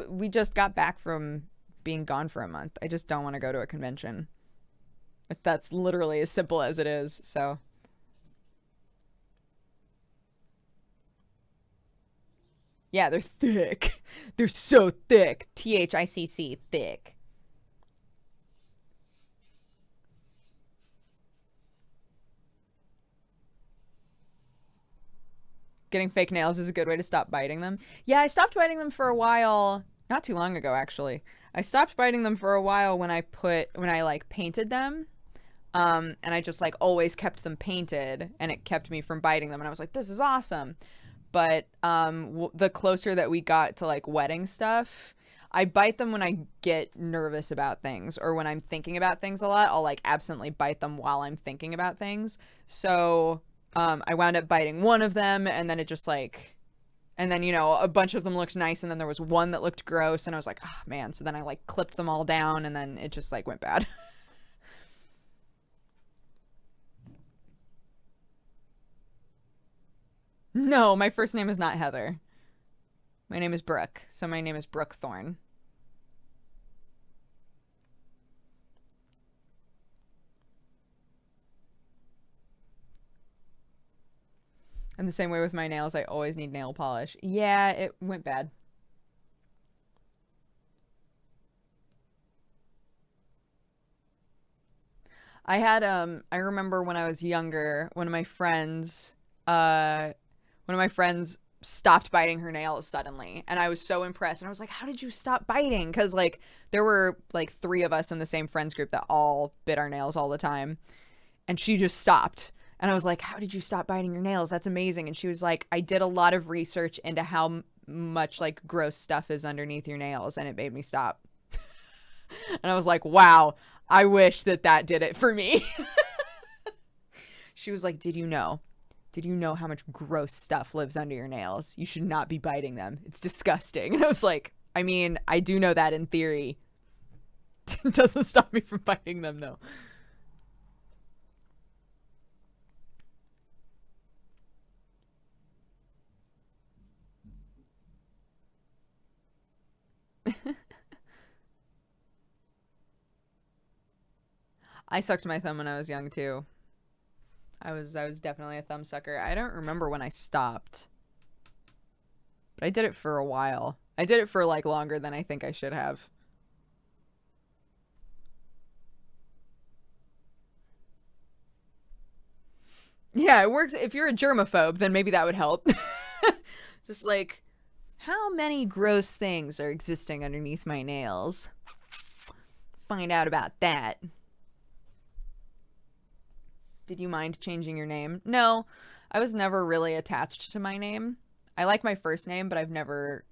We just got back from being gone for a month. I just don't want to go to a convention. If that's literally as simple as it is, so. Yeah, they're thick. They're so thick. THICC, thick. Getting fake nails is a good way to stop biting them. Yeah, I stopped biting them for a while. Not too long ago, actually. I stopped biting them for a while when I like painted them. And I just like always kept them painted, and it kept me from biting them. And I was like, this is awesome. But the closer that we got to like wedding stuff, I bite them when I get nervous about things, or when I'm thinking about things a lot. I'll like absently bite them while I'm thinking about things. So I wound up biting one of them, and then it just like, and then, you know, a bunch of them looked nice, and then there was one that looked gross, and I was like, oh man. So then I like clipped them all down, and then it just like went bad. No, my first name is not Heather. My name is Brooke, so my name is Brooke Thorne. And the same way with my nails, I always need nail polish. Yeah, it went bad. I had, I remember when I was younger, one of my friends stopped biting her nails suddenly, and I was so impressed, and I was like, how did you stop biting? Because like there were like 3 of us in the same friends group that all bit our nails all the time, and she just stopped. And I was like, how did you stop biting your nails? That's amazing. And she was like, I did a lot of research into how much like gross stuff is underneath your nails, and it made me stop. And I was like, wow, I wish that did it for me. She was like, did you know how much gross stuff lives under your nails? You should not be biting them. It's disgusting. And I was like, I mean, I do know that in theory. It doesn't stop me from biting them, though. I sucked my thumb when I was young too. I was definitely a thumb sucker. I don't remember when I stopped. But I did it for a while. I did it for like longer than I think I should have. Yeah, it works. If you're a germaphobe, then maybe that would help. Just like, how many gross things are existing underneath my nails? Find out about that. Did you mind changing your name? No, I was never really attached to my name. I like my first name, but I've never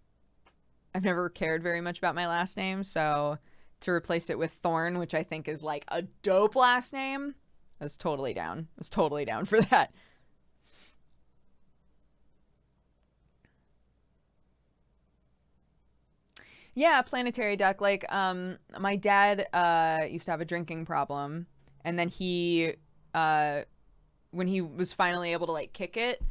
cared very much about my last name, so to replace it with Thorn, which I think is like a dope last name, I was totally down. I was totally down for that. Yeah, planetary duck. Like, my dad used to have a drinking problem, and then he, when he was finally able to like kick it,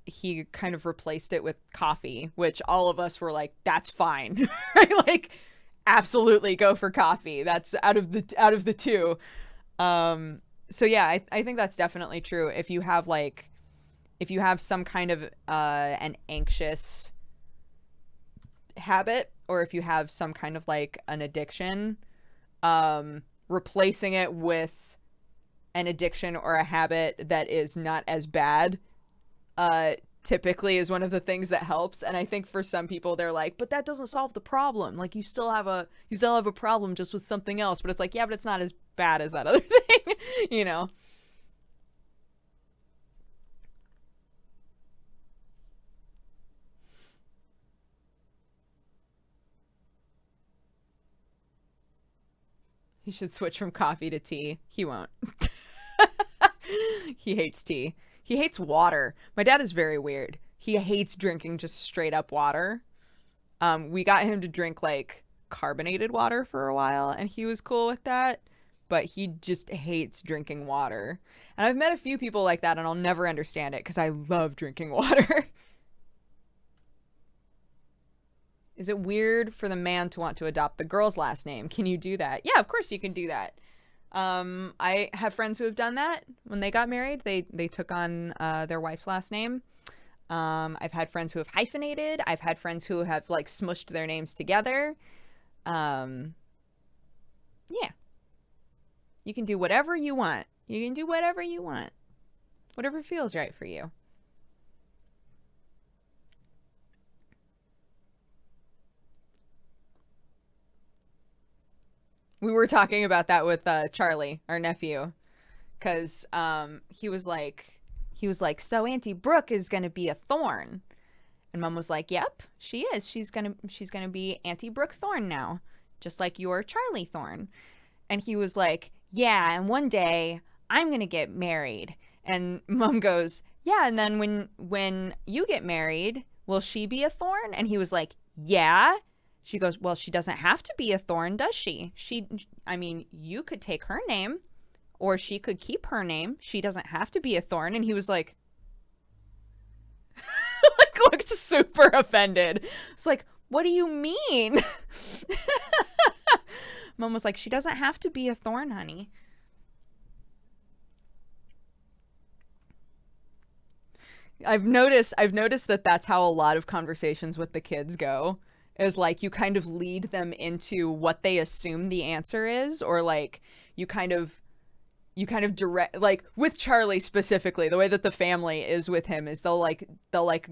he kind of replaced it with coffee, which all of us were like, that's fine. Right? Like, absolutely go for coffee. That's out of the two. So yeah, I think that's definitely true. If you have some kind of an anxious habit, or if you have some kind of like an addiction, replacing it with an addiction or a habit that is not as bad typically is one of the things that helps. And I think for some people they're like, but that doesn't solve the problem. Like, you still have a problem just with something else. But it's like, yeah, but it's not as bad as that other thing. You know. He should switch from coffee to tea. He won't. He hates tea. He hates water. My dad is very weird. He hates drinking just straight up water. We got him to drink like carbonated water for a while, and he was cool with that. But he just hates drinking water. And I've met a few people like that, and I'll never understand it because I love drinking water. Is it weird for the man to want to adopt the girl's last name? Can you do that? Yeah, of course you can do that. I have friends who have done that when they got married. They took on their wife's last name. I've had friends who have hyphenated. I've had friends who have like smushed their names together. Yeah. You can do whatever you want. You can do whatever you want. Whatever feels right for you. We were talking about that with Charlie, our nephew, because he was like, so Auntie Brooke is gonna be a thorn, and Mom was like, yep, she is. She's gonna be Auntie Brooke Thorn now, just like your Charlie Thorn. And he was like, yeah, and one day I'm gonna get married. And Mom goes, yeah, and then when you get married, will she be a thorn? And he was like, yeah. She goes, well, she doesn't have to be a thorn, does she? I mean, you could take her name, or she could keep her name. She doesn't have to be a thorn. And he was like, like, looked super offended. It's like, what do you mean? Mom was like, she doesn't have to be a thorn, honey. I've noticed that that's how a lot of conversations with the kids go. Is like, you kind of lead them into what they assume the answer is, or like you kind of direct, like with Charlie specifically, the way that the family is with him is they'll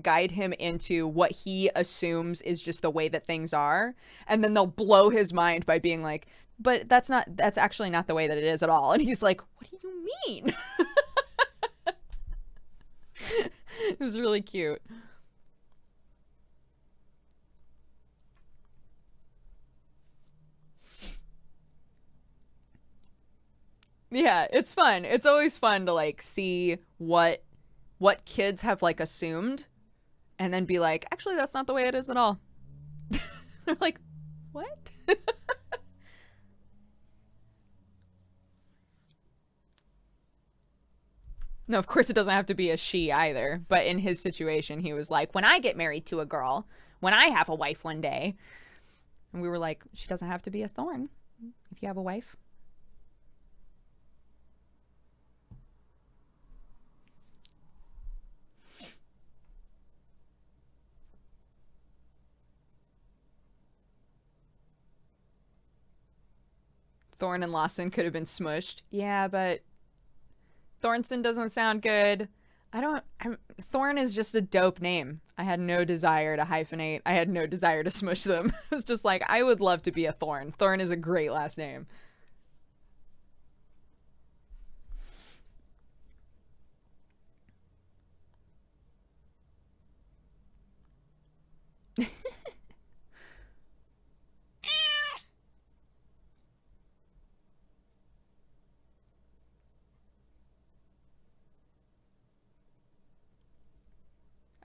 guide him into what he assumes is just the way that things are, and then they'll blow his mind by being like, but that's actually not the way that it is at all. And he's like, what do you mean? It was really cute. Yeah, it's fun. It's always fun to like see what kids have like assumed, and then be like, actually, that's not the way it is at all. They're like, what? No, of course it doesn't have to be a she either. But in his situation, he was like, when I get married to a girl, when I have a wife one day. And we were like, she doesn't have to be a thorn if you have a wife. Thorn and Lawson could have been smushed. Yeah, but Thornson doesn't sound good. Thorn is just a dope name. I had no desire to hyphenate. I had no desire to smush them. It's just like, I would love to be a Thorn. Thorn is a great last name.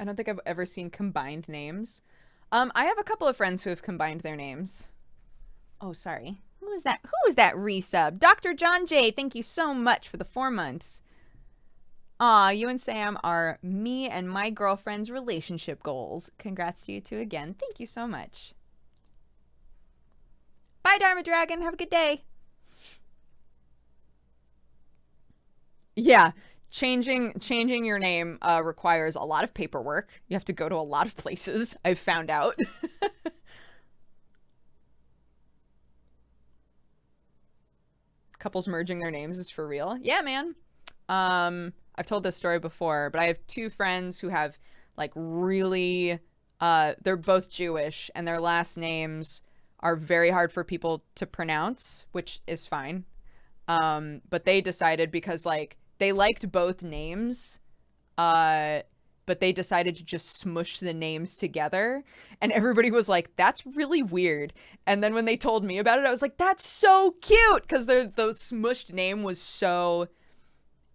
I don't think I've ever seen combined names. I have a couple of friends who have combined their names. Oh, sorry. Who was that? Who was that resub? Dr. John J, thank you so much for the 4 months. Aw, you and Sam are me and my girlfriend's relationship goals. Congrats to you two again. Thank you so much. Bye, Dharma Dragon. Have a good day. Yeah. Changing your name requires a lot of paperwork. You have to go to a lot of places, I've found out. Couples merging their names is for real. Yeah, man. I've told this story before, but I have 2 friends who have like really they're both Jewish and their last names are very hard for people to pronounce, which is fine. But they decided because like they liked both names, but they decided to just smush the names together. And everybody was like, that's really weird. And then when they told me about it, I was like, that's so cute! Because the smushed name was so...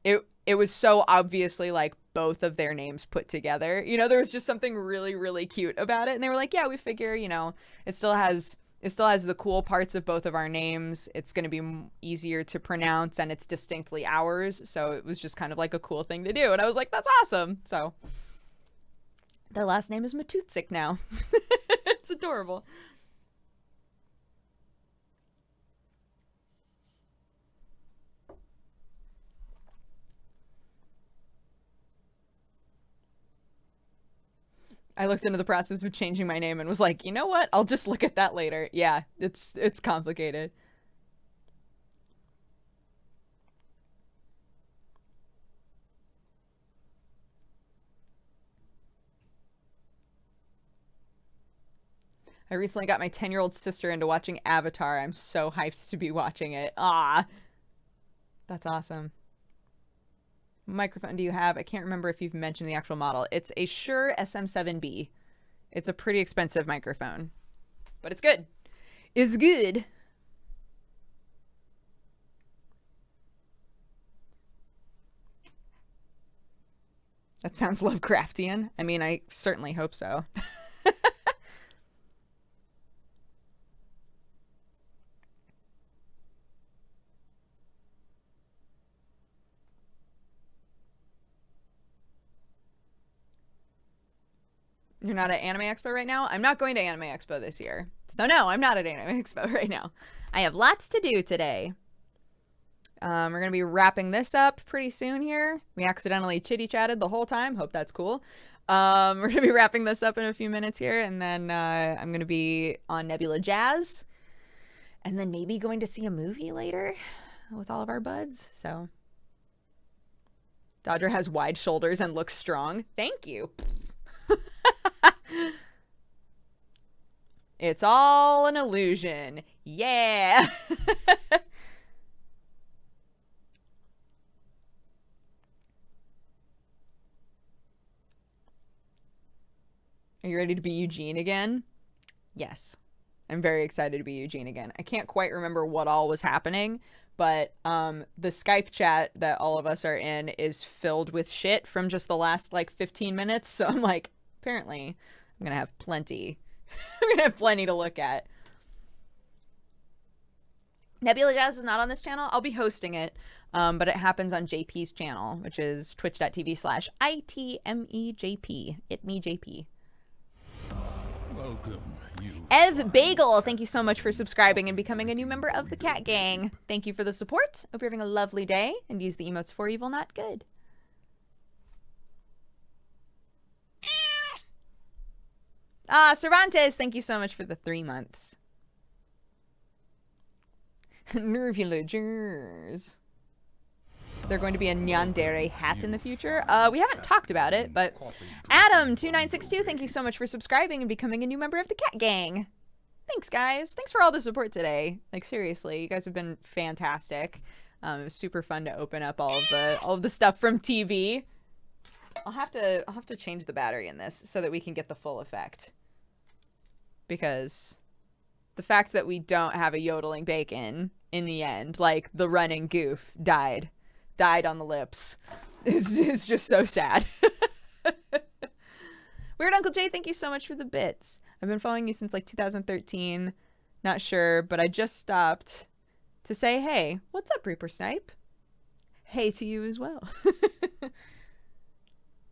It was so obviously like both of their names put together. You know, there was just something really, really cute about it. And they were like, yeah, we figure, you know, it still has the cool parts of both of our names. It's going to be easier to pronounce and it's distinctly ours. So it was just kind of like a cool thing to do. And I was like, that's awesome. So their last name is Matutzik now. It's adorable. I looked into the process of changing my name and was like, you know what? I'll just look at that later. Yeah, it's complicated. I recently got my 10-year-old sister into watching Avatar. I'm so hyped to be watching it. Ah, that's awesome. What microphone do you have? I can't remember if you've mentioned the actual model. It's a Shure SM7B. It's a pretty expensive microphone, but it's good. It's good. That sounds Lovecraftian. I mean, I certainly hope so. You're not at Anime Expo right now? I'm not going to Anime Expo this year. So no, I'm not at Anime Expo right now. I have lots to do today. We're going to be wrapping this up pretty soon here. We accidentally chitty-chatted the whole time. Hope that's cool. We're going to be wrapping this up in a few minutes here. And then I'm going to be on Nebula Jazz. And then maybe going to see a movie later with all of our buds. So Dodger has wide shoulders and looks strong. Thank you. It's all an illusion. Yeah. Are you ready to be Eugene again? Yes. I'm very excited to be Eugene again. I can't quite remember what all was happening, but the Skype chat that all of us are in is filled with shit from just the last like 15 minutes. So I'm like, apparently I'm gonna have plenty. I'm gonna have plenty to look at. Nebula Jazz is not on this channel. I'll be hosting it, but it happens on JP's channel, which is twitch.tv/ITMEJP. It me JP. Welcome, you. Ev Bagel, thank you so much for subscribing and becoming a new member of the Cat Gang. Thank you for the support. Hope you're having a lovely day, and use the emotes for evil, not good. Cervantes, thank you so much for the 3 months. Nervulagers. Is there going to be a Nyandere hat in the future? We haven't talked about it, but Adam2962, thank you so much for subscribing and becoming a new member of the Cat Gang. Thanks, guys. Thanks for all the support today. Like, seriously, you guys have been fantastic. It was super fun to open up all of the stuff from TV. I'll have to change the battery in this so that we can get the full effect. Because the fact that we don't have a yodeling bacon in the end, like the running goof died on the lips, is just so sad. Weird Uncle Jay, thank you so much for the bits. I've been following you since like 2013. Not sure, but I just stopped to say, hey, what's up, Reaper Snipe? Hey to you as well.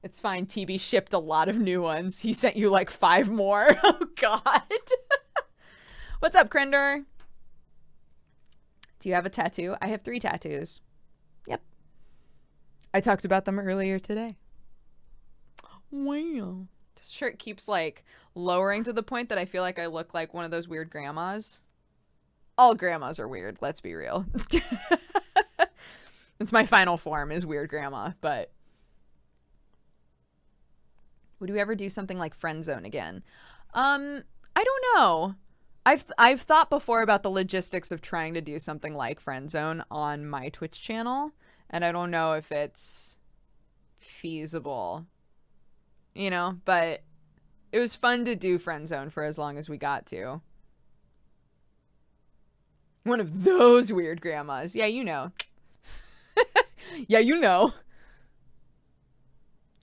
It's fine, TB shipped a lot of new ones. He sent you like 5 more. Oh, God. What's up, Krendor? Do you have a tattoo? I have 3 tattoos. Yep. I talked about them earlier today. Wow. This shirt keeps like lowering to the point that I feel like I look like one of those weird grandmas. All grandmas are weird, let's be real. It's my final form is weird grandma, but would you ever do something like Friend Zone again? I don't know. I've thought before about the logistics of trying to do something like Friend Zone on my Twitch channel, and I don't know if it's feasible. You know, but it was fun to do Friend Zone for as long as we got to. One of those weird grandmas. Yeah, you know. Yeah, you know.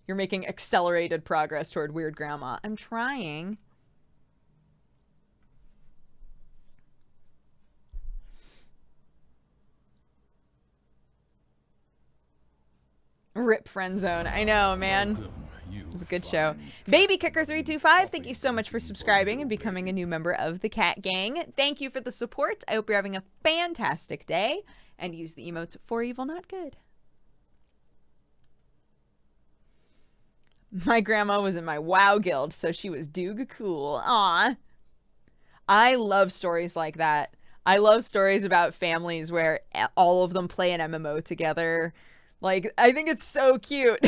You're making accelerated progress toward weird grandma. I'm trying. Rip Friend Zone. I know, man. It was a good show. Baby Kicker 325, thank you so much for subscribing and becoming a new member of the Cat Gang. Thank you for the support. I hope you're having a fantastic day, and use the emotes for evil, not good. My grandma was in my WoW guild, so she was doog cool. Aw. I love stories like that. I love stories about families where all of them play an MMO together. Like, I think it's so cute.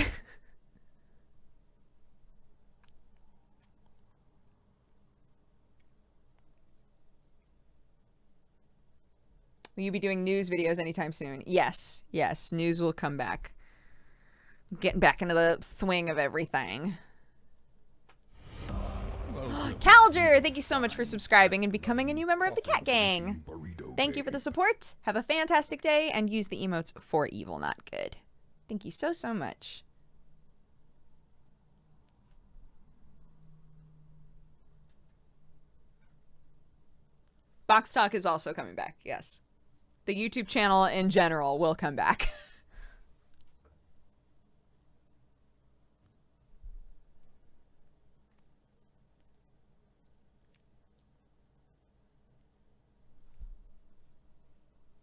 Will you be doing news videos anytime soon? Yes. Yes. News will come back. Getting back into the swing of everything. Calger, thank you so much for subscribing and becoming a new member of the Cat Gang. Thank you for the support. Have a fantastic day, and use the emotes for evil, not good. Thank you so, so much. Box Talk is also coming back, yes. The YouTube channel in general will come back.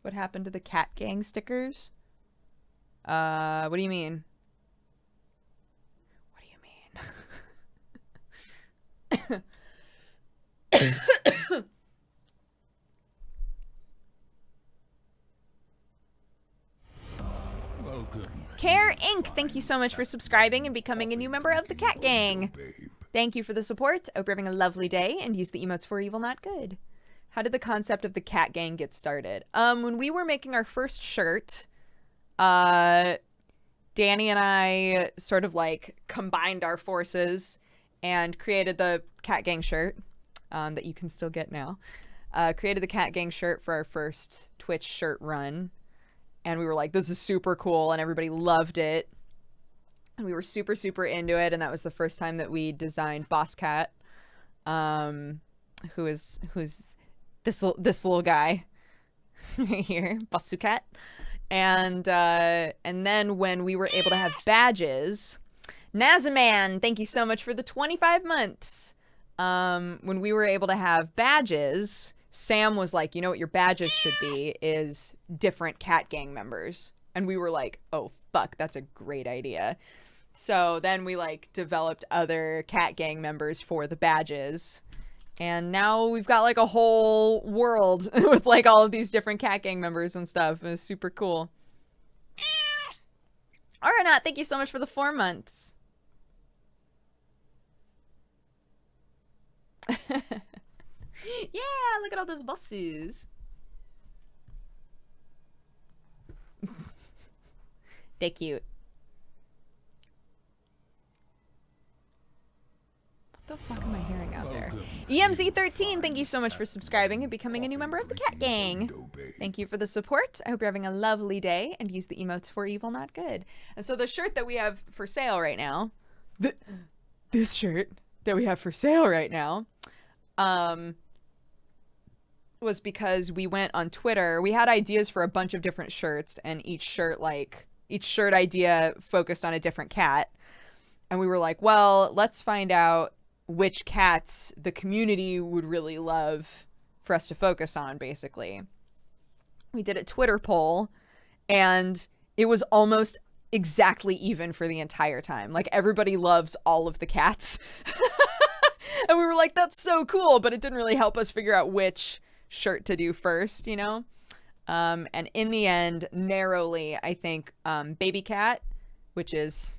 What happened to the Cat Gang stickers? What do you mean? What do you mean? Care Inc., thank you so much for subscribing and becoming a new member of the Cat Gang. Thank you for the support. I hope you're having a lovely day, and use the emotes for evil, not good. How did the concept of the Cat Gang get started? When we were making our first shirt, Danny and I sort of like combined our forces and created the Cat Gang shirt that you can still get now. Created the Cat Gang shirt for our first Twitch shirt run. And we were like, this is super cool, and everybody loved it. And we were super, super into it, and that was the first time that we designed Boss Cat, who's this little guy right here, Bossu Cat. And then when we were able to have badges, Nazaman, thank you so much for the 25 months. when we were able to have badges, Sam was like, you know what your badges should be is different cat gang members. And we were like, oh, fuck, that's a great idea. So then we like developed other cat gang members for the badges. And now we've got like a whole world with like all of these different cat gang members and stuff. It was super cool. Aranat, thank you so much for the 4 months. Yeah, look at all those buses. They're cute. What the fuck am I hearing out there? EMZ13, thank you so much for subscribing and becoming a new member of the Cat Gang. Thank you for the support. I hope you're having a lovely day and use the emotes for evil, not good. And so the shirt that we have for sale right now, this shirt that we have for sale right now, was because we went on Twitter. We had ideas for a bunch of different shirts, and each shirt idea focused on a different cat. And we were like, well, let's find out which cats the community would really love for us to focus on, basically. We did a Twitter poll, and it was almost exactly even for the entire time. Like, everybody loves all of the cats. And we were like, that's so cool, but it didn't really help us figure out which shirt to do first, you know? And in the end, narrowly, I think Baby Cat, which is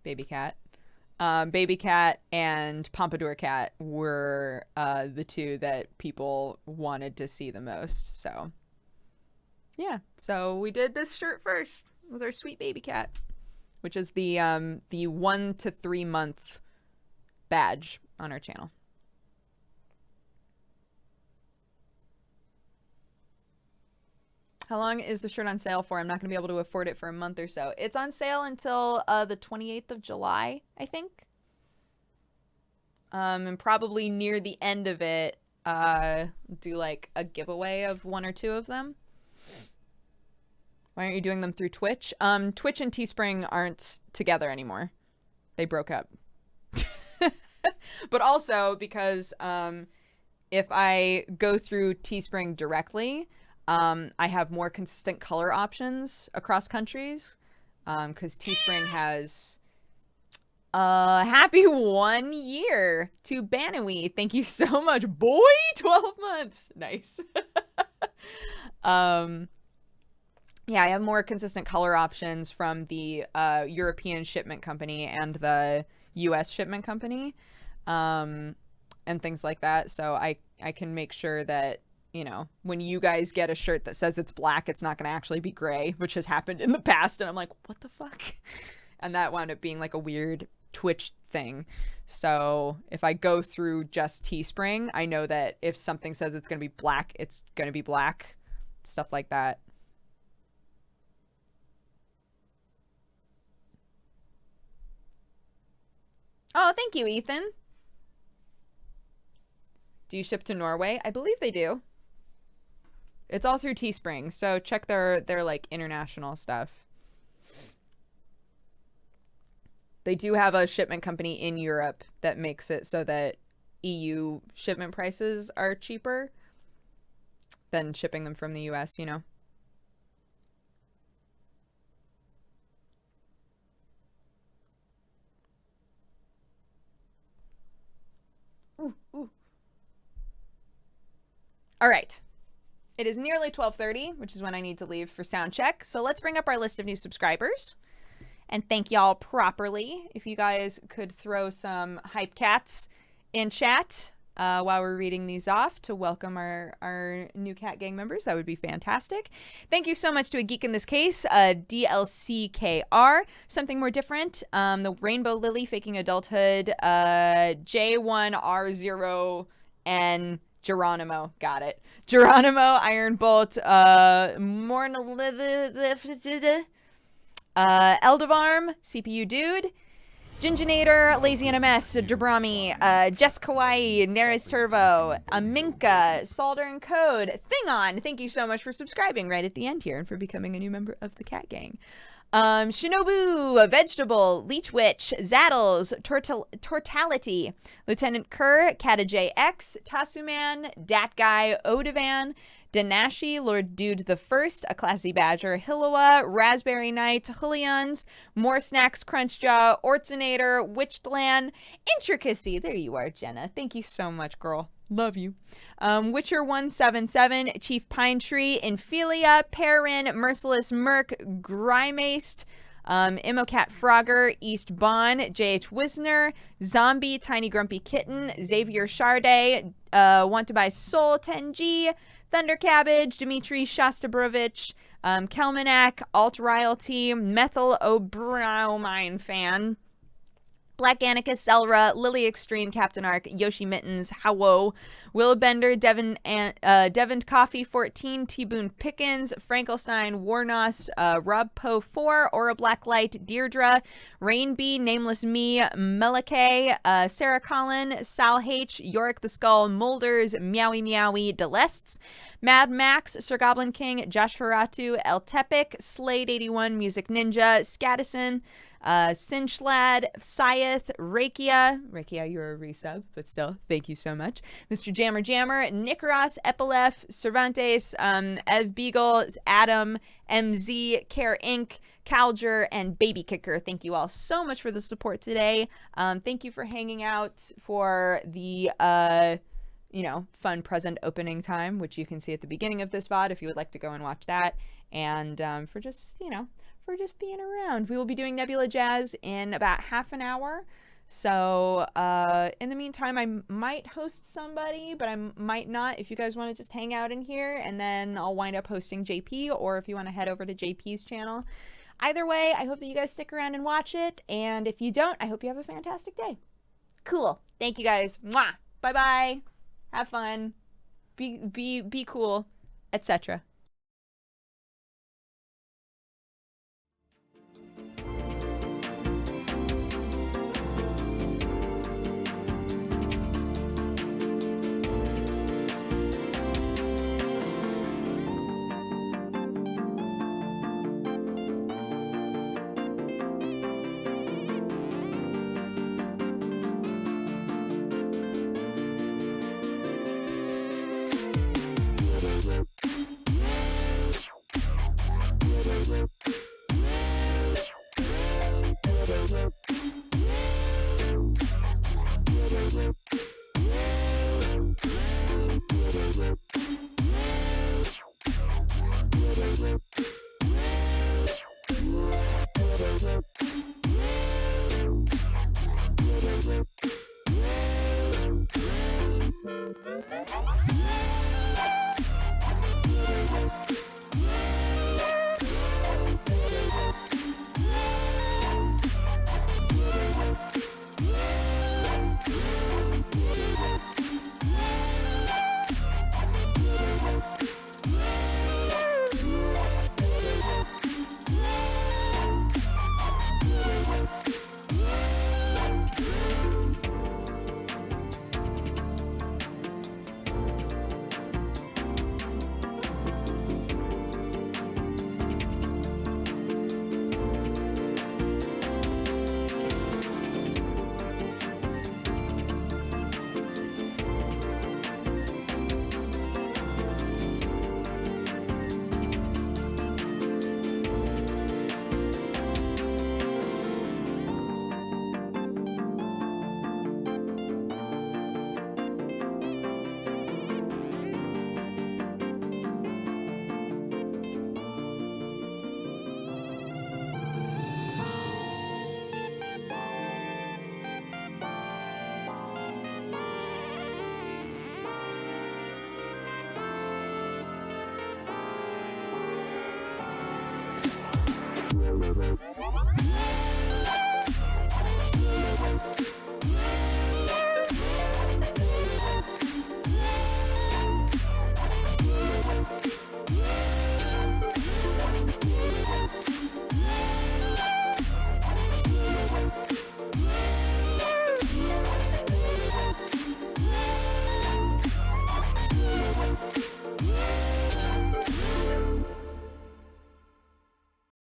Baby Cat, Baby Cat and Pompadour Cat were the two that people wanted to see the most. So, yeah. So we did this shirt first with our sweet Baby Cat, which is the 1 to 3 month badge on our channel. How long is the shirt on sale for? I'm not going to be able to afford it for a month or so. It's on sale until the 28th of July, I think. And probably near the end of it, do like a giveaway of 1 or 2 of them. Why aren't you doing them through Twitch? Twitch and Teespring aren't together anymore. They broke up. But also because if I go through Teespring directly, I have more consistent color options across countries, because Teespring has happy 1 year to Banawi. Thank you so much, boy. 12 months. Nice. Yeah, I have more consistent color options from the European shipment company and the US shipment company, and things like that. So I can make sure that, you know, when you guys get a shirt that says it's black, it's not going to actually be gray, which has happened in the past. And I'm like, what the fuck? And that wound up being like a weird Twitch thing. So if I go through just Teespring, I know that if something says it's going to be black, it's going to be black. Stuff like that. Oh, thank you, Ethan. Do you ship to Norway? I believe they do. It's all through Teespring, so check their like international stuff. They do have a shipment company in Europe that makes it so that EU shipment prices are cheaper than shipping them from the US, you know. Ooh, ooh. All right. It is nearly 12:30, which is when I need to leave for sound check. So let's bring up our list of new subscribers and thank y'all properly. If you guys could throw some hype cats in chat while we're reading these off to welcome our new Cat Gang members, that would be fantastic. Thank you so much to A Geek in This Case, DLCKR, Something More Different, the Rainbow Lily, Faking Adulthood, J1R0N, Geronimo, got it. Geronimo, Iron Bolt, Eldevarm, CPU Dude, Ginginator, Lazy NMS, Drabrami, Jess Kawaii, Neres Turvo, Aminka, Solder and Code, Thingon, thank you so much for subscribing right at the end here and for becoming a new member of the Cat Gang. Shinobu, a vegetable, Leech Witch, Zaddles, Tortality, Lieutenant Kerr, Kata JX, Tasuman, Dat Guy, Odavan, Danashi, Lord Dude the First, a classy badger, Hilloa, Raspberry Knight, Hullions, More Snacks, Crunchjaw, Ortsinator, Witchland, Intricacy. There you are, Jenna. Thank you so much, girl. Love you. Witcher 177, Chief Pine Tree, Infilia, Perrin, Merciless Merc, Grimace, Immocat Frogger, East Bond, JH Wisner, Zombie, Tiny Grumpy Kitten, Xavier Charday, Want to Buy Soul 10G, Thunder Cabbage, Dmitry Shostabrovich, Kelmanak, Alt Royalty, Methyl O'Brien Fan, Black Anarchist, Selra, Lily Extreme, Captain Arc, Yoshi Mittens, Howo, Willbender, Devon Coffee 14, T-Boone Pickens, Frankelstein, Warnos, Rob Poe 4, Aura Blacklight, Deirdre, Rainbee, Nameless Me, Melake, Sarah Collin, Sal H, Yorick the Skull, Molders, Meowie Meowie, Delests, Mad Max, Sir Goblin King, Josh Haratu, El Tepic, Slade 81, Music Ninja, Scadison, Sinchlad, Syeth, Rakia, you're a resub, but still, thank you so much. Mr. Jammer, Nicaros, Epilef, Cervantes, Ev Beagle, Adam, MZ, Care Inc., Calger, and Baby Kicker. Thank you all so much for the support today. Thank you for hanging out for the, fun present opening time, which you can see at the beginning of this VOD if you would like to go and watch that. And for just being around. We will be doing Nebula Jazz in about half an hour. So in the meantime, I might host somebody, but I might not. If you guys want to just hang out in here, and then I'll wind up hosting JP, or if you want to head over to JP's channel. Either way, I hope that you guys stick around and watch it. And if you don't, I hope you have a fantastic day. Cool. Thank you guys. Mwah. Bye-bye. Have fun. Be cool, etc.